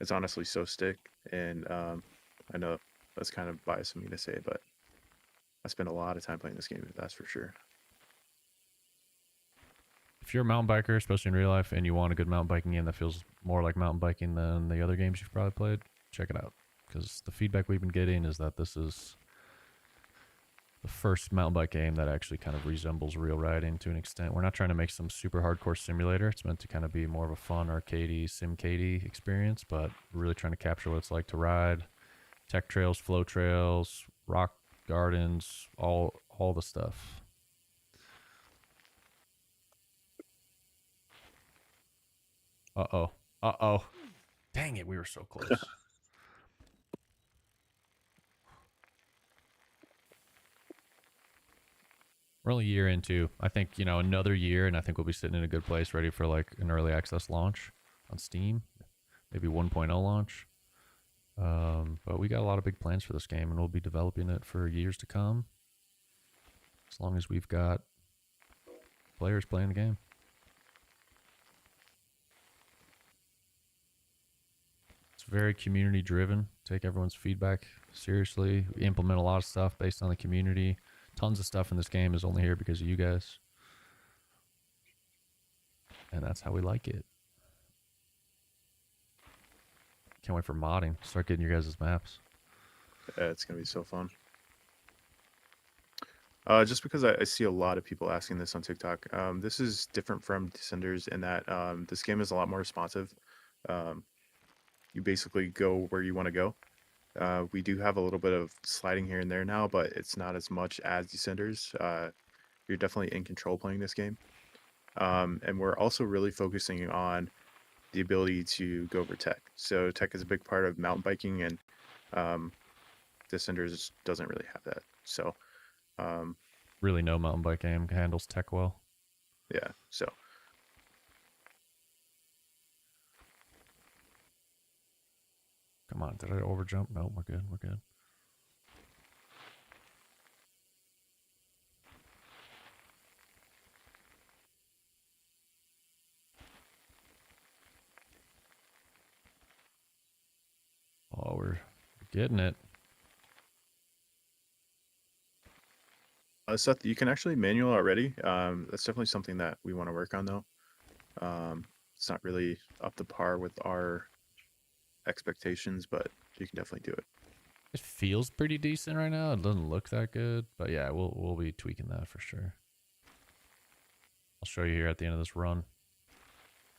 it's honestly so sick. And I know that's kind of biased of me to say, but I spent a lot of time playing this game, that's for sure. If you're a mountain biker, especially in real life, and you want a good mountain biking game that feels more like mountain biking than the other games you've probably played, check it out. Because the feedback we've been getting is that this is the first mountain bike game that actually kind of resembles real riding to an extent. We're not trying to make some super hardcore simulator. It's meant to kind of be more of a fun arcadey, sim-cadey experience, but we're really trying to capture what it's like to ride. Tech trails, flow trails, rock gardens, all the stuff. Uh-oh. Uh-oh. Dang it, we were so close. We're only a year into, I think, another year, and I think we'll be sitting in a good place ready for like an early access launch on Steam, maybe 1.0 launch. But we got a lot of big plans for this game, and we'll be developing it for years to come, as long as we've got players playing the game. It's very community driven. Take everyone's feedback seriously. We implement a lot of stuff based on the community. Tons of stuff in this game is only here because of you guys. And that's how we like it. Can't wait for modding. Start getting your guys' maps. Yeah, it's going to be so fun. Just because I see a lot of people asking this on TikTok. This is different from Descenders in that this game is a lot more responsive. You basically go where you want to go. We do have a little bit of sliding here and there now, but it's not as much as Descenders. You're definitely in control playing this game. And we're also really focusing on the ability to go over tech. So tech is a big part of mountain biking, and Descenders doesn't really have that. So really no mountain bike game handles tech well. Yeah, so come on, did I overjump? No, we're good. We're good. Oh, we're getting it. Seth, you can actually manual already. That's definitely something that we want to work on, though. It's not really up to par with our expectations, but you can definitely do it. It feels pretty decent right now. It doesn't look that good, but yeah, we'll be tweaking that for sure. I'll show you here at the end of this run.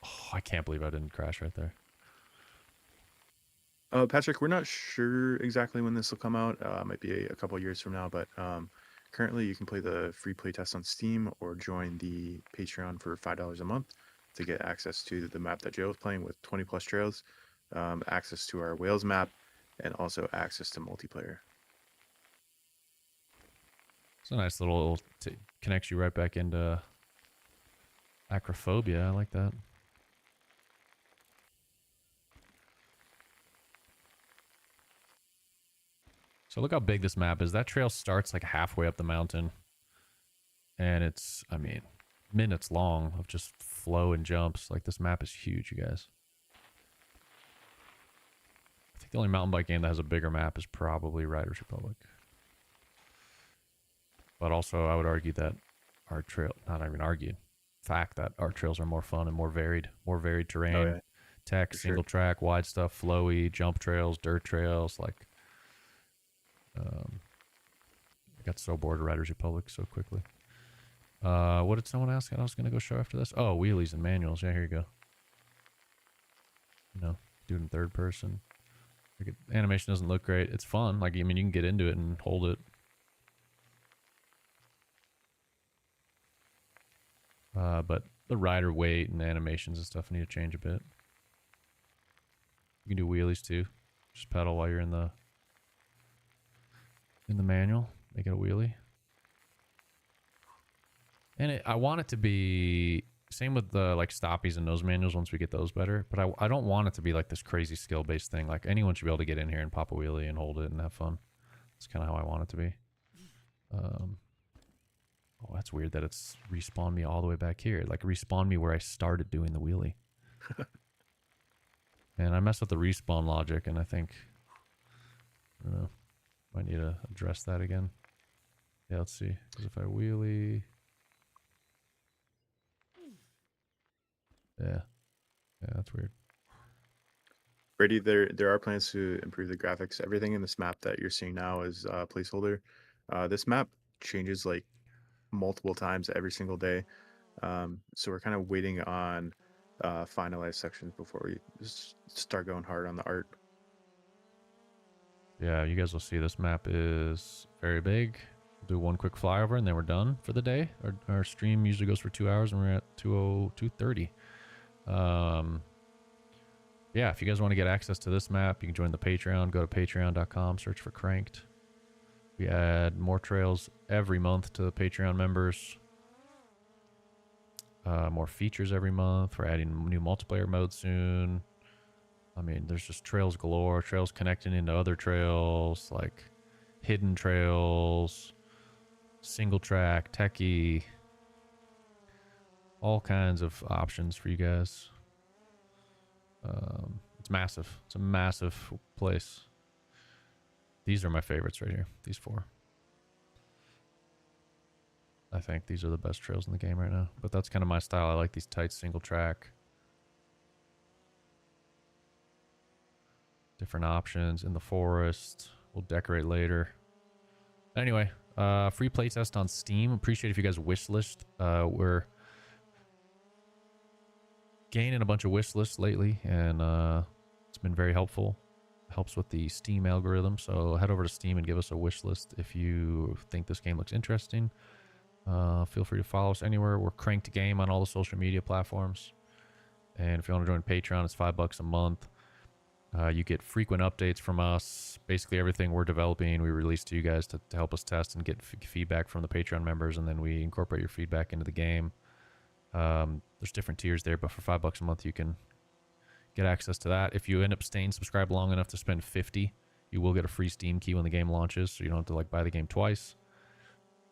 Oh, I can't believe I didn't crash right there. Patrick, we're not sure exactly when this will come out. Might be a couple years from now, but currently you can play the free playtest on Steam or join the Patreon for $5 a month to get access to the map that Joe is playing with 20 plus trails, access to our Wales map, and also access to multiplayer. It's a nice little connects you right back into acrophobia. I like that. So look how big this map is. That trail starts like halfway up the mountain. And it's, I mean, minutes long of just flow and jumps. Like this map is huge, you guys. the only mountain bike game that has a bigger map is probably Riders Republic. But also, I would argue that our trail, not even argue, fact that our trails are more fun and more varied Oh terrain, yeah, tech, for sure. single track, wide stuff, flowy, jump trails, dirt trails. Like, um, I got so bored of Riders Republic so quickly. What did someone ask? I was gonna go show after this. Oh, wheelies and manuals. Yeah, here you go. Do it in third person. Animation doesn't look great. It's fun. Like, I mean, you can get into it and hold it. But the rider weight and animations and stuff need to change a bit. You can do wheelies too. Just pedal while you're in the manual. Make it a wheelie. And I want it to be same with the like stoppies and nose manuals once we get those better. But I don't want it to be like this crazy skill based thing. Like anyone should be able to get in here and pop a wheelie and hold it and have fun. That's kind of how I want it to be. Oh, that's weird that it's respawned me all the way back here. Like respawned me where I started doing the wheelie. And I messed with the respawn logic, and I think, I don't know, might need to address that again. Yeah, let's see. Because if I wheelie, yeah, that's weird. Brady, there are plans to improve the graphics. Everything in this map that you're seeing now is placeholder. This map changes like multiple times every single day. So we're kind of waiting on finalized sections before we start going hard on the art. Yeah, you guys will see this map is very big. We'll do one quick flyover and then we're done for the day. Our stream usually goes for 2 hours and we're at 2:30. Yeah, if you guys want to get access to this map, you can join the Patreon. Go to patreon.com, search for Cranked. We add more trails every month to the Patreon members. More features every month. We're adding new multiplayer mode soon. I mean, there's just trails galore. Trails connecting into other trails, like hidden trails, single track, techie. All kinds of options for you guys. It's massive. It's a massive place. These are my favorites right here. These 4. I think these are the best trails in the game right now. But that's kind of my style. I like these tight single track. Different options in the forest. We'll decorate later. Anyway, free playtest on Steam. Appreciate if you guys wishlist. We're gaining a bunch of wish lists lately, and it's been very helpful. Helps with the Steam algorithm. So head over to Steam and give us a wish list if you think this game looks interesting. Feel free to follow us anywhere. We're Cranked Game on all the social media platforms. And if you want to join Patreon, it's $5 a month. You get frequent updates from us. Basically everything we're developing, we release to you guys to help us test and get feedback from the Patreon members, and then we incorporate your feedback into the game. There's different tiers there, but for $5 a month, you can get access to that. If you end up staying subscribed long enough to spend $50, you will get a free Steam key when the game launches, so you don't have to like buy the game twice.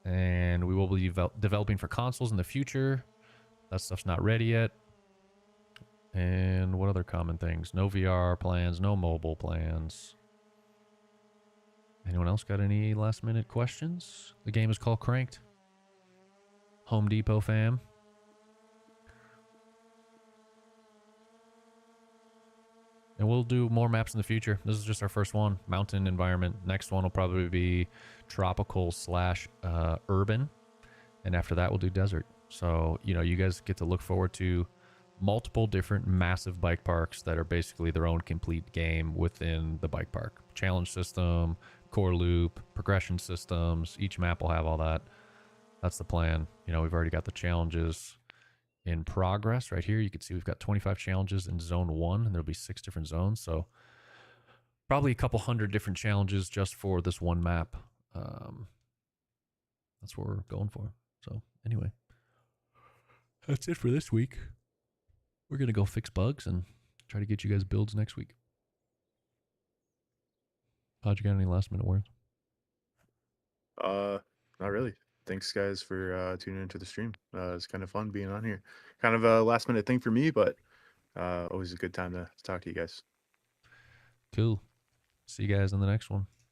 And we will be developing for consoles in the future. That stuff's not ready yet. And what other common things? No VR plans, no mobile plans. Anyone else got any last minute questions? The game is called Cranked. Home Depot fam. And we'll do more maps in the future. This is just our first one. Mountain environment. Next one will probably be tropical / urban. And after that, we'll do desert. So, you guys get to look forward to multiple different massive bike parks that are basically their own complete game within the bike park. Challenge system, core loop, progression systems. Each map will have all that. That's the plan. We've already got the challenges in progress right here. You can see we've got 25 challenges in zone 1, and there'll be 6 different zones. So probably a couple hundred different challenges just for this one map. That's what we're going for. So anyway, that's it for this week. We're going to go fix bugs and try to get you guys builds next week. How'd you got any last minute words? Not really. Thanks guys for tuning into the stream. It's kind of fun being on here. Kind of a last minute thing for me, but always a good time to talk to you guys. Cool. See you guys in the next one.